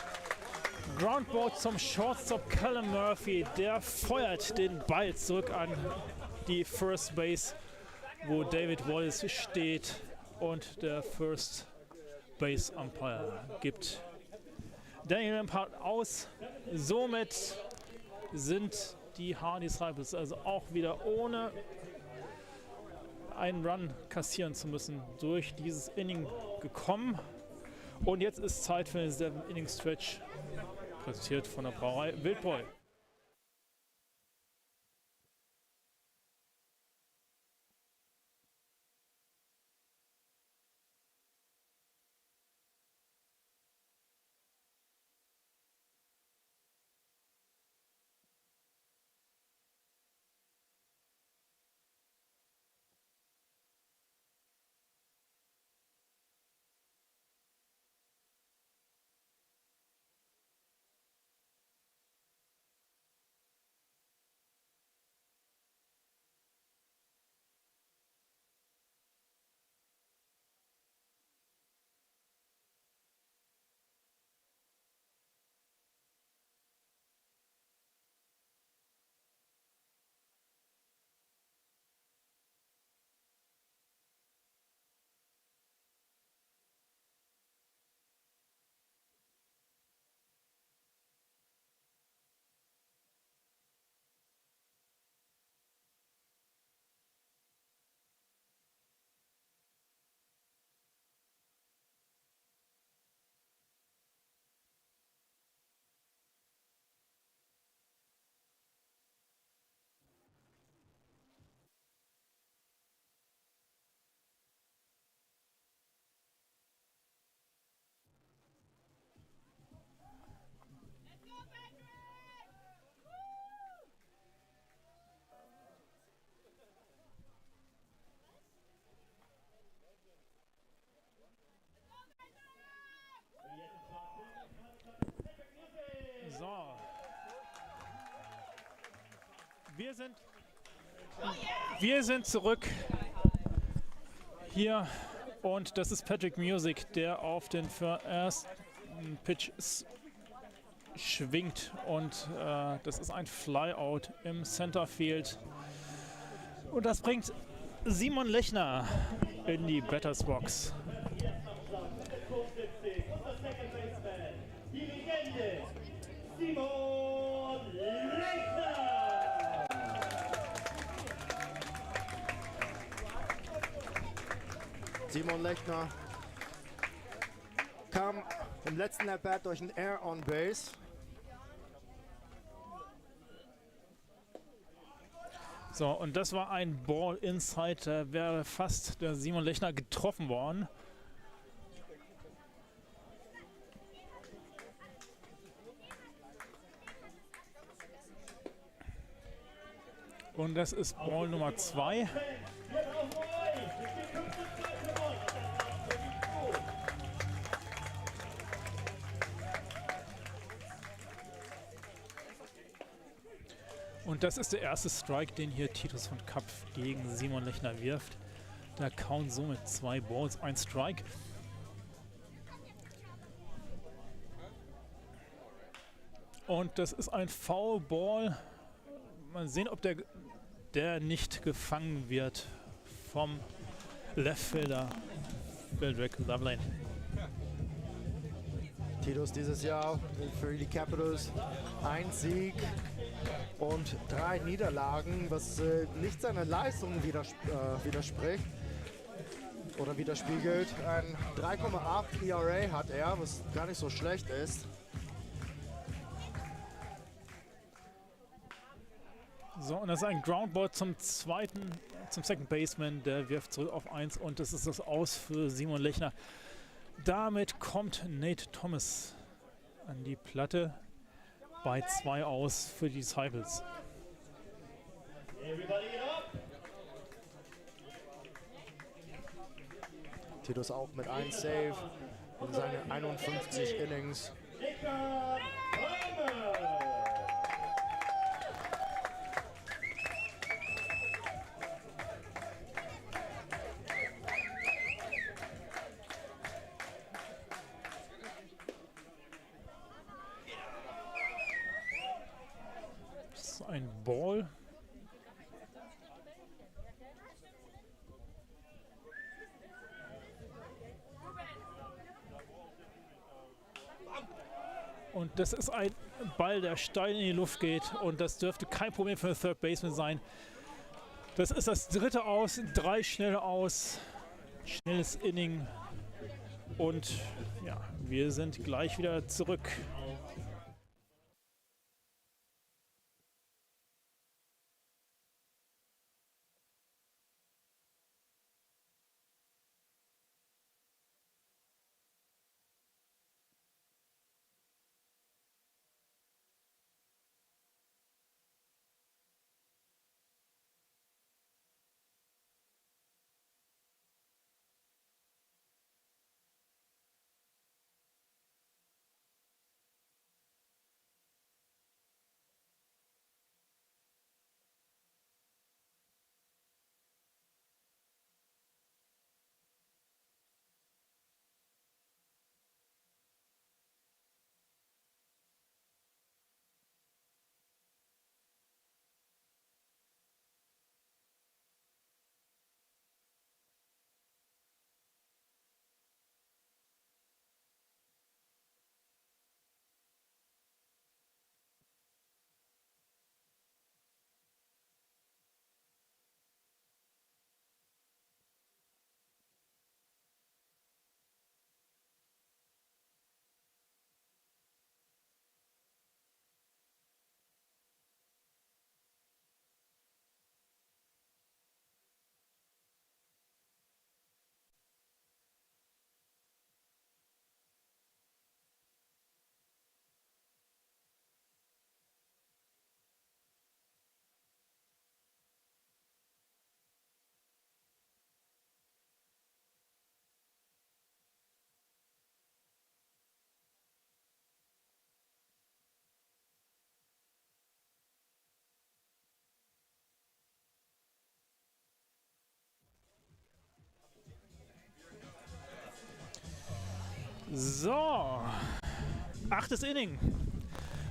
Groundball zum Shortstop Callum Murphy. Der feuert den Ball zurück an die First Base, wo David Wallace steht. Und der First Base Umpire gibt Daniel Lamhunt aus. Somit sind die Haar Disciples also auch wieder ohne einen Run kassieren zu müssen durch dieses Inning gekommen. Und jetzt ist Zeit für den 7-Inning-Stretch, präsentiert von der Brauerei Wildbräu. So. Wir sind zurück hier und das ist Patrick Music, der auf den ersten Pitch schwingt und das ist ein Flyout im Centerfield und das bringt Simon Lechner in die Batters Box. Die Legende Simon Lechner! Simon Lechner kam im letzten At-Bat durch ein Air on Base. So, und das war ein Ball inside, da wäre fast der Simon Lechner getroffen worden. Und das ist Ball Nummer 2. Und das ist der erste Strike, den hier Titus von Kapf gegen Simon Lechner wirft. Der Count somit 2 Balls, 1 Strike. Und das ist ein Foul Ball. Mal sehen, ob der nicht gefangen wird vom Leftfielder Bildrick Loveland. Titus dieses Jahr für die Capitals 1 Sieg und 3 Niederlagen, was nicht seiner Leistung widerspricht oder widerspiegelt. Ein 3,8 ERA hat er, was gar nicht so schlecht ist. So, und das ist ein Groundball zum Second Baseman, der wirft zurück auf 1 und das ist das Aus für Simon Lechner. Damit kommt Nate Thomas an die Platte bei 2 aus für die Disciples. Titus auch mit 1 Save in seine 51 Innings. Ein Ball. Und das ist ein Ball, der steil in die Luft geht und das dürfte kein Problem für den Third Baseman sein. Das ist das dritte Aus, 3 schnelle Aus, schnelles Inning und ja, wir sind gleich wieder zurück. So, 8. Inning.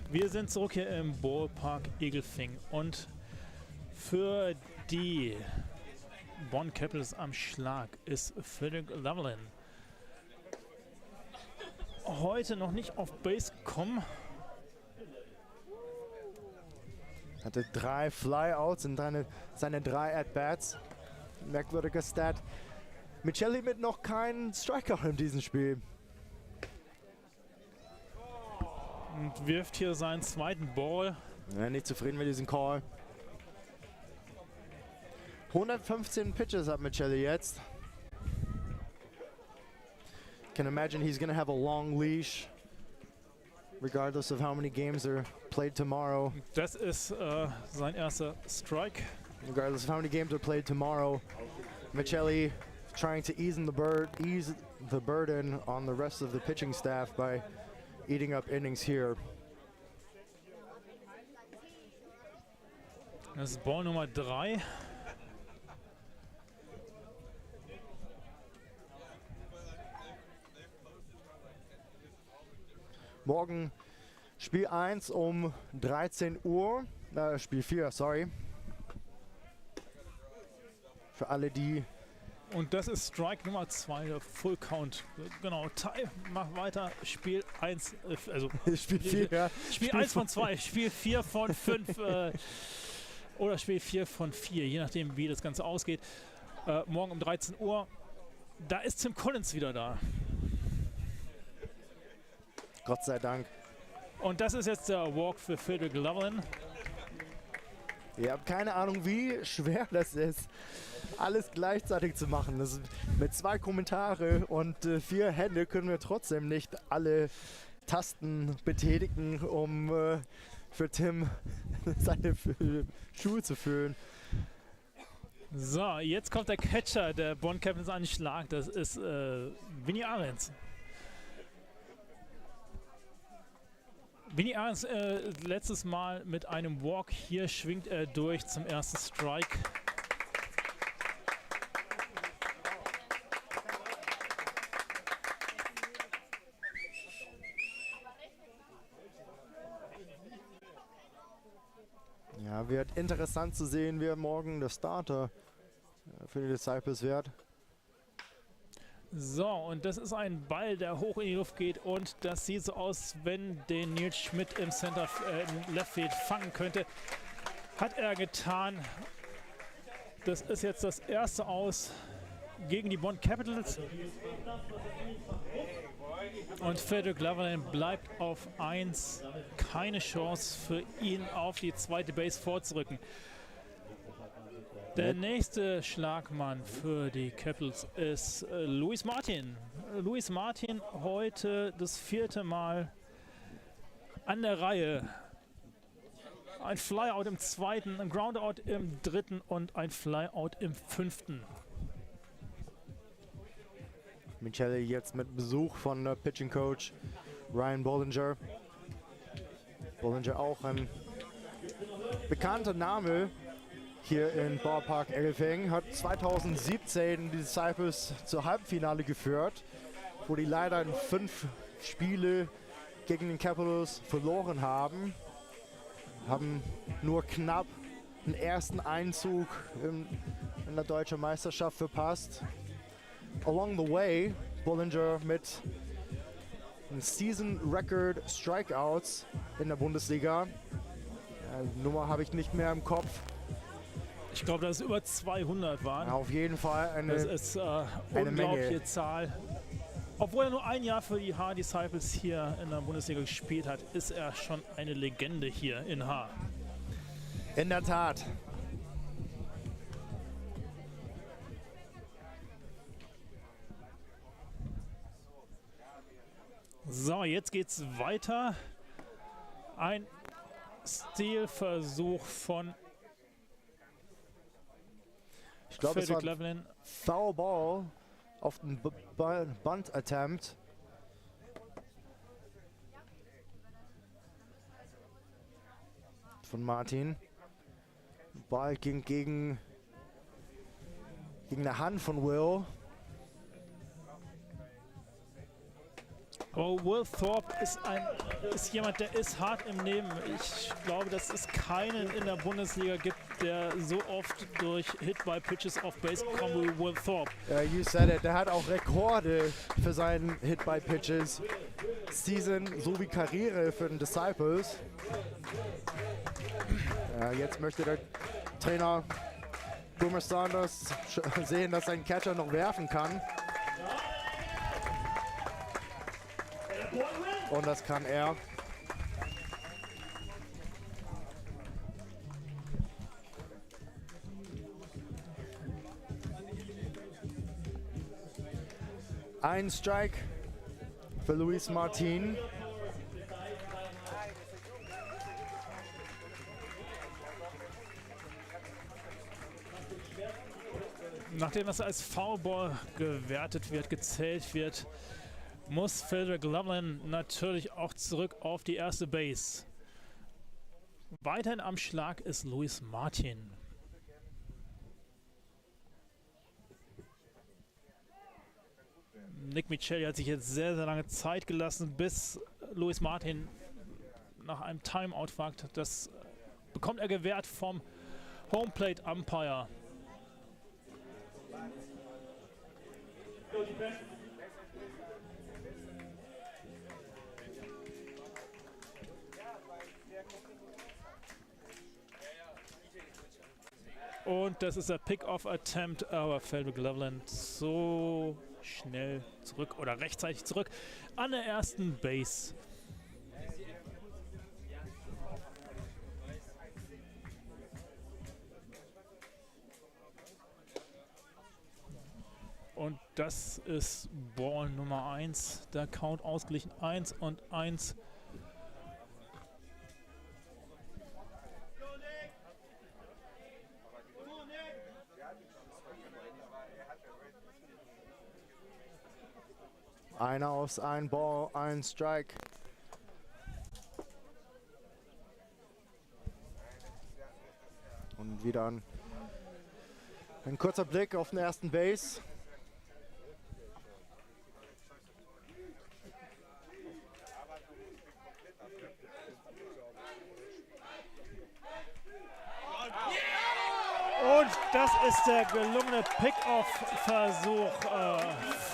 Wir sind zurück hier im Ballpark Egelfing und für die Bonn Capitals am Schlag ist Frederick Loveland. Heute noch nicht auf Base gekommen. Hatte 3 Flyouts in seine 3 At-Bats. Merkwürdiger Stat. Michelli mit noch keinen Strikeout in diesem Spiel. Und wirft hier seinen zweiten Ball. Ja, nicht zufrieden mit diesem Call. 115 Pitches hat Michelli jetzt. Can imagine he's gonna have a long leash, regardless of how many games are played tomorrow. Das ist sein erster Strike. Regardless of how many games are played tomorrow, Michelli trying to ease the burden on the rest of the pitching staff by eating up innings here. Das ist Ball Nummer 3. Morgen Spiel 1 um 13 Uhr. Spiel 4, sorry. Für alle, die... Und das ist Strike Nummer 2, der Full Count. Genau, Ty, mach weiter. Spiel 1, also Spiel 4, ja. Spiel 1 von 2, Spiel 4 von 5 oder Spiel 4 von 4, je nachdem, wie das Ganze ausgeht. Morgen um 13 Uhr. Da ist Tim Collins wieder da. Gott sei Dank. Und das ist jetzt der Walk für Frederick Loveland. Ich habe keine Ahnung, wie schwer das ist, alles gleichzeitig zu machen. Das mit 2 Kommentare und 4 Hände können wir trotzdem nicht alle Tasten betätigen, um für Tim seine Schuhe zu füllen. So, jetzt kommt der Catcher der Bonn Capitals an den Schlag. Das ist Vinny Ahrens. Vinny Ahrens letztes Mal mit einem Walk. Hier schwingt er durch zum ersten Strike. Ja, wird interessant zu sehen, wer morgen der Starter für die Disciples wird. So, und das ist ein Ball, der hoch in die Luft geht und das sieht so aus, wenn den Nils Schmidt im Center im Left Field fangen könnte. Hat er getan. Das ist jetzt das erste Aus gegen die Bonn Capitals. Und Frederick Loveland bleibt auf 1. Keine Chance für ihn, auf die zweite Base vorzurücken. Der nächste Schlagmann für die Capitals ist Luis Martin. Luis Martin heute das 4. Mal an der Reihe. Ein Flyout im 2., ein Groundout im 3. und ein Flyout im 5. Michele jetzt mit Besuch von Pitching Coach Ryan Bollinger. Bollinger auch ein bekannter Name hier in Ballpark Elfing, hat 2017 die Disciples zur Halbfinale geführt, wo die leider in 5 Spiele gegen den Capitals verloren haben. Haben nur knapp den ersten Einzug in der deutschen Meisterschaft verpasst. Along the way, Bollinger mit einem Season Record Strikeouts in der Bundesliga. Nummer habe ich nicht mehr im Kopf. Ich glaube, dass es über 200 waren. Ja, auf jeden Fall Das ist eine unglaubliche Menge. Zahl. Obwohl er nur ein Jahr für die Haar Disciples hier in der Bundesliga gespielt hat, ist er schon eine Legende hier in Haar. In der Tat. So, jetzt geht's weiter. Ein Stealversuch von Ich glaube, es war Frederick Loveland. Foul Ball auf den Bunt Attempt. Von Martin. Ball ging gegen eine Hand von Will. Aber Will Thorpe ist jemand, der ist hart im Nehmen. Ich glaube, dass es keinen in der Bundesliga gibt, der so oft durch Hit-by-Pitches auf Base kommt wie Will Thorpe. You said it. Der hat auch Rekorde für seinen Hit-by-Pitches. Season sowie Karriere für den Disciples. Jetzt möchte der Trainer Boomer Sanders sehen, dass sein Catcher noch werfen kann. Und das kann er. Ein Strike für Luis Martin. Nachdem das als Foulball gewertet wird, gezählt wird, muss Frederick Loveland natürlich auch zurück auf die erste Base. Weiterhin am Schlag ist Louis Martin. Nick Michelli hat sich jetzt sehr, sehr lange Zeit gelassen, bis Louis Martin nach einem Timeout fragt. Das bekommt er gewährt vom Homeplate Umpire. Und das ist der Pick-Off-Attempt, aber Frederick Loveland so schnell zurück oder rechtzeitig zurück an der ersten Base. Und das ist Ball Nummer 1. Der Count ausgeglichen 1 und 1. Einer aus, ein Ball, ein Strike. Und wieder ein kurzer Blick auf den ersten Base. Und das ist der gelungene Pick-Off-Versuch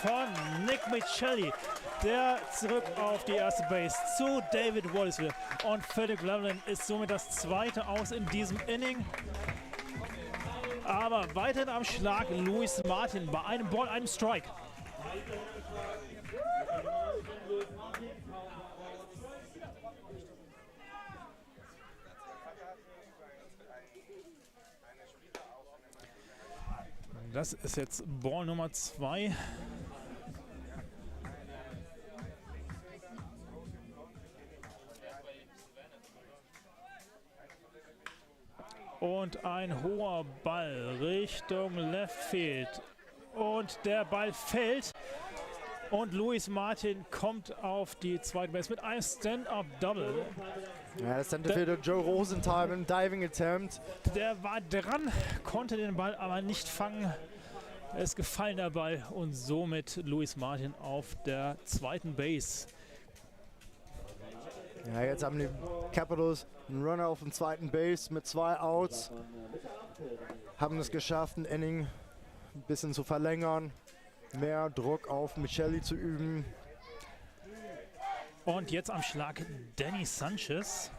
von Nick Michelli, der zurück auf die erste Base zu David Wallace will. Und Frederick Loveland ist somit das zweite Aus in diesem Inning. Aber weiterhin am Schlag Louis Martin bei einem Ball, einem Strike. Das ist jetzt Ball Nummer 2. Und ein hoher Ball Richtung Left Field. Und der Ball fällt. Und Louis Martin kommt auf die zweite Base mit einem Stand-Up-Double. Ja, das Centerfielder Joe Rosenthal mit einem Diving Attempt. Der war dran, konnte den Ball aber nicht fangen. Er ist gefallen, der Ball, und somit Louis Martin auf der zweiten Base. Ja, jetzt haben die Capitals einen Runner auf dem zweiten Base mit 2 Outs. Haben es geschafft, ein Inning ein bisschen zu verlängern. Mehr Druck auf Michelli zu üben. Und jetzt am Schlag Danny Sanchez,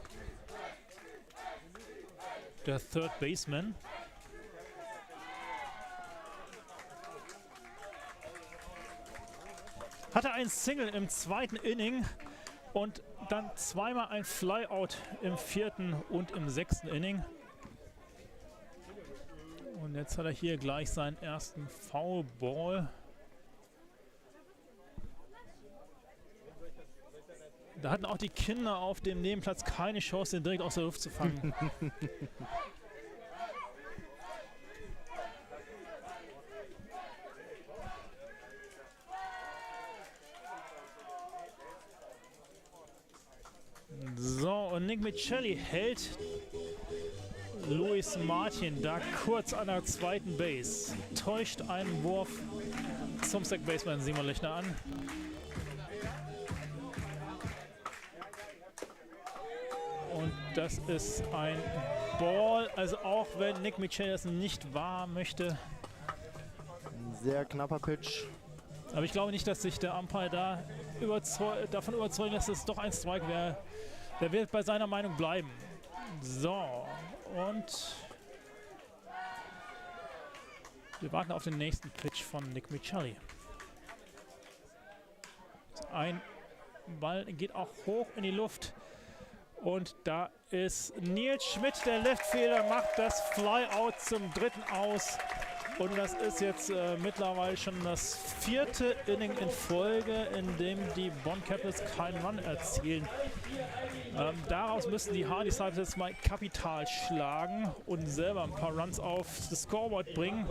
der Third Baseman. Hatte ein Single im zweiten Inning und dann zweimal ein Flyout im 4. und im 6. Inning. Und jetzt hat er hier gleich seinen ersten Foul Ball. Da hatten auch die Kinder auf dem Nebenplatz keine Chance, den direkt aus der Luft zu fangen. So, und Nick Michelli hält Louis Martin da kurz an der zweiten Base. Täuscht einen Wurf zum Second Baseman Simon Lechner an. Und das ist ein Ball, also auch wenn Nick Michelli das nicht wahr möchte. Ein sehr knapper Pitch. Aber ich glaube nicht, dass sich der Umpire da davon überzeugen lässt, dass es doch ein Strike wäre. Der wird bei seiner Meinung bleiben. So, und wir warten auf den nächsten Pitch von Nick Michelli. Ein Ball geht auch hoch in die Luft. Und da ist Nils Schmidt, der Leftfielder, macht das Flyout zum 3. Aus. Und das ist jetzt mittlerweile schon das 4. Inning in Folge, in dem die Bonn Capitals keinen Run erzielen. Daraus müssen die Haar Disciples jetzt mal Kapital schlagen und selber ein paar Runs auf das Scoreboard bringen.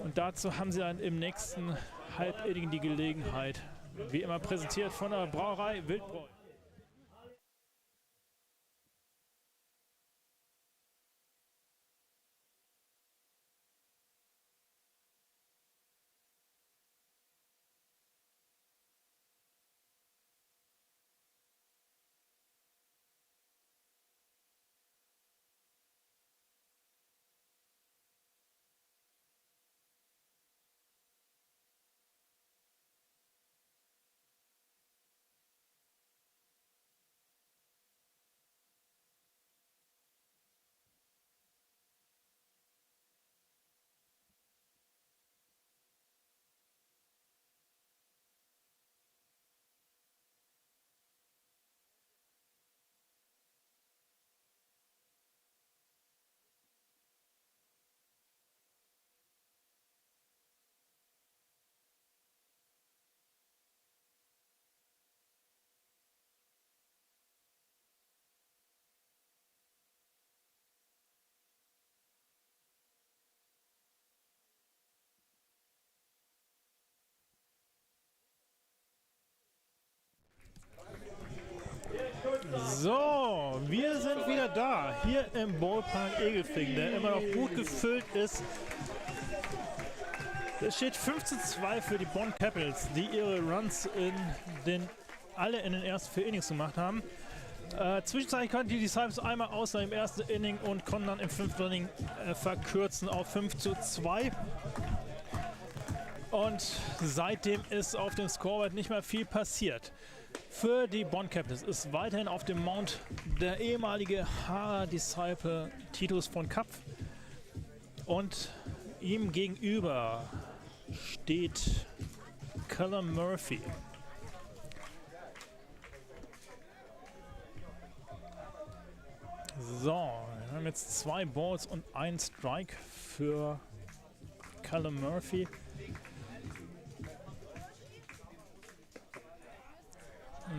Und dazu haben sie dann im nächsten Halbinning die Gelegenheit. Wie immer präsentiert von der Brauerei Wildbräu. So, wir sind wieder da, hier im Ballpark Egelfing, der immer noch gut gefüllt ist. Es steht 5:2 für die Bonn Capitals, die ihre Runs alle in den ersten 4 Innings gemacht haben. Zwischenzeitlich konnten die Disciples einmal aus im ersten Inning und konnten dann im 5. Inning verkürzen auf 5:2. Und seitdem ist auf dem Scoreboard nicht mehr viel passiert. Für die Bonn Capitals ist weiterhin auf dem Mount der ehemalige Haar Disciple Titus von Kapf. Und ihm gegenüber steht Callum Murphy. So, wir haben jetzt 2 Balls und 1 Strike für Callum Murphy.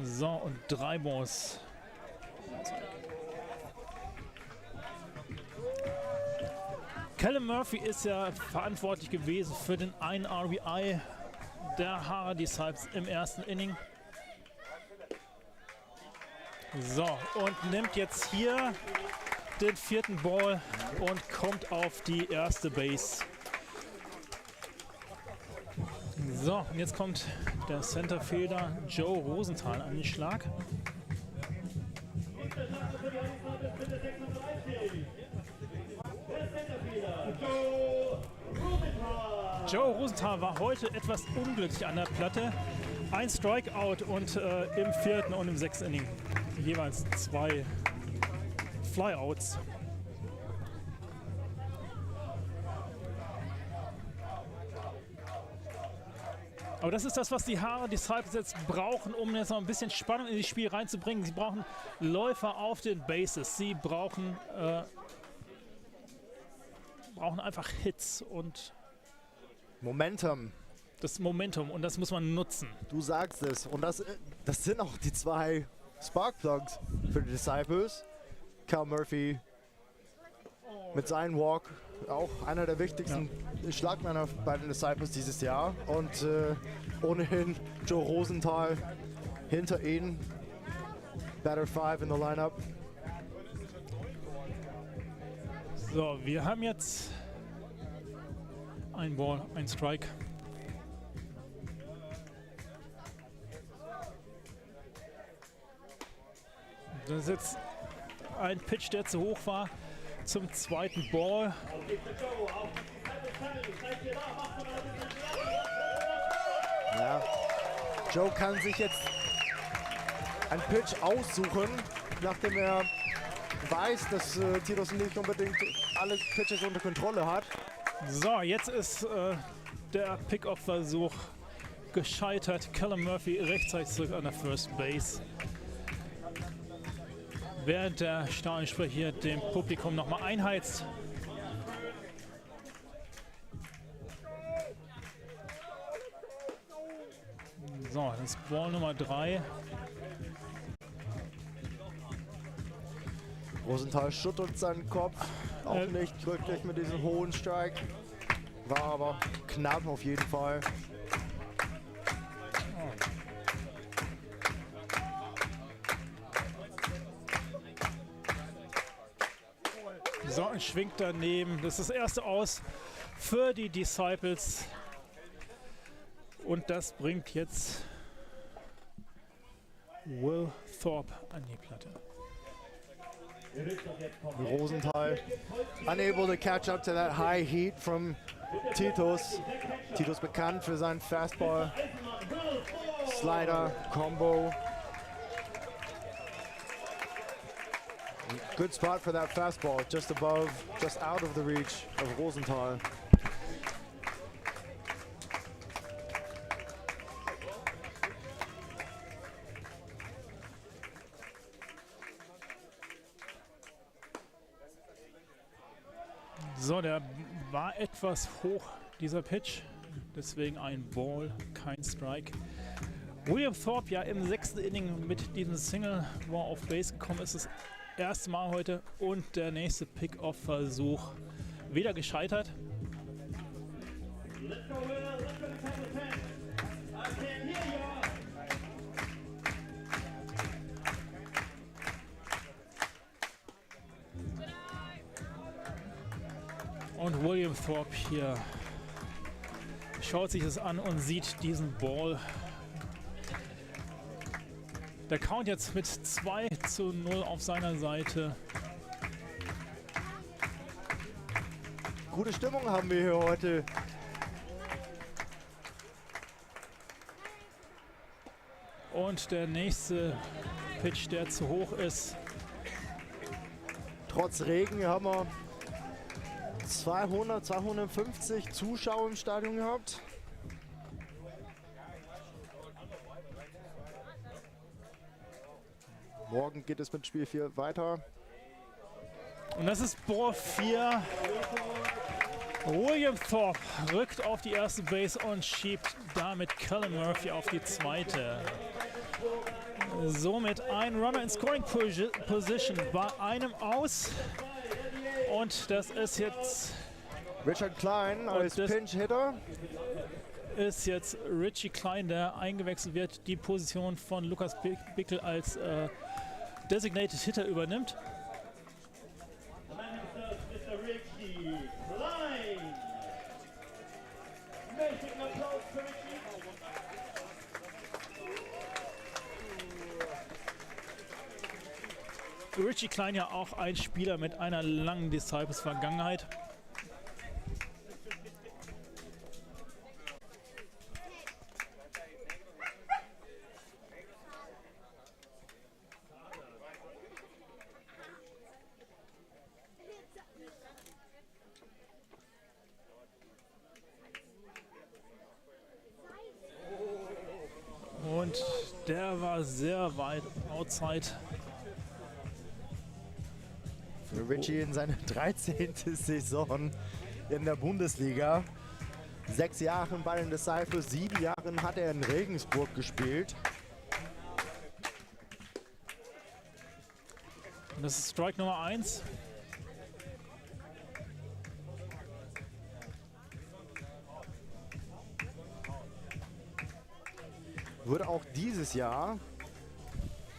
So, und 3 Balls. Callum Murphy ist ja verantwortlich gewesen für den einen RBI der Haar Disciples im ersten Inning. So, und nimmt jetzt hier den 4. Ball und kommt auf die erste Base. So, und jetzt kommt der Centerfielder Joe Rosenthal an den Schlag. Joe Rosenthal war heute etwas unglücklich an der Platte. Ein Strikeout und im 4. und im 6. Inning jeweils 2 Flyouts. Aber das ist das, was die Haar Disciples jetzt brauchen, um jetzt noch ein bisschen Spannung in das Spiel reinzubringen. Sie brauchen Läufer auf den Bases. Sie brauchen einfach Hits und Momentum. das Momentum. Und das muss man nutzen. Du sagst es. Und das sind auch die 2 Sparkplugs für die Disciples. Cal Murphy mit seinem Walk, auch einer der wichtigsten Schlagmänner bei den Disciples dieses Jahr. Und ohnehin Joe Rosenthal hinter ihnen. Batter 5 in the lineup. So, wir haben jetzt ein Ball, ein Strike. Das ist jetzt ein Pitch, der zu hoch war zum 2. Ball. Ja. Joe kann sich jetzt einen Pitch aussuchen, nachdem er weiß, dass Titus nicht unbedingt alle Pitches unter Kontrolle hat. So, jetzt ist der Pick-Off-Versuch gescheitert. Callum Murphy rechtzeitig zurück an der First Base. Während der Stadionsprecher hier dem Publikum nochmal einheizt. So, das ist Ball Nummer 3. Rosenthal schüttelt seinen Kopf, auch nicht glücklich mit diesem hohen Strike. War aber knapp auf jeden Fall. So, und schwingt daneben. Das ist das erste Aus für die Disciples. Und das bringt jetzt Will Thorpe an die Platte. Rosenthal unable to catch up to that high heat from Titus. Titus bekannt für seinen Fastball, Slider, Combo. Good spot for that fastball, just above, just out of the reach of Rosenthal. So, der war etwas hoch, dieser Pitch. Deswegen ein Ball, kein Strike. William Thorpe ja im 6. Inning mit diesem Single, wo er auf Base gekommen ist, das erste Mal heute. Und der nächste Pick-Off-Versuch wieder gescheitert. Und William Thorpe hier schaut sich das an und sieht diesen Ball. Der Count jetzt mit 2:0 auf seiner Seite. Gute Stimmung haben wir hier heute. Und der nächste Pitch, der zu hoch ist. Trotz Regen haben wir 250 Zuschauer im Stadion gehabt. Morgen geht es mit Spiel 4 weiter. Und das ist Ball 4. William Thorpe rückt auf die erste Base und schiebt damit Callum Murphy auf die zweite. Somit ein Runner in Scoring Position bei einem aus. Und das ist jetzt Richard Klein als Pinch-Hitter. Ist jetzt Richie Klein, der eingewechselt wird, die Position von Lukas Bickel als Designated Hitter übernimmt. The man himself, Mr. Richie Klein. Making applause for Richie. Richie Klein ja auch ein Spieler mit einer langen Disciples-Vergangenheit. Und der war sehr weit outside. Für Richie in seine 13. Saison in der Bundesliga. 6 Jahre bei den Disciples, 7 Jahre hat er in Regensburg gespielt. Und das ist Strike Nummer 1. Wurde auch dieses Jahr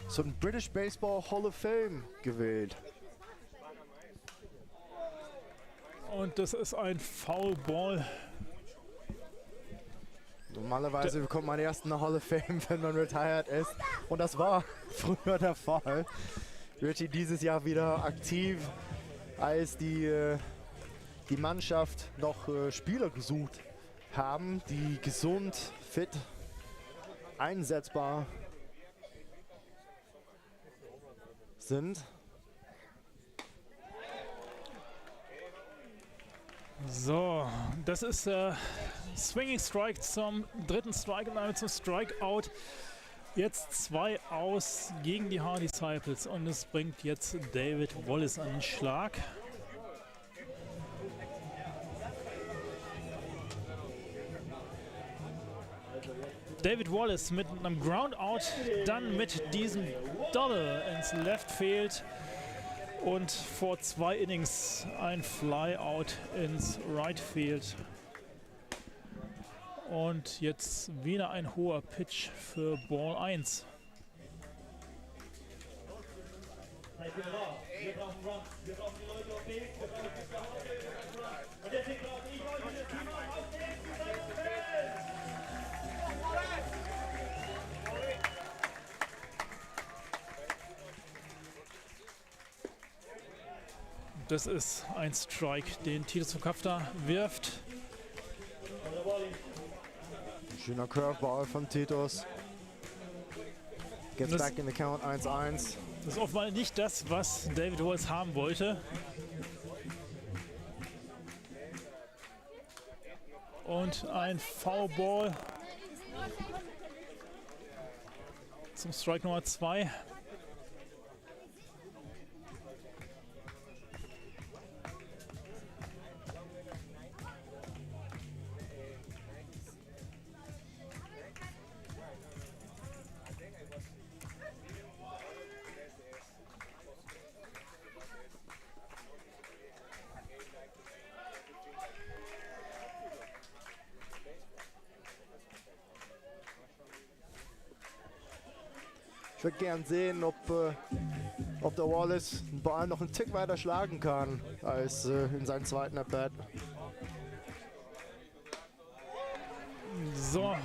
zum British Baseball Hall of Fame gewählt. Und das ist ein Foul Ball. Normalerweise bekommt man erst eine Hall of Fame, wenn man retired ist. Und das war früher der Fall. Richie dieses Jahr wieder aktiv, als die Mannschaft noch Spieler gesucht haben, die gesund, fit, einsetzbar sind. So, das ist Swinging Strike zum dritten Strike und damit zum Strikeout. Jetzt 2 aus gegen die Haar Disciples und es bringt jetzt David Wallace an den Schlag. David Wallace mit einem Groundout, dann mit diesem Double ins Left Field und vor 2 Innings ein Flyout ins Right Field. Und jetzt wieder ein hoher Pitch für Ball 1. Wir brauchen Runs, wir brauchen die Leute auf Weg, wir brauchen die Leute. Und deswegen brauche ich euch und das Team auf Weg zusammen. Das ist ein Strike, den Titus Kafta wirft. Schöner Curveball von Titus. Gets back in the count 1-1. Das ist offenbar nicht das, was David Wallace haben wollte. Und ein Foul Ball zum Strike Nummer 2. Ich würde gern sehen, ob der Wallace den Ball noch einen Tick weiter schlagen kann als in seinem zweiten At-Bat. So,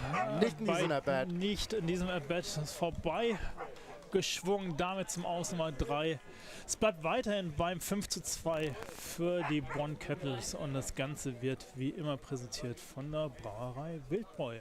Nicht in diesem At-Bat. Nicht in diesem At-Bat. Ist vorbei geschwungen, damit zum Aus Nummer 3. Es bleibt weiterhin beim 5:2 für die Bonn Capitals und das Ganze wird wie immer präsentiert von der Brauerei Wildbräu.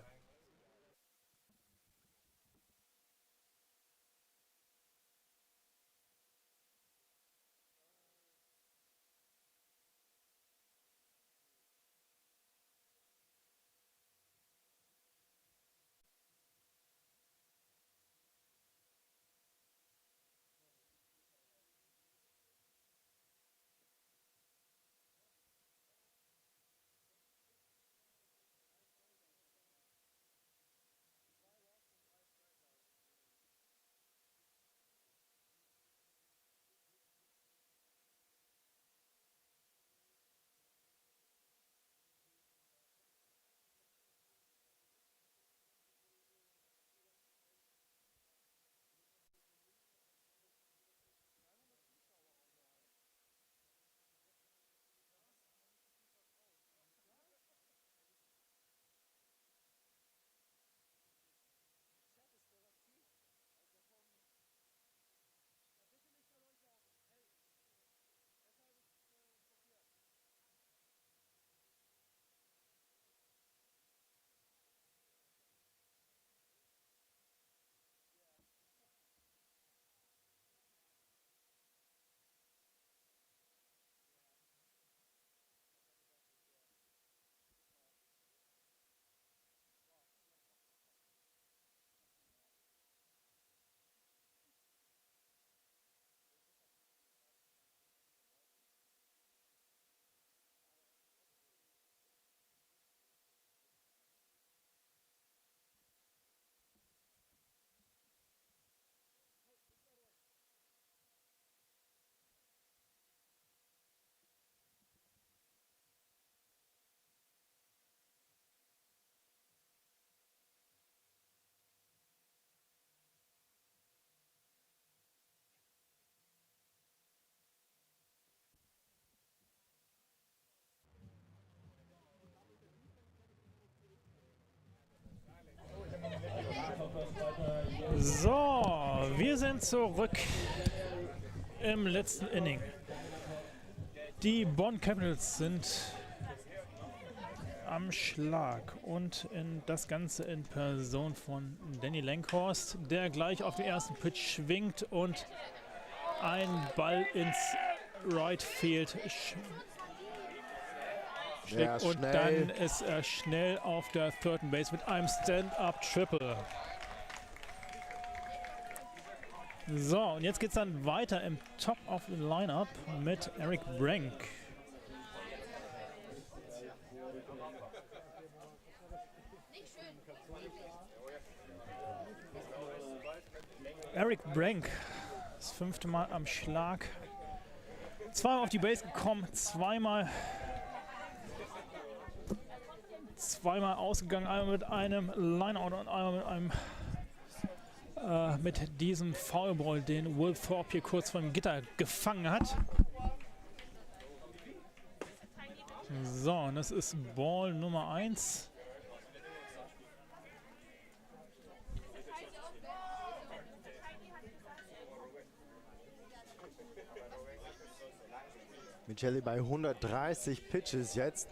So, wir sind zurück im letzten Inning. Die Bonn Capitals sind am Schlag und das Ganze in Person von Danny Langhorst, der gleich auf den ersten Pitch schwingt und ein Ball ins Right Field schlägt und dann ist er schnell auf der third Base mit einem Stand-Up-Triple. So, und jetzt geht es dann weiter im Top of the Lineup mit Eric Brank. Eric Brank, das 5. Mal am Schlag. Zweimal auf die Base gekommen, zweimal ausgegangen, einmal mit einem Lineout und einmal mit einem mit diesem Foulball, den Will Thorpe hier kurz vor dem Gitter gefangen hat. So, und das ist Ball Nummer 1. Michelli bei 130 Pitches jetzt.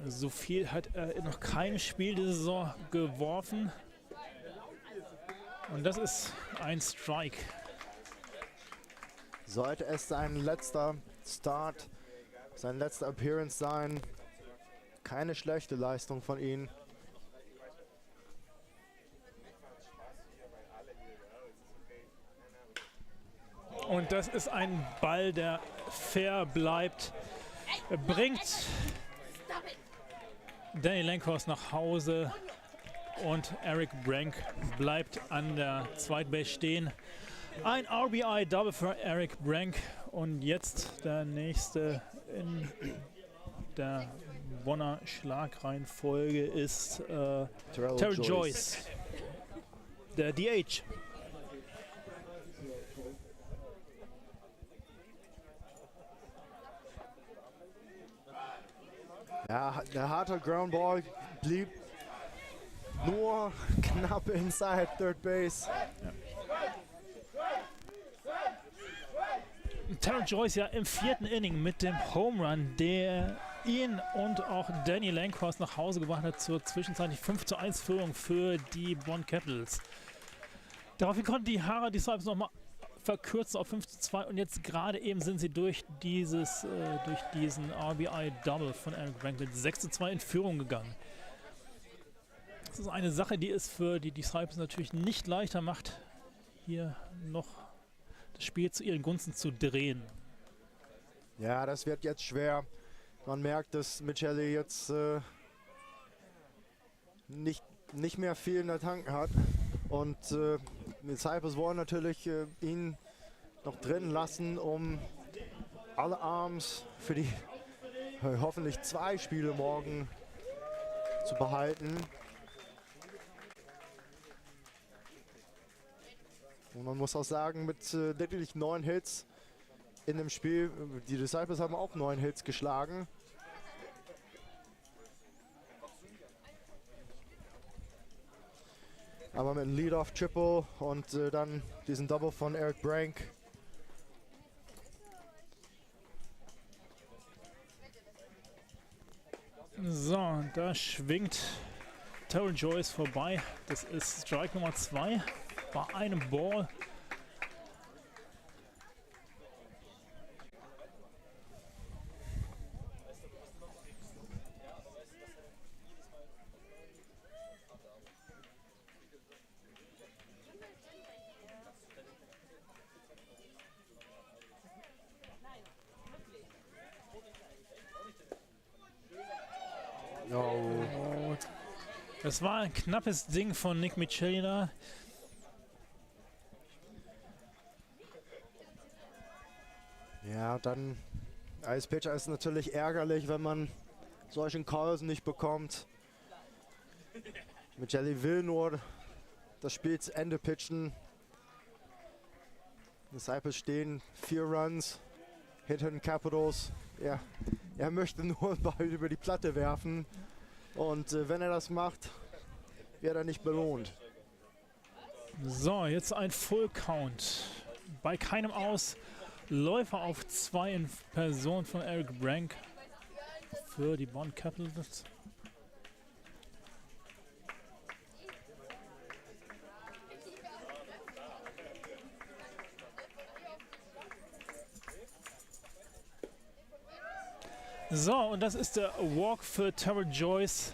So viel hat er noch kein Spiel diese Saison geworfen. Und das ist ein Strike. Sollte es sein letzter Start, sein letzter Appearance sein. Keine schlechte Leistung von ihm. Und das ist ein Ball, der fair bleibt. Er bringt Danny Langhorst nach Hause. Und Eric Brank bleibt an der Zweitbase stehen. Ein RBI-Double für Eric Brank. Und jetzt der nächste in der Bonner Schlagreihenfolge ist Terrell Joyce. der DH. Ja, der harte Groundball blieb nur knapp inside Third Base. Terrell Joyce ja im 4. Inning mit dem Home Run, der ihn und auch Danny Lankhorst nach Hause gebracht hat zur zwischenzeitlich 5:1 Führung für die Bonn Capitals. Daraufhin konnten die Haar Disciples nochmal verkürzen auf 5:2 und jetzt gerade eben sind sie durch diesen RBI-Double von Eric Brank mit 6:2 in Führung gegangen. Das ist eine Sache, die es für die Disciples natürlich nicht leichter macht, hier noch das Spiel zu ihren Gunsten zu drehen. Ja, das wird jetzt schwer. Man merkt, dass Michelli jetzt nicht mehr viel in der Tank hat. Und die Disciples wollen natürlich ihn noch drin lassen, um alle Arms für die hoffentlich 2 Spiele morgen zu behalten. Und man muss auch sagen, mit lediglich 9 Hits in dem Spiel, die Disciples haben auch 9 Hits geschlagen. Aber mit einem Lead-Off-Triple und dann diesen Double von Eric Brank. So, da schwingt Terrell Joyce vorbei. Das ist Strike Nummer 2 bei einem Ball. Oh. Das war ein knappes Ding von Nick Michelli da. Ja, dann als Pitcher ist es natürlich ärgerlich, wenn man solchen Calls nicht bekommt. Michelli will nur das Spiel zu Ende pitchen. Die Disciples stehen 4 Runs hinter den Capitals. Ja, er möchte nur einen Ball über die Platte werfen. Und wenn er das macht, wird er nicht belohnt. So, jetzt ein Full Count. Bei keinem Aus. Läufer auf 2 in Person von Eric Brank für die Bonn Capitals. So, und das ist der Walk für Terrell Joyce.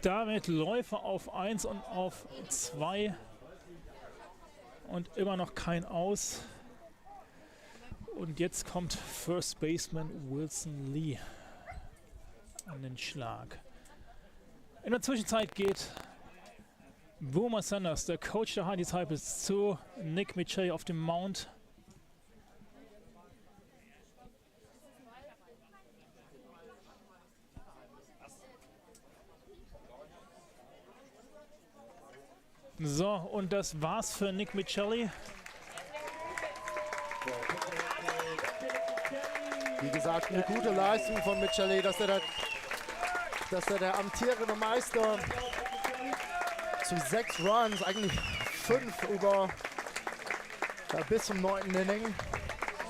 Damit Läufer auf 1 und auf 2. Und immer noch kein Aus. Und jetzt kommt First Baseman Wilson Lee an den Schlag. In der Zwischenzeit geht Boomer Sanders, der Coach der Haar Disciples, zu Nick Michelli auf dem Mount. So, und das war's für Nick Michelli. Wie gesagt, eine gute Leistung von Michelli, dass er der amtierende Meister zu 6 Runs, eigentlich 5 über bis zum 9. Inning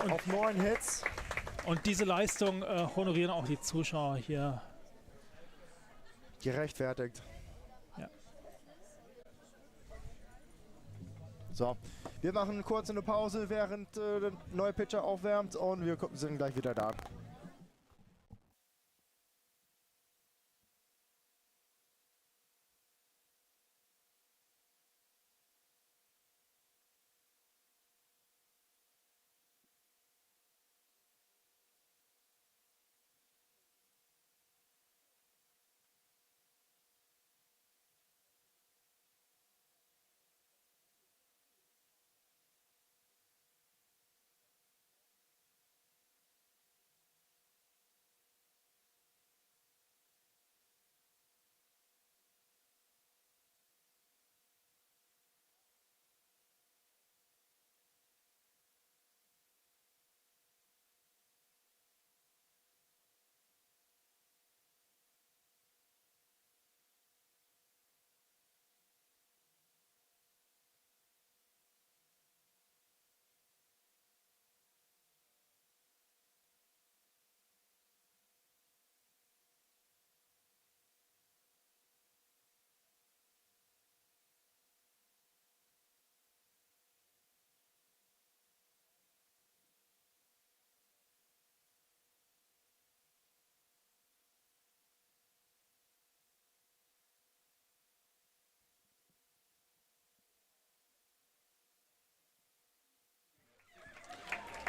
und auf 9 Hits. Und diese Leistung honorieren auch die Zuschauer hier. Gerechtfertigt. Ja. So, wir machen kurz eine Pause, während der neue Pitcher aufwärmt und wir sind gleich wieder da.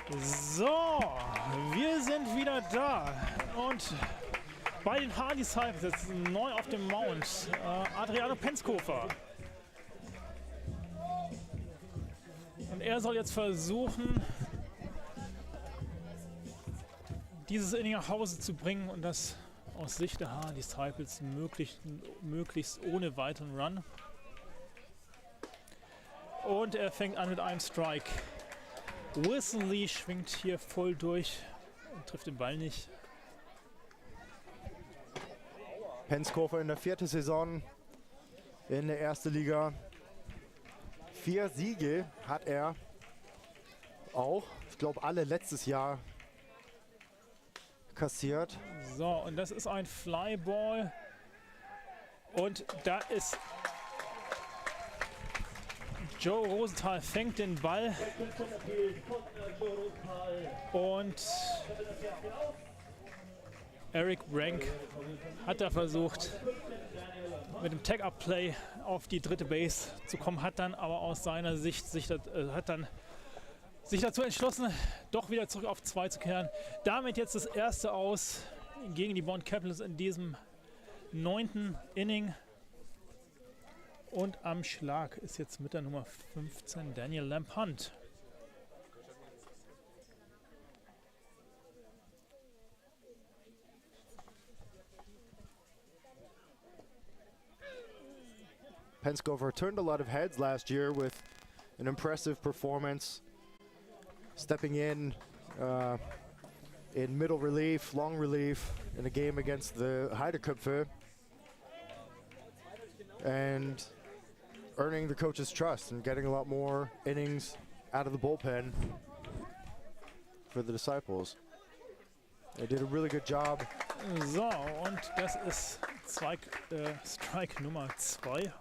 So, wir sind wieder da und bei den Haar Disciples jetzt neu auf dem Mount Adriano Penskofer. Und er soll jetzt versuchen, dieses Inning nach Hause zu bringen und das aus Sicht der Haar Disciples möglichst ohne weiteren Run. Und er fängt an mit einem Strike. Wilson Lee schwingt hier voll durch und trifft den Ball nicht. Penskofer in der 4. Saison in der 1. Liga. 4 Siege hat er auch. Ich glaube, alle letztes Jahr kassiert. So, und das ist ein Flyball. Und da ist Joe Rosenthal fängt den Ball. Und Eric Rank hat da versucht, mit dem Tag-Up-Play auf die 3. Base zu kommen, hat dann aber aus seiner Sicht sich dazu entschlossen, doch wieder zurück auf 2 zu kehren. Damit jetzt das erste Aus gegen die Bonn Capitals in diesem 9. Inning. Und am Schlag ist jetzt mit der Nummer 15 Daniel Lampunt. Penskofer turned a lot of heads last year with an impressive performance, stepping in middle relief, long relief in a game against the Haar Disciples, and earning the coach's trust and getting a lot more innings out of the bullpen for the Disciples. They did a really good job. So, und das ist Strike Nummer 2.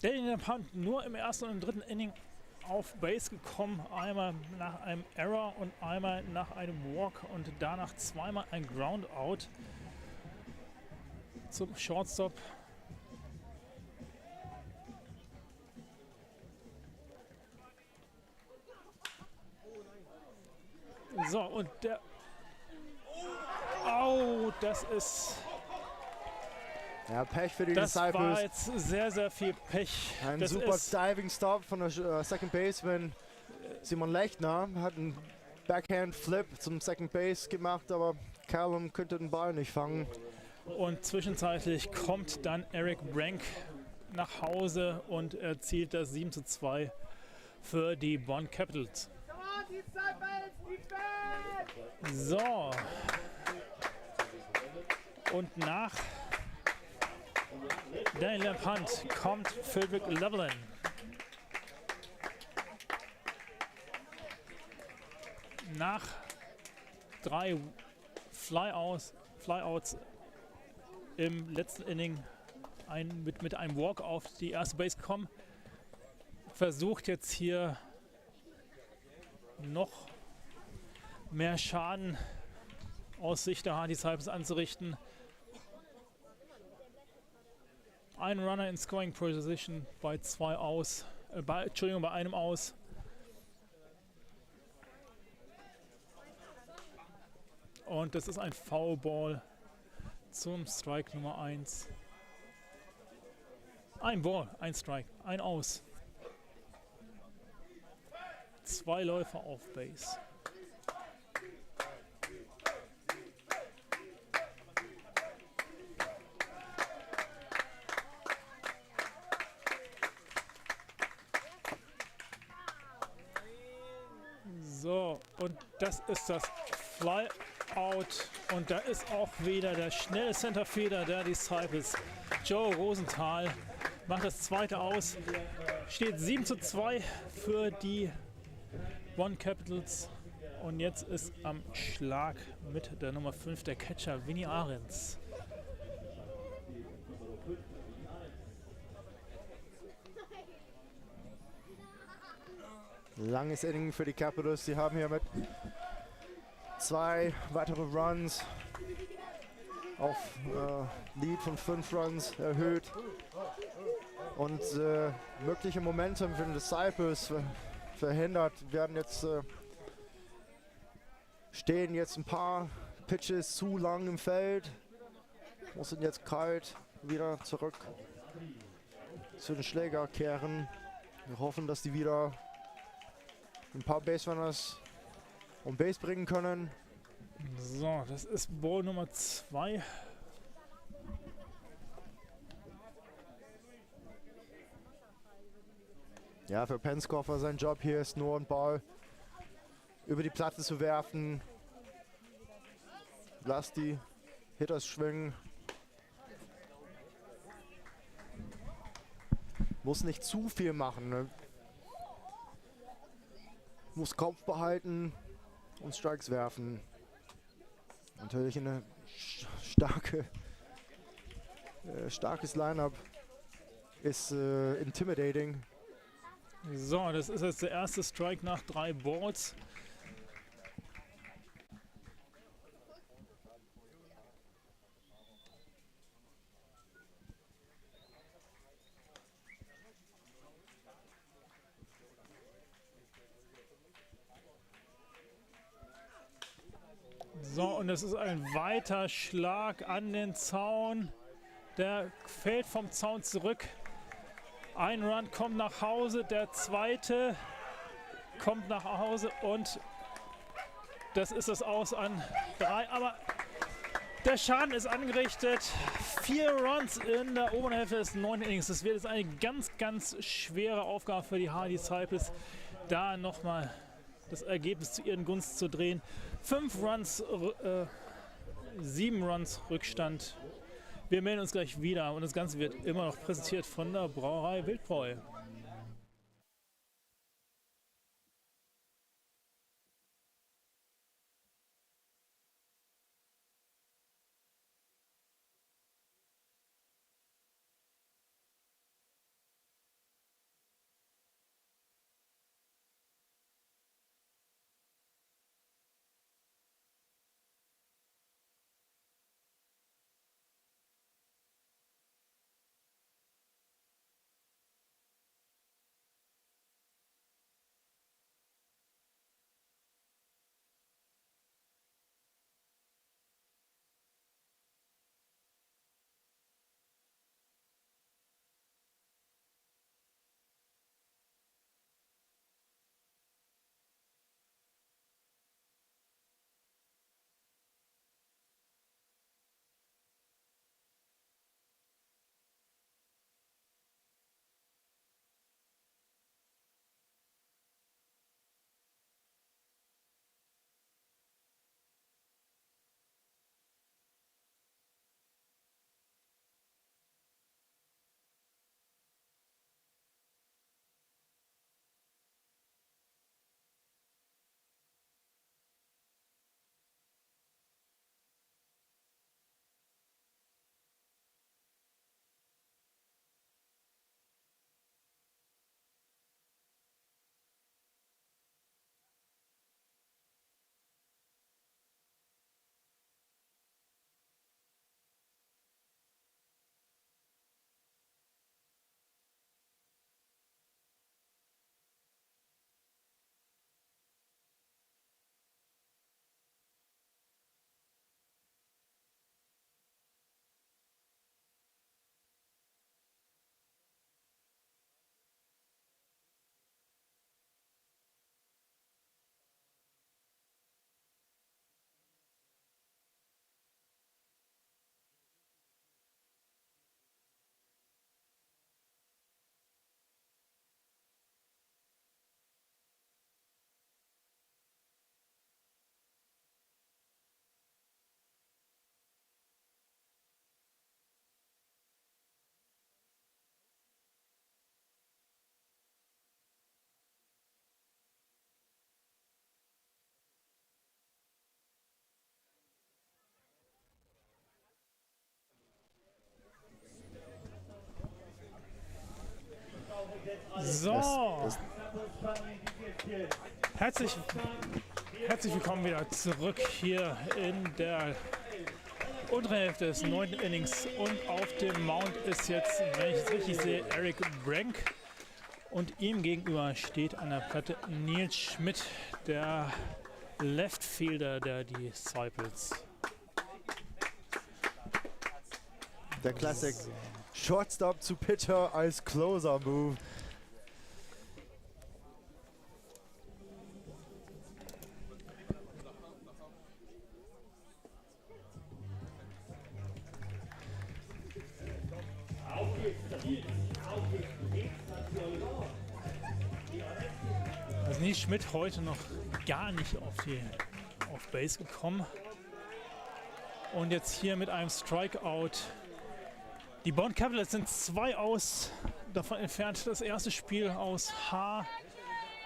Daniel Lampunt nur im 1. und im 3. Inning auf Base gekommen, einmal nach einem Error und einmal nach einem Walk und danach zweimal ein Groundout zum Shortstop. So, und der... Oh, das ist... Ja, Pech für die Das Disciples. war jetzt sehr, sehr viel Pech. Ein Das super ist Diving Stop von der Second Baseman Simon Lechner. Hat einen Backhand Flip zum Second Base gemacht, aber Callum könnte den Ball nicht fangen. Und zwischenzeitlich kommt dann Eric Rank nach Hause und erzielt das 7:2 für die Bonn Capitals. So. Und nach Daniel Lampunt kommt Philbrick Levelin. Nach 3 Flyouts im letzten Inning mit einem Walk auf die erste Base kommen, versucht jetzt hier noch mehr Schaden aus Sicht der Haar Disciples anzurichten. Ein Runner in Scoring Position bei bei einem Aus. Und das ist ein Foul Ball zum Strike Nummer 1. Ein Ball, ein Strike, ein Aus. 2 Läufer auf Base. So, und das ist das Flyout. Und da ist auch wieder der schnelle Centerfielder der Disciples. Joe Rosenthal macht das zweite aus. Steht 7:2 für die Bonn Capitals. Und jetzt ist am Schlag mit der Nummer 5 der Catcher Vinny Ahrens. Langes Inning für die Capitals. Sie haben hier mit 2 weitere Runs auf Lead von 5 Runs erhöht. Und mögliche Momentum für den Disciples verhindert. Werden jetzt stehen jetzt ein paar Pitches zu lang im Feld. Müssen jetzt kalt wieder zurück zu den Schläger kehren. Wir hoffen, dass die wieder ein paar Baserunners um Base bringen können. So, das ist Ball Nummer 2. Ja, für Penskoffer sein Job hier ist nur einen Ball über die Platte zu werfen. Lass die Hitters schwingen. Muss nicht zu viel machen. Ne? Muss Kopf behalten und Strikes werfen. Natürlich eine starkes Lineup ist intimidating. So, das ist jetzt der erste Strike nach 3 Balls. So, und das ist ein weiter Schlag an den Zaun. Der fällt vom Zaun zurück. Ein Run kommt nach Hause, der zweite kommt nach Hause und das ist das Aus an 3. Aber der Schaden ist angerichtet. 4 Runs in der oberen Hälfte des 9. Innings. Das wird jetzt eine ganz, ganz schwere Aufgabe für die Haar Disciples, da nochmal das Ergebnis zu ihren Gunsten zu drehen. 5 Runs, 7 Runs Rückstand. Wir melden uns gleich wieder und das Ganze wird immer noch präsentiert von der Brauerei Wildbräu. So, herzlich willkommen wieder zurück hier in der untere Hälfte des 9. Innings und auf dem Mount ist jetzt, wenn ich es richtig sehe, Eric Brank. Und ihm gegenüber steht an der Platte Nils Schmidt, der Left Fielder der Disciples. Der Classic Shortstop zu Pitcher als Closer-Move. Also Nils Schmidt heute noch gar nicht auf Base gekommen. Und jetzt hier mit einem Strikeout. Die Bonn Capitals sind 2 aus davon entfernt, das erste Spiel aus Haar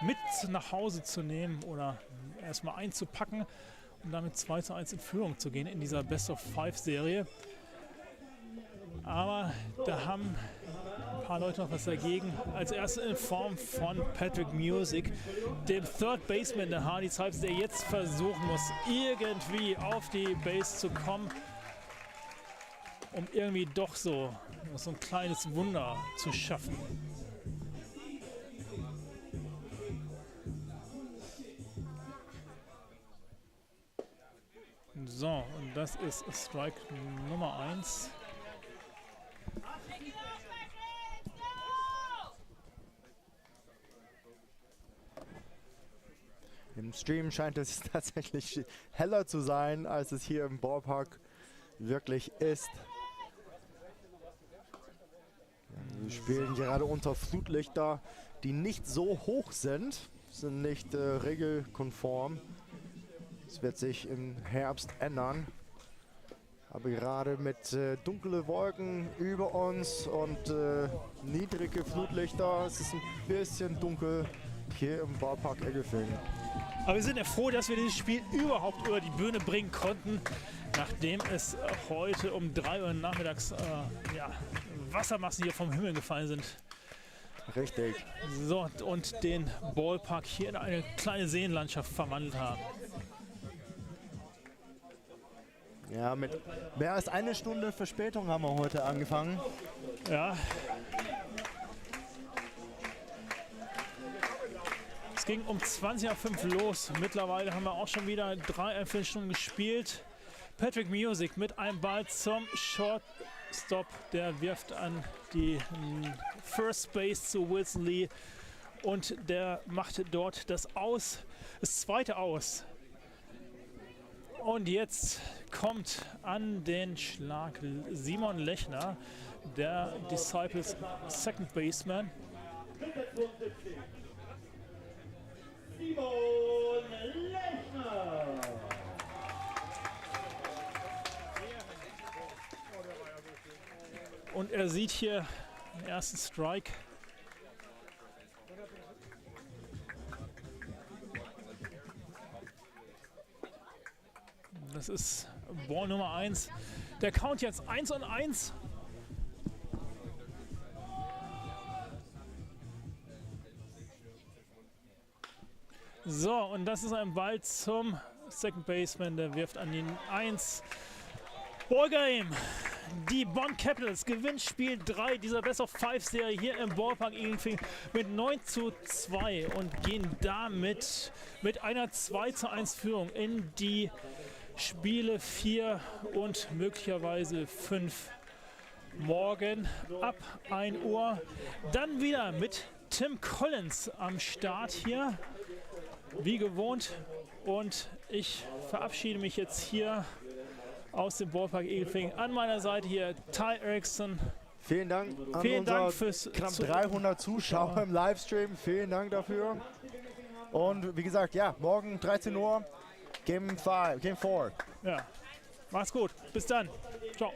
mit nach Hause zu nehmen oder erstmal einzupacken und damit 2:1 in Führung zu gehen in dieser Best-of-5-Serie. Aber da haben ein paar Leute noch was dagegen. Als erstes in Form von Patrick Music, dem Third Baseman der Haar Disciples, der jetzt versuchen muss, irgendwie auf die Base zu kommen, um irgendwie doch so ein kleines Wunder zu schaffen. So, und das ist Strike Nummer 1. Im Stream scheint es tatsächlich heller zu sein, als es hier im Ballpark wirklich ist. Wir spielen gerade unter Flutlichter, die nicht so hoch sind nicht regelkonform. Das wird sich im Herbst ändern. Aber gerade mit dunklen Wolken über uns und niedrige Flutlichter ist es ein bisschen dunkel hier im Ballpark Eggelfing. Aber wir sind ja froh, dass wir dieses Spiel überhaupt über die Bühne bringen konnten, nachdem es heute um 3 Uhr nachmittags Wassermassen hier vom Himmel gefallen sind. Richtig. So, und den Ballpark hier in eine kleine Seenlandschaft verwandelt haben. Ja, mit mehr als 1 Stunde Verspätung haben wir heute angefangen. Ja. Es ging um 20:05 Uhr los. Mittlerweile haben wir auch schon wieder 3,5 Stunden gespielt. Patrick Music mit einem Ball zum Shortstop. Der wirft an die First Base zu Wilson Lee. Und der macht dort das zweite Aus. Und jetzt kommt an den Schlag Simon Lechner, der Disciples Second Baseman. Simon Lechner. Und er sieht hier den ersten Strike. Das ist Ball Nummer 1. Der Count jetzt 1-1. So, und das ist ein Ball zum Second Baseman. Der wirft an den 1. Ballgame. Die Bonn Capitals gewinnen Spiel 3 dieser Best-of-5-Serie hier im Ballpark Eggenfing mit 9:2 und gehen damit mit einer 2:1 Führung in die Spiele 4 und möglicherweise 5 morgen ab 1 Uhr. Dann wieder mit Tim Collins am Start hier, wie gewohnt. Und ich verabschiede mich jetzt hier aus dem Ballpark Eggenfing. An meiner Seite hier Ty Erickson. Vielen Dank an Vielen Dank unsere fürs knapp 300 Zuschauer im Livestream. Vielen Dank dafür. Und wie gesagt, ja, morgen 13 Uhr, Game 4. Ja, mach's gut. Bis dann. Ciao.